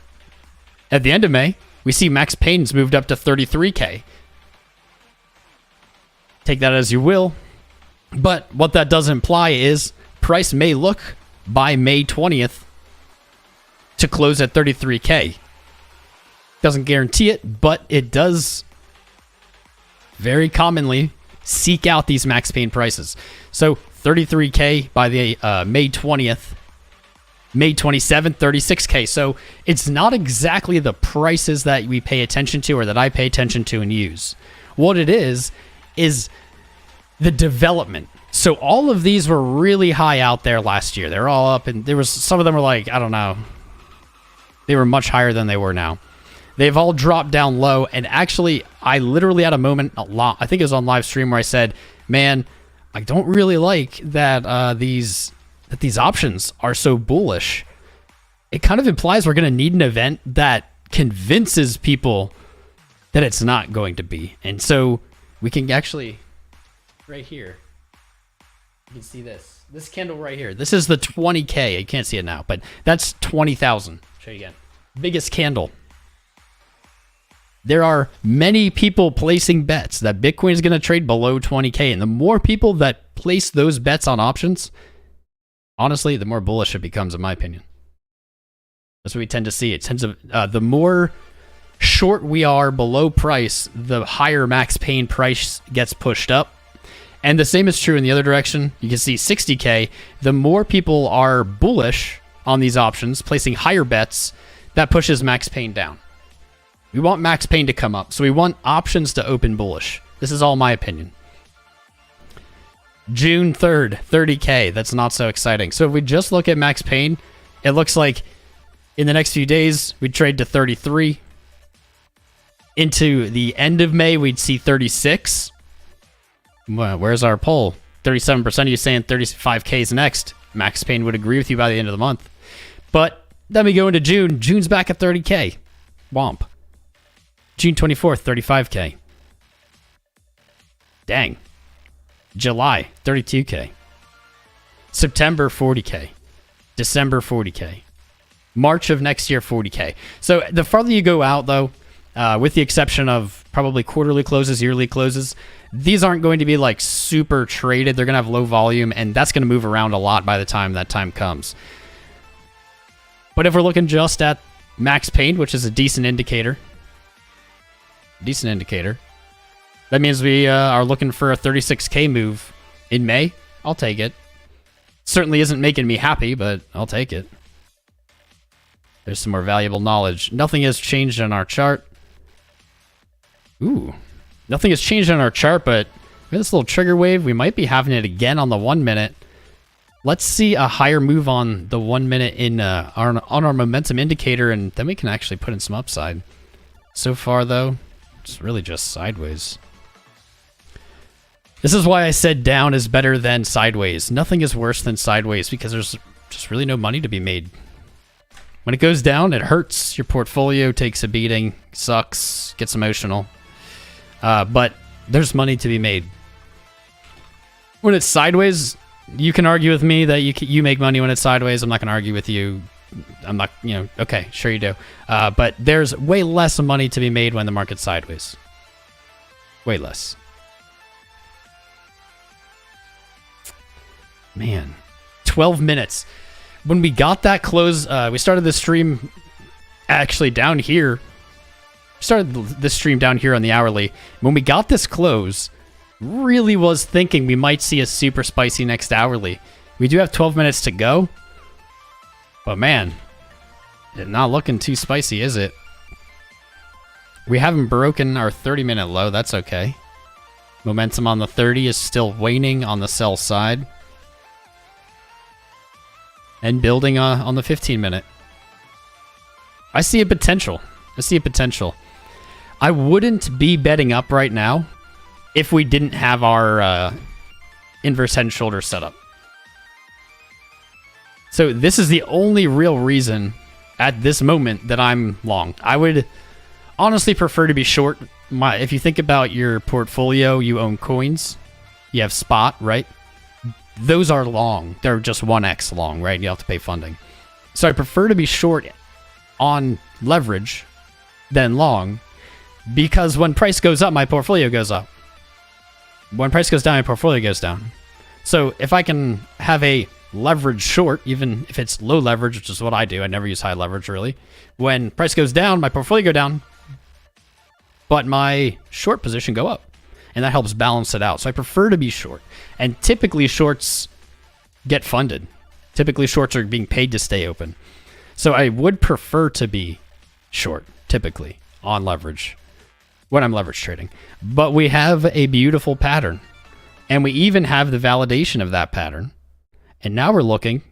At the end of May, we see max pain's moved up to 33K. Take that as you will. But what that does imply is price may look by May 20th to close at 33K. Doesn't guarantee it, but it does very commonly seek out these max pain prices. So 33K by the May 20th, May 27th, 36K. So it's not exactly the prices that we pay attention to or that I pay attention to and use. What it is the development. So all of these were really high out there last year. They're all up, and there was some of them were like, I don't know, they were much higher than they were now. They've all dropped down low, and actually, I literally had a moment, I think it was on live stream, where I said, man, I don't really like that these options are so bullish. It kind of implies we're going to need an event that convinces people that it's not going to be. And so we can actually... right here, you can see this candle right here. This is the 20K. You can't see it now, but that's 20,000. Show you again. Biggest candle. There are many people placing bets that Bitcoin is going to trade below 20K. And the more people that place those bets on options, honestly, the more bullish it becomes, in my opinion. That's what we tend to see. It tends to, the more short we are below price, the higher max pain price gets pushed up. And the same is true in the other direction. You can see 60K. The more people are bullish on these options, placing higher bets, that pushes max pain down. We want max pain to come up, so we want options to open bullish. This is all my opinion. June 3rd, 30K. That's not so exciting. So if we just look at max pain, it looks like in the next few days, we'd trade to 33. Into the end of May, we'd see 36. Well, where's our poll? 37% of you saying 35K is next. Max pain would agree with you by the end of the month. But then we go into June. June's back at 30K. Womp. June 24th, 35K. Dang. July, 32K. September, 40K. December, 40K. March of next year, 40K. So the farther you go out, though, with the exception of probably quarterly closes, yearly closes, these aren't going to be like super traded. They're going to have low volume, and that's going to move around a lot by the time that time comes. But if we're looking just at max pain, which is a decent indicator, that means we are looking for a 36K move in May. I'll take it. Certainly isn't making me happy, but I'll take it. There's some more valuable knowledge. Nothing has changed on our chart. Ooh. Nothing has changed on our chart, but with this little trigger wave, we might be having it again on the 1 minute. Let's see a higher move on the 1 minute in on our momentum indicator, and then we can actually put in some upside. So far, though, it's really just sideways. This is why I said down is better than sideways. Nothing is worse than sideways because there's just really no money to be made. When it goes down, it hurts. Your portfolio takes a beating, sucks, gets emotional. But there's money to be made. When it's sideways, you can argue with me that you make money when it's sideways. I'm not going to argue with you. I'm not, okay, sure you do. But there's way less money to be made when the market's sideways. Way less. Man, 12 minutes. When we got that close, we started the stream actually down here. We started this stream down here on the hourly. When we got this close, really was thinking we might see a super spicy next hourly. We do have 12 minutes to go. But man, it's not looking too spicy, is it? We haven't broken our 30-minute low. That's okay. Momentum on the 30 is still waning on the sell side. And building on the 15-minute. I see a potential. I wouldn't be betting up right now if we didn't have our inverse head and shoulder set up. So this is the only real reason at this moment that I'm long. I would honestly prefer to be short. If you think about your portfolio, you own coins. You have spot, right? Those are long. They're just 1x long, right? You have to pay funding. So I prefer to be short on leverage than long because when price goes up, my portfolio goes up. When price goes down, my portfolio goes down. So if I can have a leverage short, even if it's low leverage, which is what I do, I never use high leverage really. When price goes down, my portfolio go down, but my short position go up. And that helps balance it out. So I prefer to be short. And typically shorts get funded. Typically shorts are being paid to stay open. So I would prefer to be short, typically, on leverage, when I'm leverage trading. But we have a beautiful pattern. And we even have the validation of that pattern. And now we're looking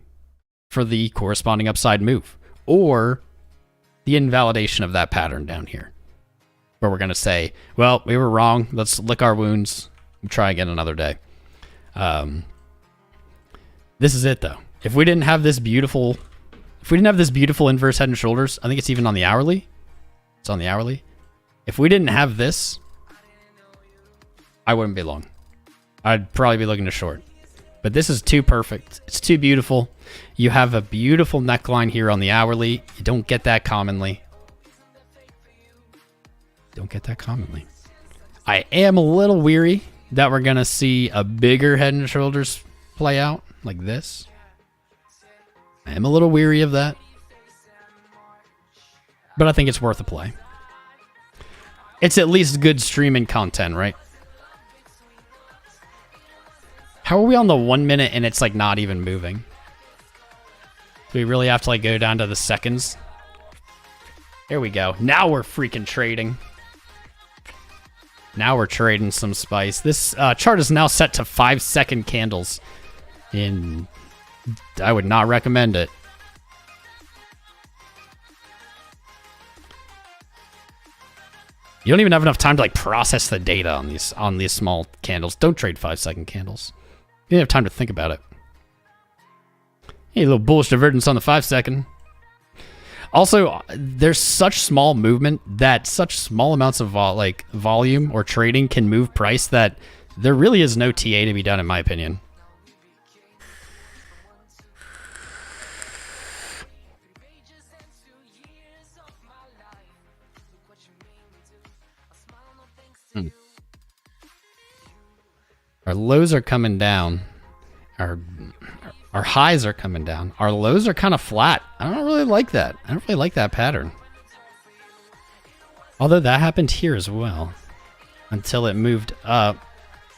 for the corresponding upside move. Or the invalidation of that pattern down here. Where we're going to say, well, we were wrong. Let's lick our wounds and try again another day. This is it, though. If we didn't have this beautiful inverse head and shoulders, I think it's even on the hourly. It's on the hourly. If we didn't have this, I wouldn't be long. I'd probably be looking to short. But this is too perfect. It's too beautiful. You have a beautiful neckline here on the hourly. You don't get that commonly. don't get that commonly. I am a little weary that we're going to see a bigger Head and Shoulders play out like this. I am a little weary of that. But I think it's worth a play. It's at least good streaming content, right? How are we on the 1 minute and it's like not even moving? Do we really have to like go down to the seconds? There we go. Now we're freaking trading. Now we're trading some spice. This chart is now set to 5-second candles. And I would not recommend it. You don't even have enough time to like process the data on these small candles. Don't trade 5-second candles. You don't have time to think about it. Hey, a little bullish divergence on the 5-second. Also, there's such small movement that such small amounts of volume or trading can move price that there really is no TA to be done, in my opinion. Our lows are coming down. Our highs are coming down. Our lows are kind of flat. I don't really like that. I don't really like that pattern. Although that happened here as well. Until it moved up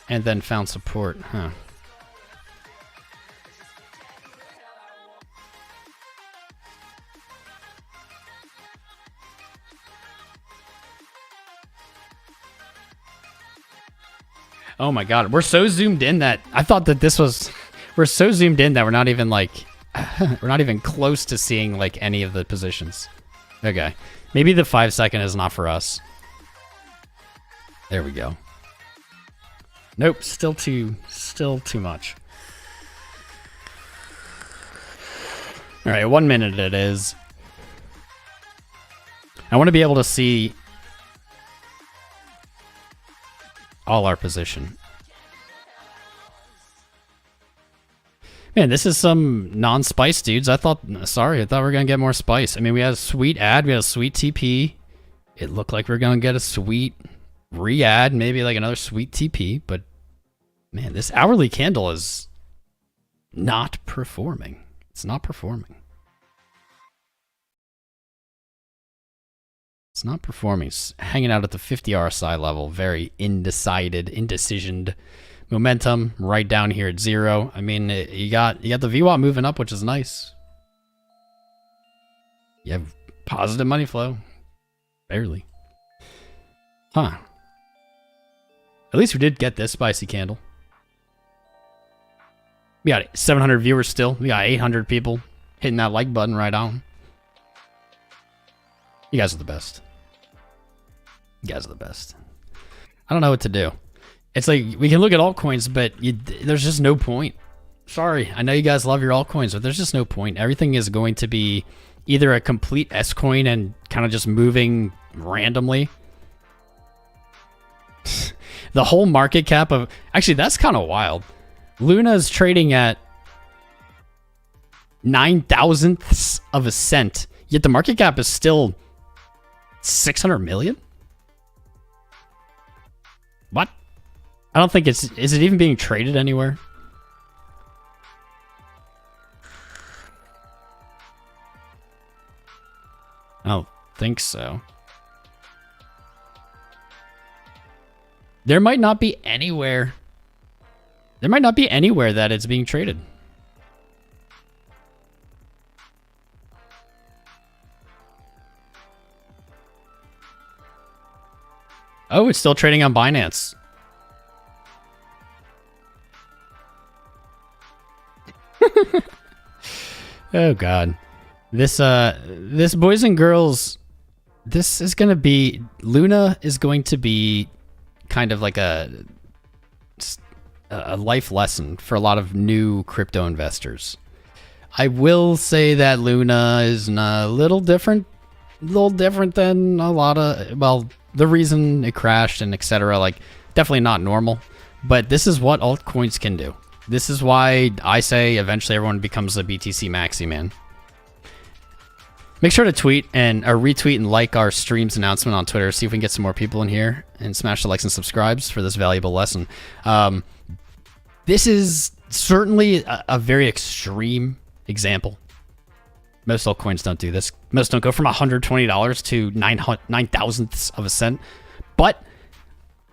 and then found support. Huh. Oh my god, we're so zoomed in that I thought that this was... We're so zoomed in that we're not even like... we're not even close to seeing like any of the positions. Okay. Maybe the 5-second is not for us. There we go. Nope, still too much. Alright, 1 minute it is. I want to be able to see all our position. Man, this is some non-spice dudes. Sorry, I thought we were going to get more spice. I mean, we had a sweet ad, we had a sweet TP. It looked like we were going to get a sweet re-ad, maybe like another sweet TP, but man, this hourly candle is not performing. It's not performing. It's not performing. It's hanging out at the 50 RSI level, very indecisioned. Momentum right down here at 0. I mean, you got the VWAP moving up, which is nice. You have positive money flow. Barely. Huh. At least we did get this spicy candle. We got 700 viewers still. We got 800 people hitting that like button right on. You guys are the best. You guys are the best. I don't know what to do. It's like, we can look at altcoins, but there's just no point. Sorry, I know you guys love your altcoins, but there's just no point. Everything is going to be either a complete S-coin and kind of just moving randomly. The whole market cap of... Actually, that's kind of wild. Luna is trading at 9,000ths of a cent, yet the market cap is still 600 million? What? I don't think it's... Is it even being traded anywhere? I don't think so. There might not be anywhere... There might not be anywhere that it's being traded. Oh, it's still trading on Binance. Oh god. This boys and girls, this is gonna be... Luna is going to be kind of like a life lesson for a lot of new crypto investors. I will say that Luna is a little different than a lot of... Well, the reason it crashed and etc. Like, definitely not normal. But this is what altcoins can do. This is why I say eventually everyone becomes a BTC maxi, man. Make sure to tweet and or retweet and like our streams announcement on Twitter. See if we can get some more people in here and smash the likes and subscribes for this valuable lesson. This is certainly a very extreme example. Most altcoins don't do this. Most don't go from $120 to 9 thousandths of a cent. But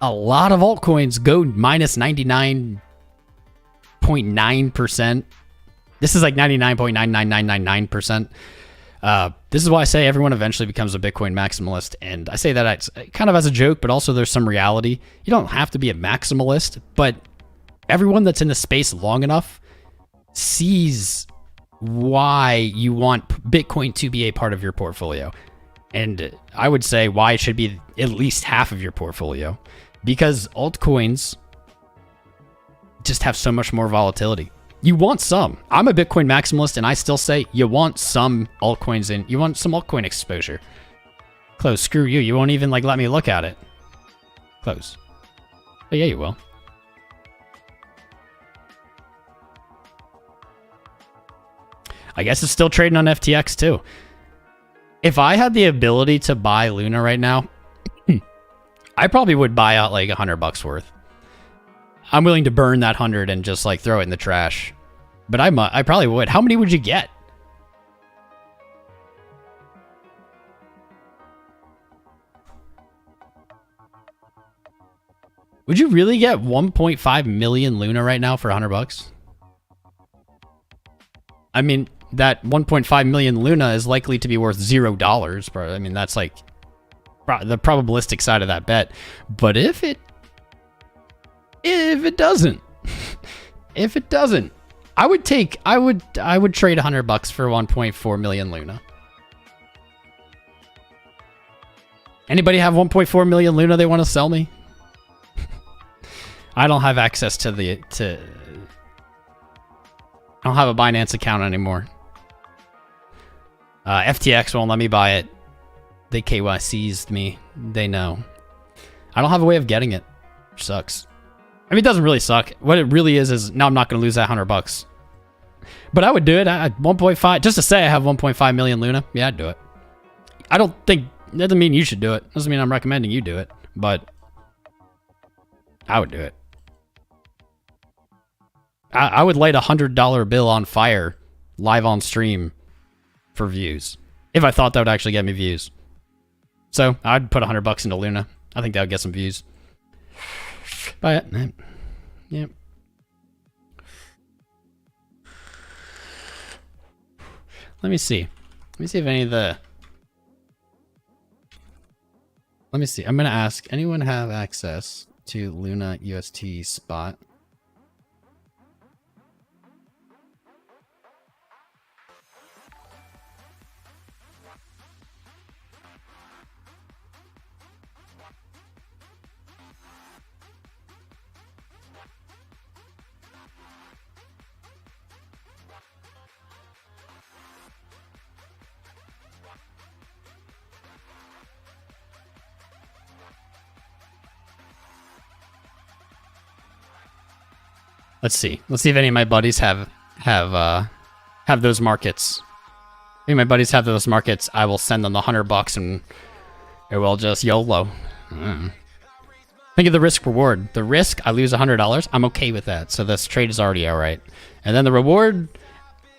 a lot of altcoins go minus 99.9%. This is like 99.99999%. This is why I say everyone eventually becomes a Bitcoin maximalist. And I say that kind of as a joke, but also there's some reality. You don't have to be a maximalist, but everyone that's in the space long enough sees why you want Bitcoin to be a part of your portfolio. And I would say why it should be at least half of your portfolio, because altcoins just have so much more volatility. You want some. I'm a Bitcoin maximalist, and I still say you want some altcoins in. You want some altcoin exposure. Close. Screw you. You won't even like let me look at it. Close. But yeah, you will. I guess it's still trading on FTX too. If I had the ability to buy Luna right now, I probably would buy out like $100 worth. I'm willing to burn that 100 and just like throw it in the trash. But I probably would. How many would you get? Would you really get 1.5 million Luna right now for $100? I mean, that 1.5 million Luna is likely to be worth $0. I mean, that's like the probabilistic side of that bet. But if it doesn't, I would trade $100 for 1.4 million Luna. Anybody have 1.4 million Luna they want to sell me? I don't have access to I don't have a Binance account anymore. FTX won't let me buy it. They KYC'd me. They know. I don't have a way of getting it. Which sucks. I mean, it doesn't really suck. What it really is now I'm not going to lose that $100. But I would do it at 1.5. Just to say I have 1.5 million Luna. Yeah, I'd do it. I don't think... That doesn't mean you should do it. Doesn't mean I'm recommending you do it. But I would do it. I would light a $100 bill on fire live on stream for views. If I thought that would actually get me views. So I'd put $100 into Luna. I think that would get some views. Buy it. Yep. Let me see. Let me see if any of the... Let me see. I'm going to ask, anyone have access to Luna UST spot? Let's see. Let's see if any of my buddies have those markets. If any of my buddies have those markets, I will send them the $100 and it will just YOLO. Think of the risk reward. The risk, I lose $100. I'm okay with that. So this trade is already all right. And then the reward,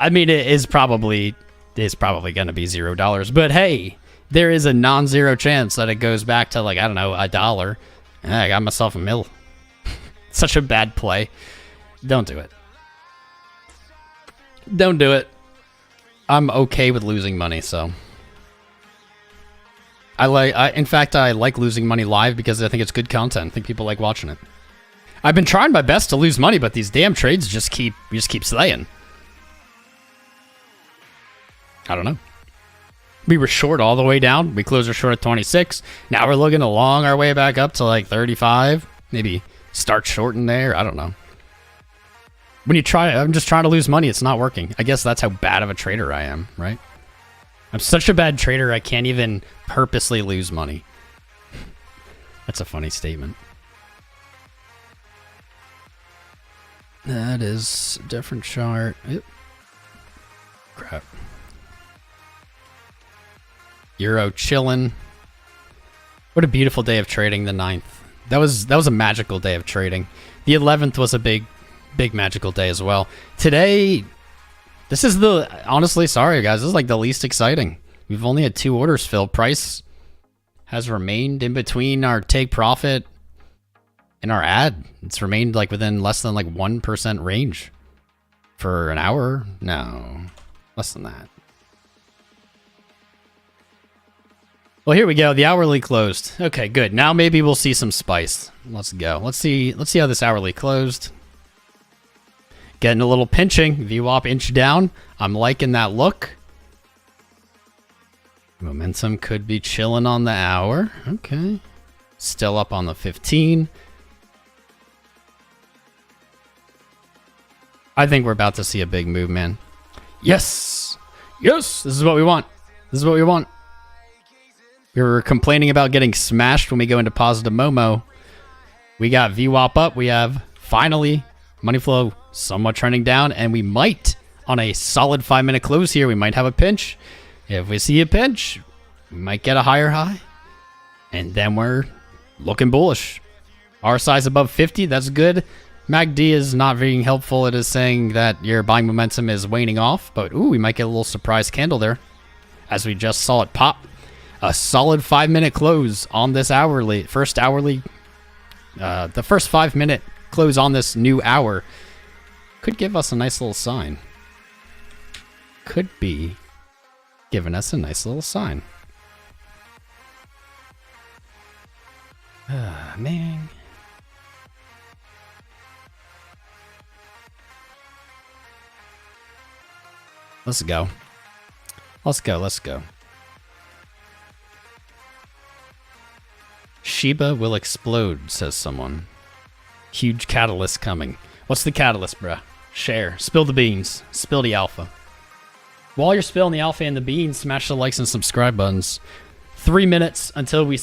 I mean, it is probably going to be $0. But hey, there is a non-zero chance that it goes back to like, I don't know, $1. And I got myself a mil. Such a bad play. Don't do it. Don't do it. I'm okay with losing money, so. In fact, I like losing money live because I think it's good content. I think people like watching it. I've been trying my best to lose money, but these damn trades just keep slaying. I don't know. We were short all the way down. We closed our short at 26. Now we're looking along our way back up to like 35. Maybe start short in there. I don't know. When you try, I'm just trying to lose money. It's not working. I guess that's how bad of a trader I am, right? I'm such a bad trader, I can't even purposely lose money. That's a funny statement. That is a different chart. Oop. Crap. Euro chilling. What a beautiful day of trading, the 9th. That was a magical day of trading. The 11th was a big magical day as well. Today, this is honestly, sorry guys, this is like the least exciting. We've only had 2 orders filled. Price has remained in between our take profit and our ad. It's remained like within less than like 1% range for an hour. No, less than that. Well, here we go. The hourly closed. Okay, good. Now maybe we'll see some spice. Let's go. Let's see how this hourly closed. Getting a little pinching. VWAP inch down. I'm liking that look. Momentum could be chilling on the hour. Okay. Still up on the 15. I think we're about to see a big move, man. Yes! Yes! This is what we want. This is what we want. We were complaining about getting smashed when we go into positive Momo. We got VWAP up. We have, finally, money flow somewhat trending down. And we might, on a solid 5-minute close here, we might have a pinch. If we see a pinch, we might get a higher high. And then we're looking bullish. RSI is above 50. That's good. MACD is not being helpful. It is saying that your buying momentum is waning off. But, ooh, we might get a little surprise candle there. As we just saw it pop. A solid 5-minute close on this hourly. The first 5-minute close on this new hour could give us a nice little sign. Could be giving us a nice little sign. Ah, man. Let's go. Let's go. Let's go. Shiba will explode, says someone. Huge catalyst coming. What's the catalyst, bruh? Share. Spill the beans. Spill the alpha. While you're spilling the alpha and the beans, smash the likes and subscribe buttons. 3 minutes until we...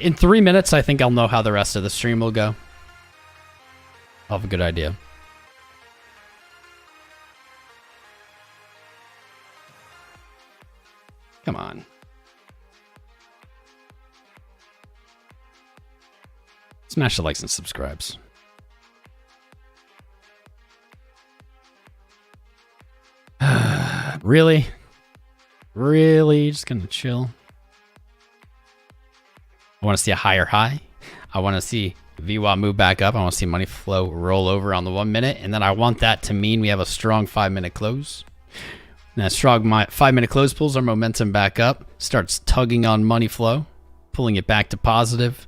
In 3 minutes, I think I'll know how the rest of the stream will go. I'll have a good idea. Come on. Smash the likes and subscribes. Really? Really? Just gonna chill? I want to see a higher high. I want to see VWAP move back up. I want to see money flow roll over on the 1 minute. And then I want that to mean we have a strong 5-minute close. And that strong 5-minute close pulls our momentum back up. Starts tugging on money flow. Pulling it back to positive.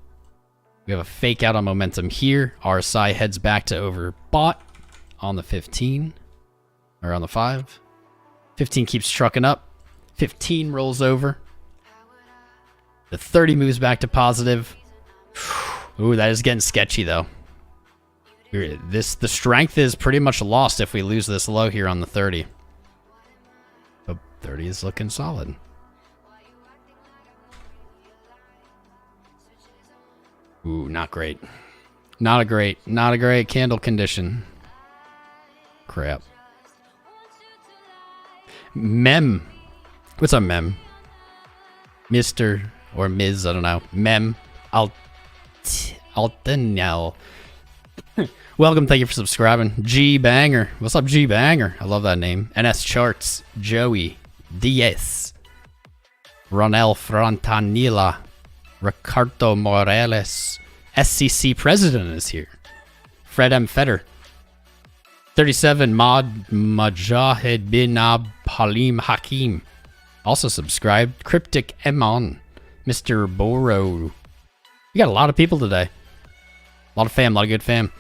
We have a fake out on momentum here. RSI heads back to overbought on the 15. Or on the 5. 15 keeps trucking up. 15 rolls over. The 30 moves back to positive. Ooh, that is getting sketchy though. The strength is pretty much lost if we lose this low here on the 30. But 30 is looking solid. Ooh, not great. Not a great candle condition. Crap. Mem. What's up, Mem? Mr. or Ms. I don't know. Mem. Altenel. Welcome. Thank you for subscribing. G Banger. What's up, G Banger? I love that name. NS Charts. Joey. DS. Ronel Frontanilla. Ricardo Morales. SCC President is here. Fred M. Fetter. 37 Mujahid bin Ab Halim Hakim. Also subscribed. Cryptic Emon. Mr. Boro. We got a lot of people today. A lot of fam, a lot of good fam.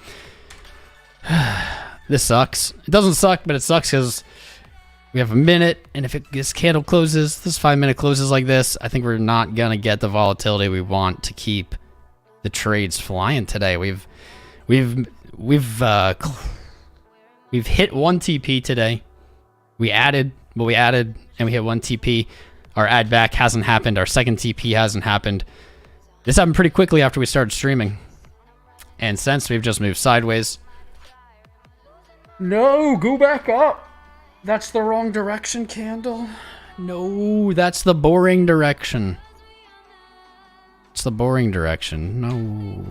This sucks. It doesn't suck, but it sucks because we have a minute, and if this candle closes, this 5-minute closes like this, I think we're not going to get the volatility we want to keep the trades flying today. We've hit 1 TP today. We added, and we hit 1 TP. Our add back hasn't happened. Our second TP hasn't happened. This happened pretty quickly after we started streaming. And since we've just moved sideways. No, go back up. That's the wrong direction, candle. No, that's the boring direction. It's the boring direction. No.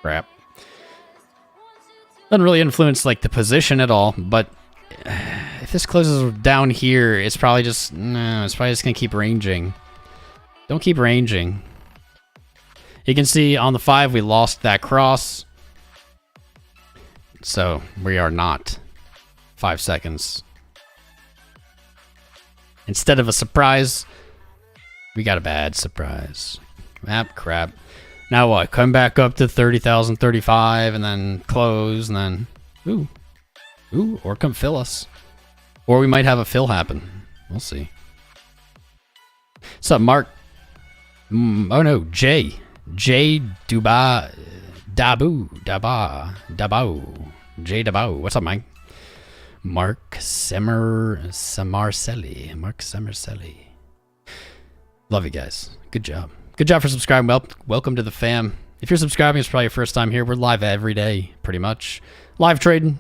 Crap. Doesn't really influence like the position at all, but if this closes down here, it's probably just it's probably just gonna keep ranging. Don't keep ranging. You can see on the 5 we lost that cross, so we are not 5 seconds. Instead of a surprise, we got a bad surprise. Crap. Now what? Come back up to 30,000, 35, and then close, and then ooh, or come fill us, or we might have a fill happen. We'll see. What's up, Mark? Oh no, J Dabu. J Dabu. What's up, Mike? Mark Samarcelli. Love you guys. Good job. Good job for subscribing. Welcome to the fam. If you're subscribing, it's probably your first time here. We're live every day, pretty much. Live trading,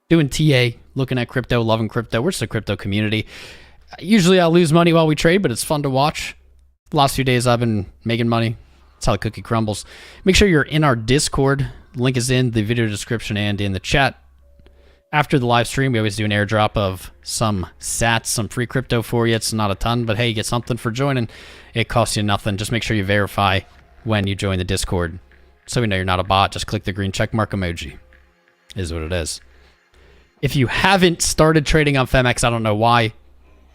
doing TA, looking at crypto, loving crypto. We're just a crypto community. Usually I'll lose money while we trade, but it's fun to watch. The last few days I've been making money. That's how the cookie crumbles. Make sure you're in our Discord. Link is in the video description and in the chat. After the live stream, we always do an airdrop of some sats, some free crypto for you. It's not a ton, but hey, you get something for joining. It costs you nothing. Just make sure you verify when you join the Discord, so we know you're not a bot. Just click the green check mark emoji. Is what it is. If you haven't started trading on Phemex, I don't know why.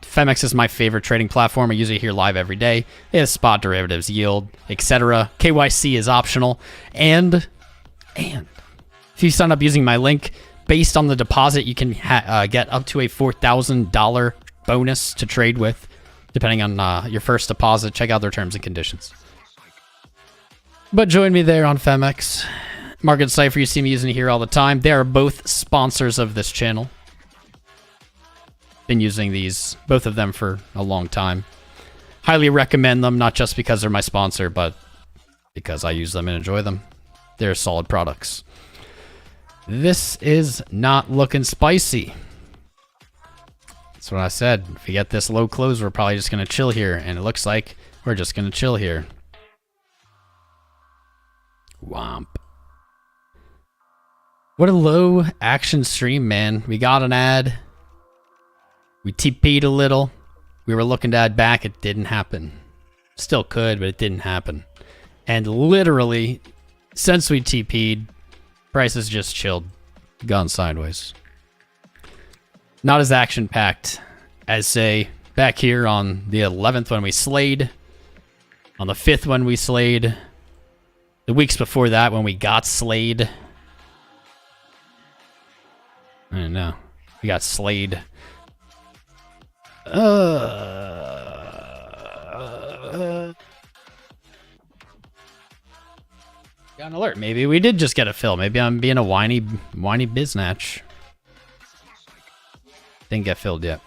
Phemex is my favorite trading platform. I use it here live every day. They have spot derivatives, yield, etc. KYC is optional. And if you sign up using my link, based on the deposit, you can get up to a $4,000 bonus to trade with, depending on your first deposit. Check out their terms and conditions. But join me there on Phemex. Market Cipher, you see me using it here all the time. They are both sponsors of this channel. Been using these, both of them, for a long time. Highly recommend them, not just because they're my sponsor, but because I use them and enjoy them. They're solid products. This is not looking spicy. That's what I said. If we get this low close, we're probably just going to chill here. And it looks like we're just going to chill here. Womp. What a low action stream, man. We got an ad. We TP'd a little. We were looking to add back. It didn't happen. Still could, but it didn't happen. And literally, since we TP'd, prices just chilled, gone sideways. Not as action-packed as, say, back here on the 11th when we slayed, on the 5th when we slayed, the weeks before that when we got slayed. I don't know. We got slayed. Got an alert. Maybe we did just get a fill. Maybe I'm being a whiny biznatch. Didn't get filled yet.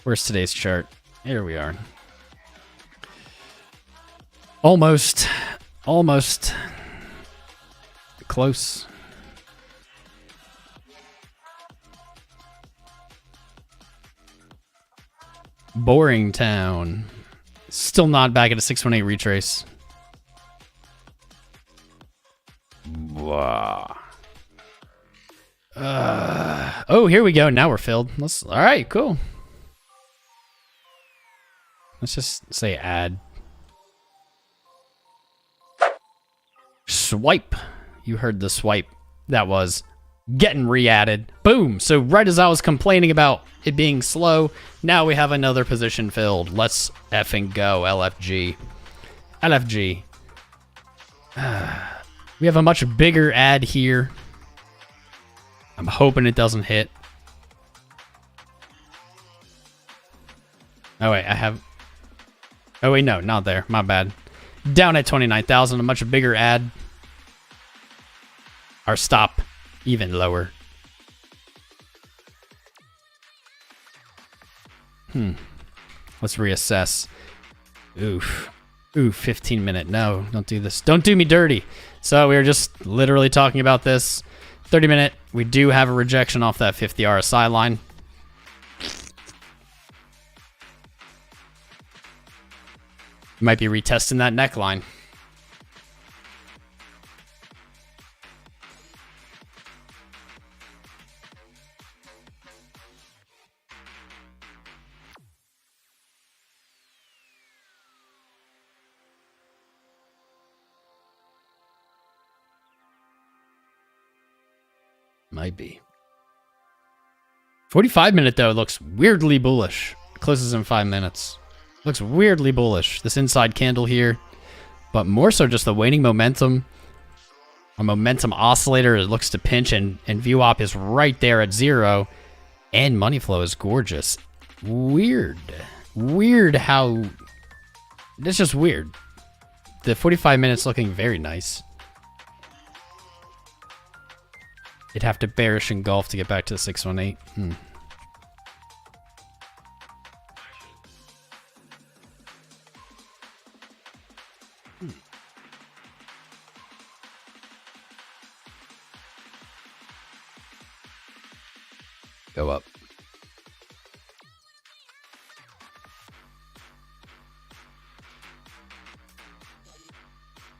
Where's today's chart? Here we are. Almost close. Boring town. Still not back at a 618 retrace. Oh, here we go. Now we're filled. All right, cool. Let's just say add. Swipe. You heard the swipe. That was getting re-added. Boom. So right as I was complaining about it being slow, now we have another position filled. Let's effing go, LFG. LFG. We have a much bigger ad here. I'm hoping it doesn't hit. Oh, wait, I have... Oh, wait, no, not there. My bad. Down at 29,000, a much bigger ad. Our stop, even lower. Let's reassess. Oof. Ooh, 15 minute. No, don't do this. Don't do me dirty. So we were just literally talking about this. 30-minute. We do have a rejection off that 50 RSI line. Might be retesting that neckline. Might be. 45-minute, though, looks weirdly bullish. Closes in 5 minutes. Looks weirdly bullish. This inside candle here. But more so just the waning momentum. A momentum oscillator. It looks to pinch, and VWAP is right there at 0. And money flow is gorgeous. Weird. Weird how... It's just weird. The 45 minutes looking very nice. You'd have to bearish engulf to get back to the 618. Go up.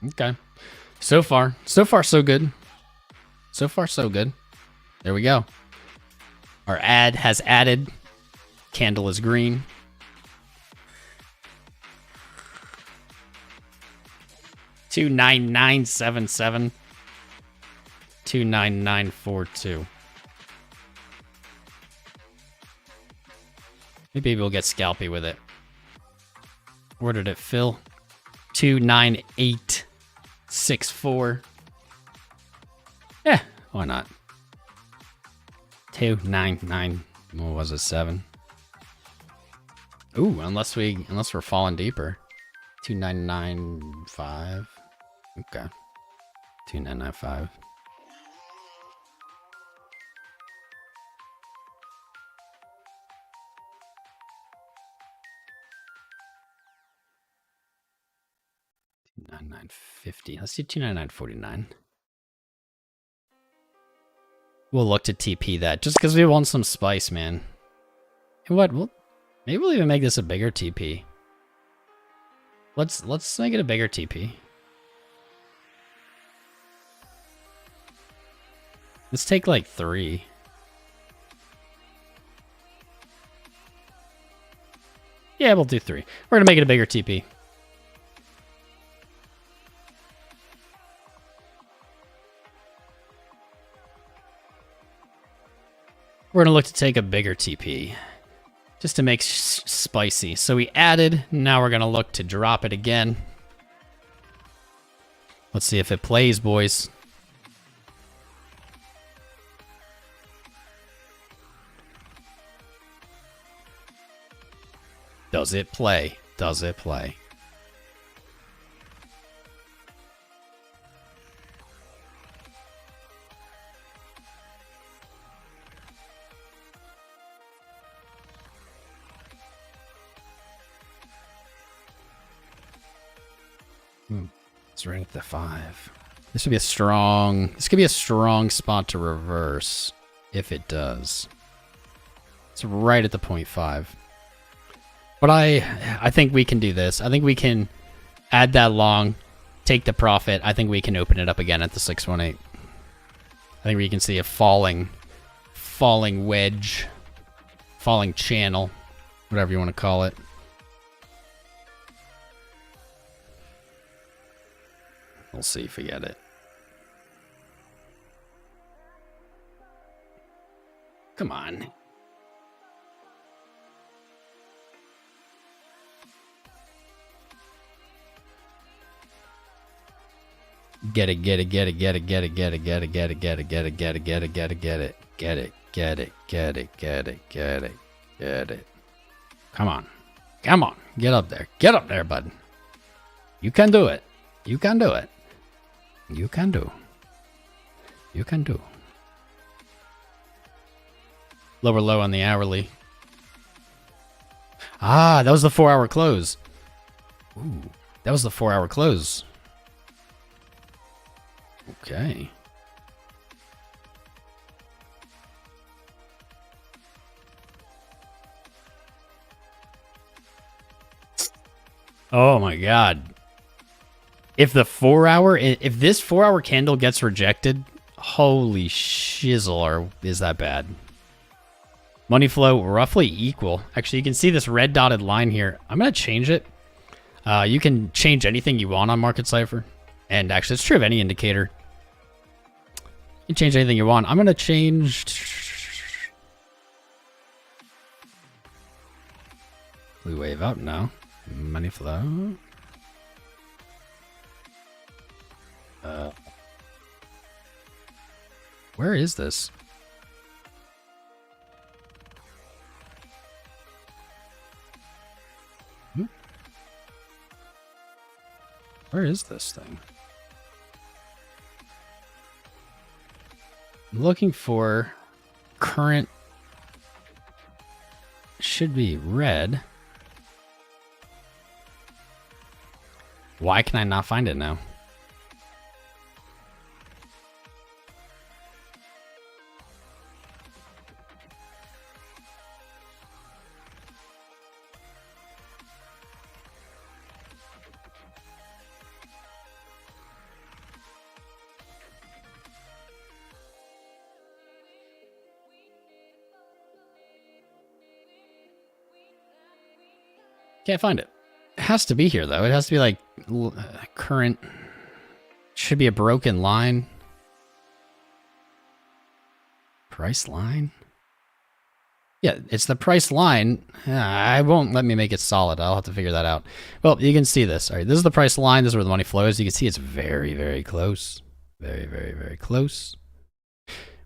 Okay. So far so good. So far, so good. There we go. Our ad has added. Candle is green. $29977. 29942. Maybe we'll get scalpy with it. Where did it fill? 29864. Yeah, why not? 299. What was it? 7. Ooh, unless we're falling deeper. 2995. Okay. 2995. $299.50. Let's do $299.49. We'll look to TP that just because we want some spice, man. And what? Maybe we'll even make this a bigger TP. Let's make it a bigger TP. Let's take like 3. Yeah, we'll do 3. We're gonna make it a bigger TP. We're going to look to take a bigger TP just to make spicy. So we added. Now we're going to look to drop it again. Let's see if it plays, boys. Does it play? Does it play? It's right at the 5. This would be a strong... This could be a strong spot to reverse if it does. It's right at the 0.5. But I think we can do this. I think we can add that long, take the profit. I think we can open it up again at the 618. I think we can see a falling wedge, falling channel, whatever you want to call it. We'll see if we get it. Come on. Get it, get it, get it, get it, get it, get it, get it, get it, get it, get it, get it, get it, get it, get it, get it, get it, get it, get it, get it, get it. Come on. Come on. Get up there. Get up there, bud. You can do it. You can do it. You can do. You can do. Lower low on the hourly. Ah, that was the 4-hour close. Ooh, that was the 4-hour close. Okay. Oh my god. If the 4 hour, if this 4 hour candle gets rejected, holy shizzle, is that bad? Money flow roughly equal. Actually, you can see this red dotted line here. I'm going to change it. You can change anything you want on Market Cipher. And actually, it's true of any indicator. You can change anything you want. I'm going to change... Blue wave up now. Money flow. Where is this? Where is this thing? I'm looking for current. Should be red. Why can I not find it now? Can't find it. It has to be here, though. It has to be like current. Should be a broken line. Price line? Yeah, it's the price line. I won't let me make it solid. I'll have to figure that out. Well, you can see this. All right, this is the price line. This is where the money flows. You can see it's very, very close. Very, very, very close.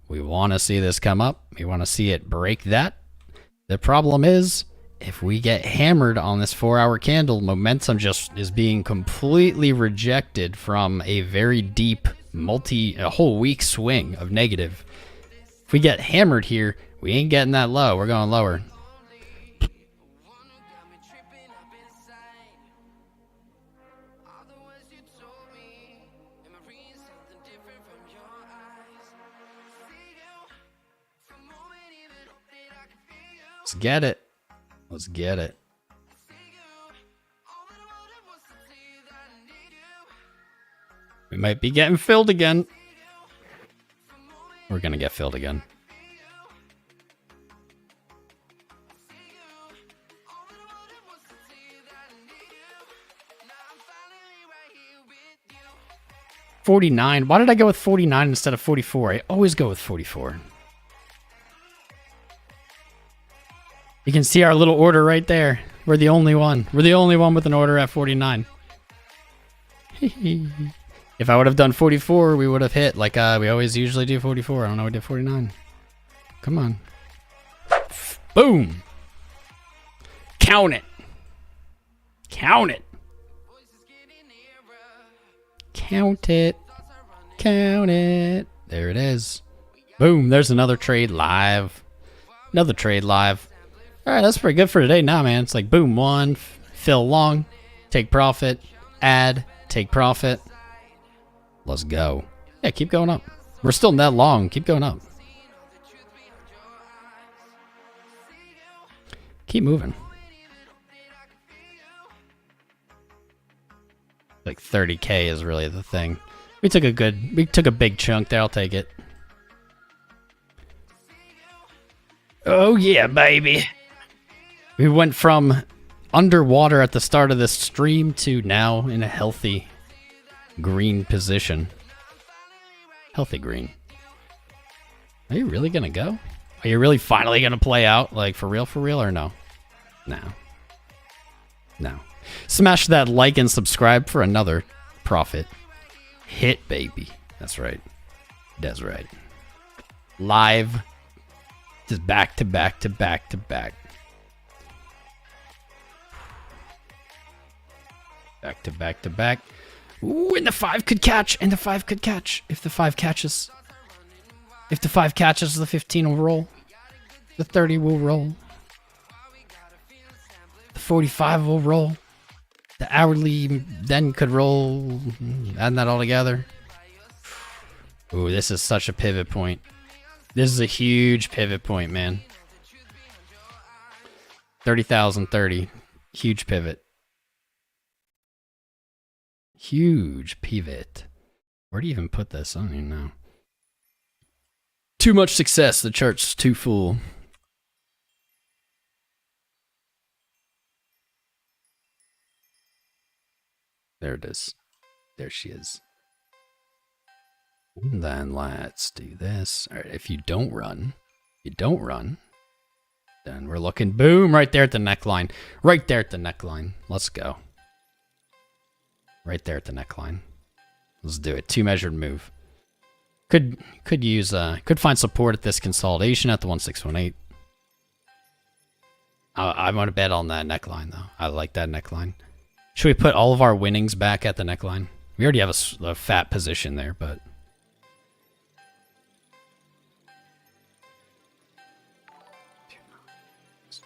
We want to see this come up. We want to see it break that. The problem is, if we get hammered on this 4 hour candle, momentum just is being completely rejected from a very deep a whole week swing of negative. If we get hammered here, we ain't getting that low. We're going lower. Let's get it. Let's get it. We might be getting filled again. We're gonna get filled again. $49. Why did I go with 49 instead of 44? I always go with 44. You can see our little order right there. We're the only one. We're the only one with an order at 49. If I would have done 44, we would have hit like we always usually do 44. I don't know, we did 49. Come on. Boom. Count it. Count it. Count it. Count it. There it is. Boom. There's another trade live. Another trade live. All right, that's pretty good for today now, man. It's like, boom, one, fill long, take profit, add, take profit. Let's go. Yeah, keep going up. We're still net long. Keep going up. Keep moving. Like 30K is really the thing. We took a big chunk there. I'll take it. Oh, yeah, baby. We went from underwater at the start of this stream to now in a healthy green position. Healthy green. Are you really gonna go? Are you really finally gonna play out? Like, for real, or no? No. No. Smash that like and subscribe for another profit hit, baby. That's right. That's right. Live. Just back to back to back to back. Back to back to back. Ooh, and the 5 could catch. And the 5 could catch. If the 5 catches. If the 5 catches, the 15 will roll. The 30 will roll. The 45 will roll. The hourly then could roll. Add that all together. Ooh, this is such a pivot point. This is a huge pivot point, man. 30,030. Huge pivot. Huge pivot. Where do you even put this? I don't even know. Too much success. The chart's too full. There it is. There she is. And then let's do this. All right, if you don't run, then we're looking, boom, right there at the neckline. Right there at the neckline. Let's go. Right there at the neckline. Let's do it. 2 measured move. Could find support at this consolidation at the 1618. I want to bet on that neckline though. I like that neckline. Should we put all of our winnings back at the neckline? We already have a fat position there, but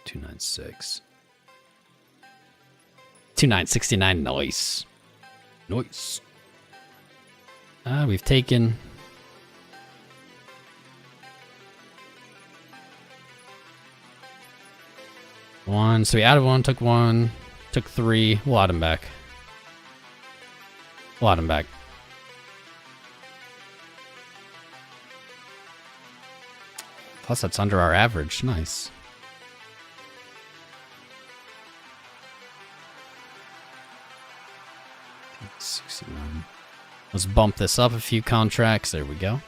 296. 2969. Nice. Nice. We've taken one. So we added one, took 3. We'll add them back. We'll add them back. Plus, that's under our average. Nice. Let's bump this up a few contracts. There we go.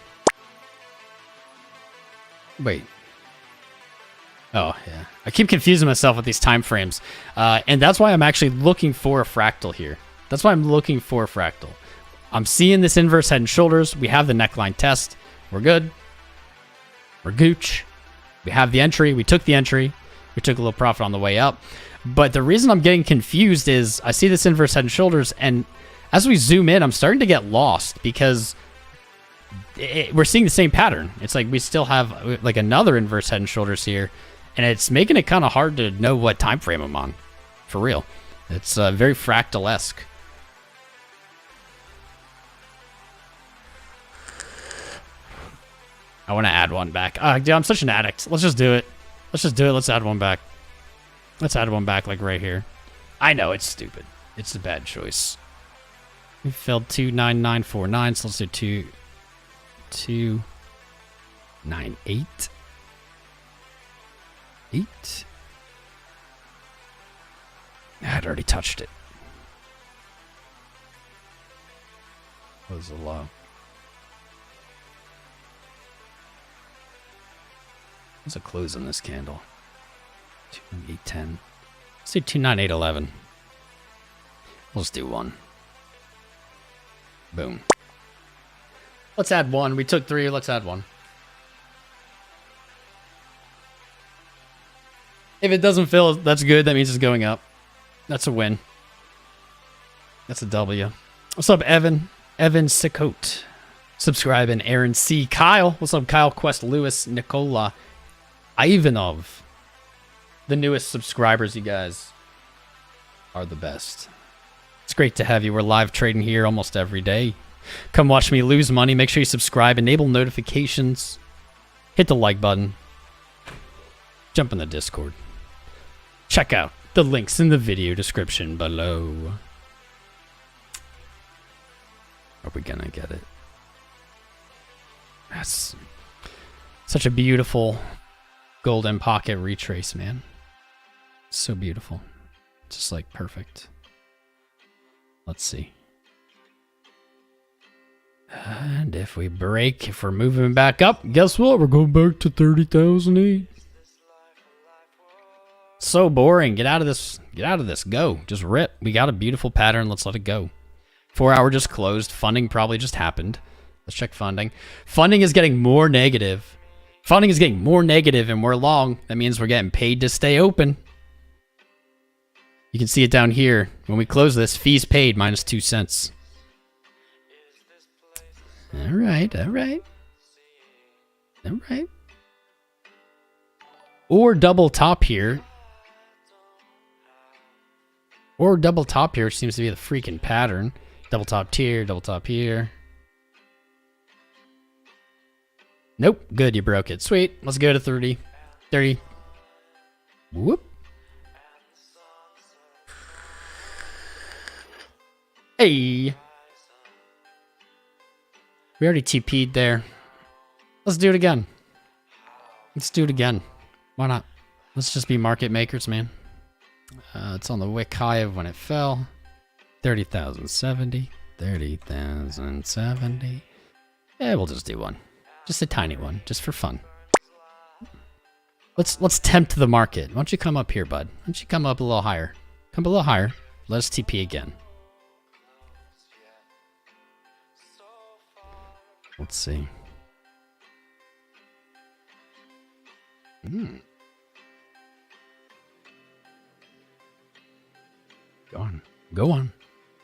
Wait. Oh, yeah. I keep confusing myself with these time frames. And that's why I'm actually looking for a fractal here. That's why I'm looking for a fractal. I'm seeing this inverse head and shoulders. We have the neckline test. We're good. We're gooch. We have the entry. We took the entry. We took a little profit on the way up. But the reason I'm getting confused is I see this inverse head and shoulders, and as we zoom in, I'm starting to get lost because we're seeing the same pattern. It's like we still have like another inverse head and shoulders here, and it's making it kind of hard to know what time frame I'm on. For real. It's very fractal-esque. I want to add one back. Dude, I'm such an addict. Let's just do it. Let's just do it. Let's add one back. Let's add one back like right here. I know, it's stupid. It's a bad choice. We failed 29949, so let's do 2298. 8. I'd already touched it. What was the low? What's a close on this candle? 29810. Let's do 29811. Let's do 1. Boom. Let's add 1. We took 3. Let's add 1. If it doesn't fill, that's good. That means it's going up. That's a win. That's a W. What's up, Evan? Evan Sicote. Subscribing. Aaron C. Kyle. What's up, Kyle? Quest Lewis. Nicola. Ivanov. The newest subscribers, you guys are the best. It's great to have you. We're live trading here almost every day. Come watch me lose money. Make sure you subscribe. Enable notifications. Hit the like button. Jump in the Discord. Check out the links in the video description below. Are we gonna get it? That's such a beautiful golden pocket retrace, man. So beautiful. Just like perfect. Let's see. And if we break, if we're moving back up, guess what? We're going back to 30,008. So boring. Get out of this. Get out of this. Go. Just rip. We got a beautiful pattern. Let's let it go. 4 hour just closed. Funding probably just happened. Let's check funding. Funding is getting more negative. Funding is getting more negative and we're long. That means we're getting paid to stay open. You can see it down here. When we close this, fees paid minus 2 cents. All right, all right. All right. Or double top here. Or double top here, which seems to be the freaking pattern. Double top here, double top here. Nope. Good, you broke it. Sweet. Let's go to 30. 30. Whoop. Hey. We already TP'd there. Let's do it again. Let's do it again. Why not? Let's just be market makers, man. It's on the wick high of when it fell. 30,070. 30,070. Yeah, we'll just do one. Just a tiny one, just for fun. Let's tempt the market. Why don't you come up here, bud? Why don't you come up a little higher? Come a little higher. Let us TP again. Let's see. Go on. Go on.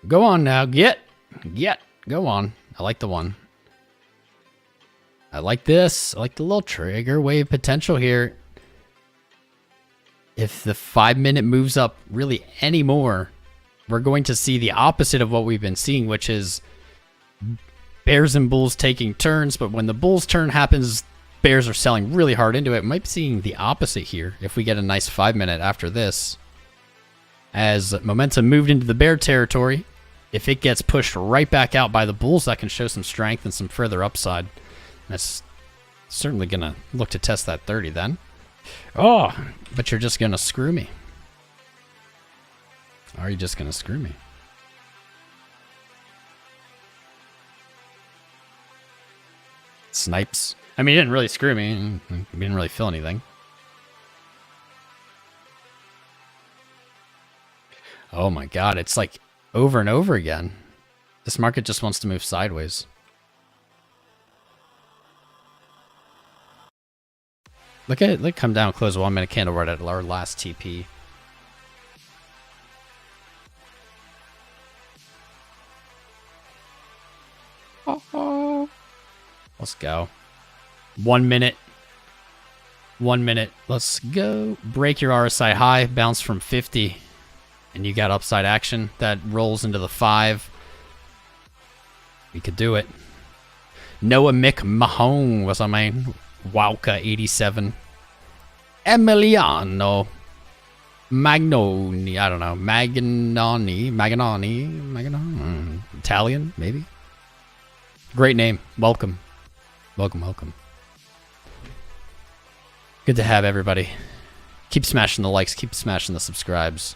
Go on now. Get. Go on. I like the one. I like this. I like the little trigger wave potential here. If the 5-minute moves up really anymore, we're going to see the opposite of what we've been seeing, which is bears and bulls taking turns. But when the bulls turn happens, bears are selling really hard into it. We might be seeing the opposite here if we get a nice 5-minute after this. As momentum moved into the bear territory, if it gets pushed right back out by the bulls, that can show some strength and some further upside. That's certainly going to look to test that 30 then. Oh, but you're just going to screw me. Are you just going to screw me? Snipes. I mean, he didn't really screw me. He didn't really feel anything. Oh my god, it's like over and over again. This market just wants to move sideways. Look at it. Look, come down, close a 1-minute candle right at our last TP. Let's go. 1 minute. 1 minute. Let's go. Break your RSI high. Bounce from 50. And you got upside action that rolls into the 5. We could do it. Noah Mick Mahone was on my Wowka 87. Emiliano Magnoni. I don't know. Magnoni. Italian, maybe? Great name. Welcome. Welcome. Good to have everybody. Keep smashing the likes. Keep smashing the subscribes.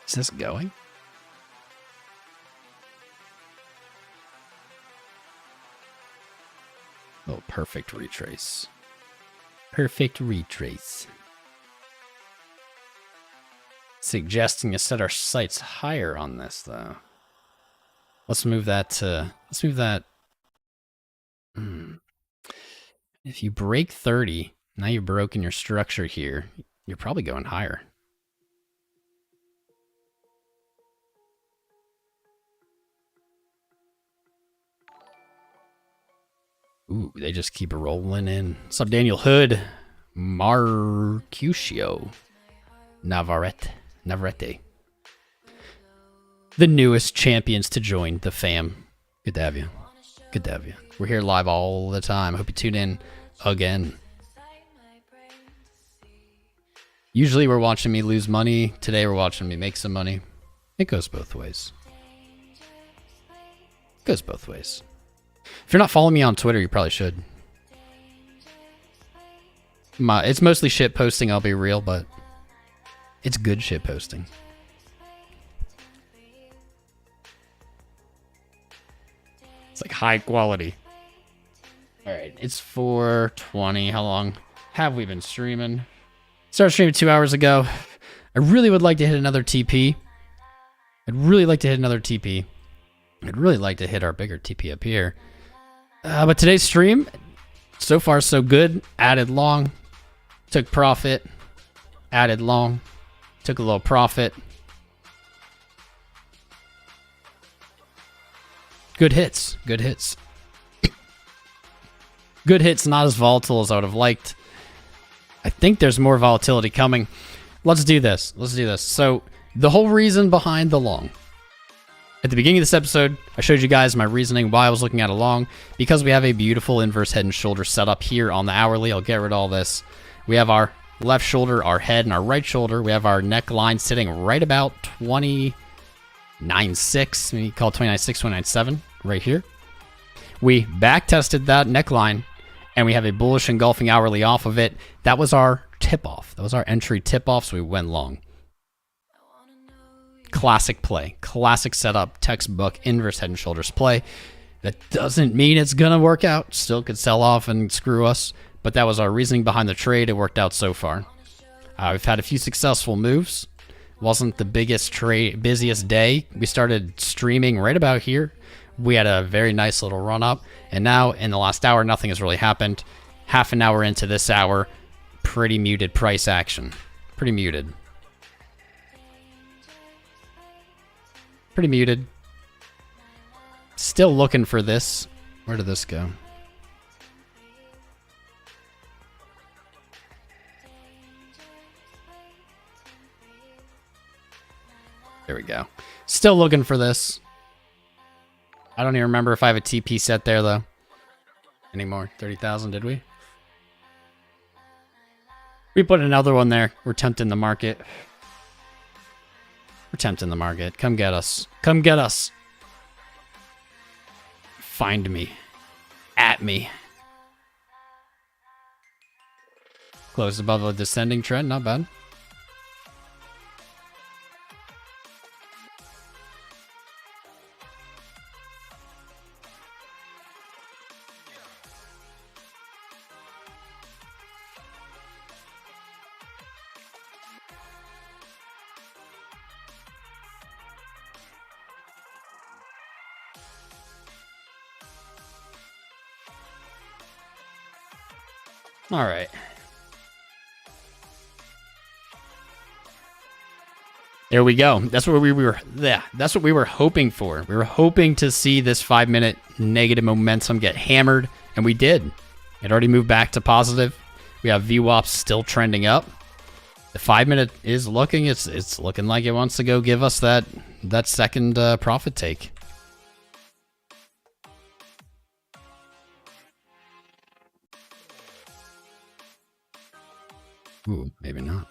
Is this going? Oh, perfect retrace. Perfect retrace. Suggesting to set our sights higher on this, though. Let's move that to... Let's move that... If you break 30, now you've broken your structure here, you're probably going higher. Ooh, they just keep rolling in. What's up, Daniel Hood? Marcusio. Navarrete. The newest champions to join the fam. Good to have you. Good to have you. We're here live all the time. Hope you tune in again. Usually we're watching me lose money. Today we're watching me make some money. It goes both ways. It goes both ways. If you're not following me on Twitter, you probably should. It's mostly shit posting, I'll be real, but it's good shit posting. It's like high quality. Alright, it's 4:20. How long have we been streaming? Started streaming 2 hours ago. I really would like to hit another TP. I'd really like to hit our bigger TP up here. But today's stream, so far so good. Added long, took profit, added long, took a little profit. Good hits, good hits. Good hits, not as volatile as I would have liked. I think there's more volatility coming. Let's do this. So the whole reason behind the long. At the beginning of this episode, I showed you guys my reasoning why I was looking at a long. Because we have a beautiful inverse head and shoulder setup here on the hourly. I'll get rid of all this. We have our left shoulder, our head, and our right shoulder. We have our neckline sitting right about 29.6. We call it 29.6, 29.7 right here. We back tested that neckline, and we have a bullish engulfing hourly off of it. That was our tip off. That was our entry tip off, so we went long. Classic play, classic setup, textbook, inverse head and shoulders play. That doesn't mean it's going to work out. Still could sell off and screw us, but that was our reasoning behind the trade. It worked out so far. We've had a few successful moves. Wasn't the busiest day. We started streaming right about here. We had a very nice little run up, and now in the last hour, nothing has really happened. Half an hour into this hour, pretty muted price action. Pretty muted. Pretty muted. Still looking for this. Where did this go? There we go. Still looking for this. I don't even remember if I have a TP set there, though. Anymore. 30,000, did we? We put another one there. We're tempting the market. We're tempting the market. Come get us. Come get us. Find me. At me. Close above a descending trend. Not bad. All right. There we go. That's what we were. Yeah, that's what we were hoping for. We were hoping to see this 5-minute negative momentum get hammered, and we did. It already moved back to positive. We have VWAP still trending up. The 5-minute is looking. It's looking like it wants to go give us that second profit take. Ooh, maybe not.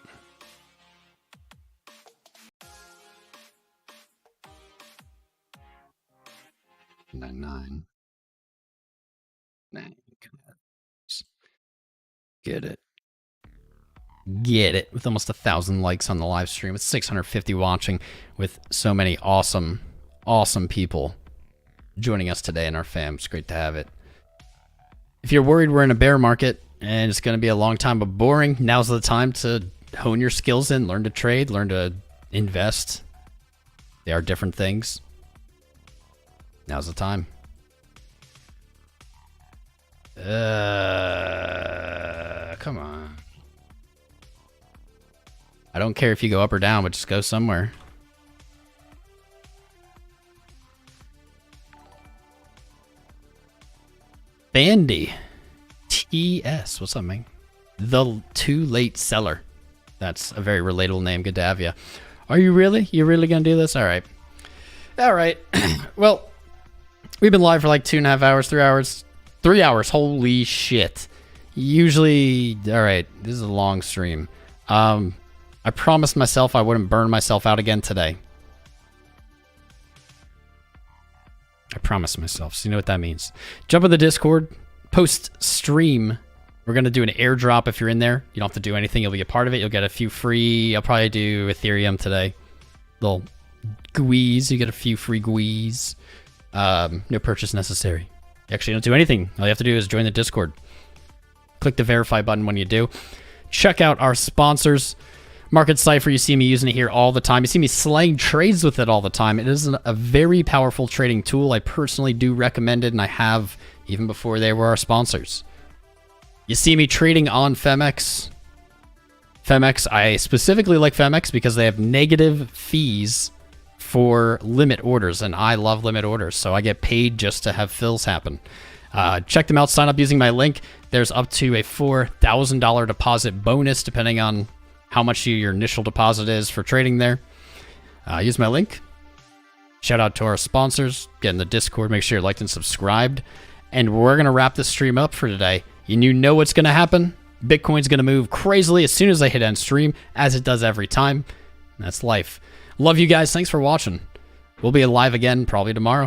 Nine. Get it. Get it. With almost 1,000 likes on the live stream, with 650 watching, with so many awesome people joining us today in our fam. It's great to have it. If you're worried we're in a bear market and it's going to be a long time of boring, now's the time to hone your skills in, learn to trade, learn to invest. They are different things. Now's the time. Come on. I don't care if you go up or down, but just go somewhere. Bandy. TS. What's up, man? The Too Late Seller. That's a very relatable name. Good to have you. Are you really? You really gonna do this? All right. All right. Well, we've been live for like 2.5 hours, 3 hours. 3 hours. Holy shit. Usually, all right, this is a long stream. I promised myself I wouldn't burn myself out again today. I promised myself. So you know what that means. Jump in the Discord. Post-stream, we're going to do an airdrop if you're in there. You don't have to do anything. You'll be a part of it. You'll get a few free... I'll probably do Ethereum today. Little GUIs. You get a few free GUIs. No purchase necessary. You actually don't do anything. All you have to do is join the Discord. Click the verify button when you do. Check out our sponsors. Market Cipher, you see me using it here all the time. You see me slaying trades with it all the time. It is a very powerful trading tool. I personally do recommend it, and I have even before they were our sponsors. You see me trading on Phemex. Phemex, I specifically like Phemex because they have negative fees for limit orders, and I love limit orders, so I get paid just to have fills happen. Check them out. Sign up using my link. There's up to a $4,000 deposit bonus depending on how much your initial deposit is for trading there. Use my link. Shout out to our sponsors. Get in the Discord. Make sure you're liked and subscribed. And we're going to wrap this stream up for today. And you know what's going to happen? Bitcoin's going to move crazily as soon as I hit end stream, as it does every time. That's life. Love you guys. Thanks for watching. We'll be live again probably tomorrow.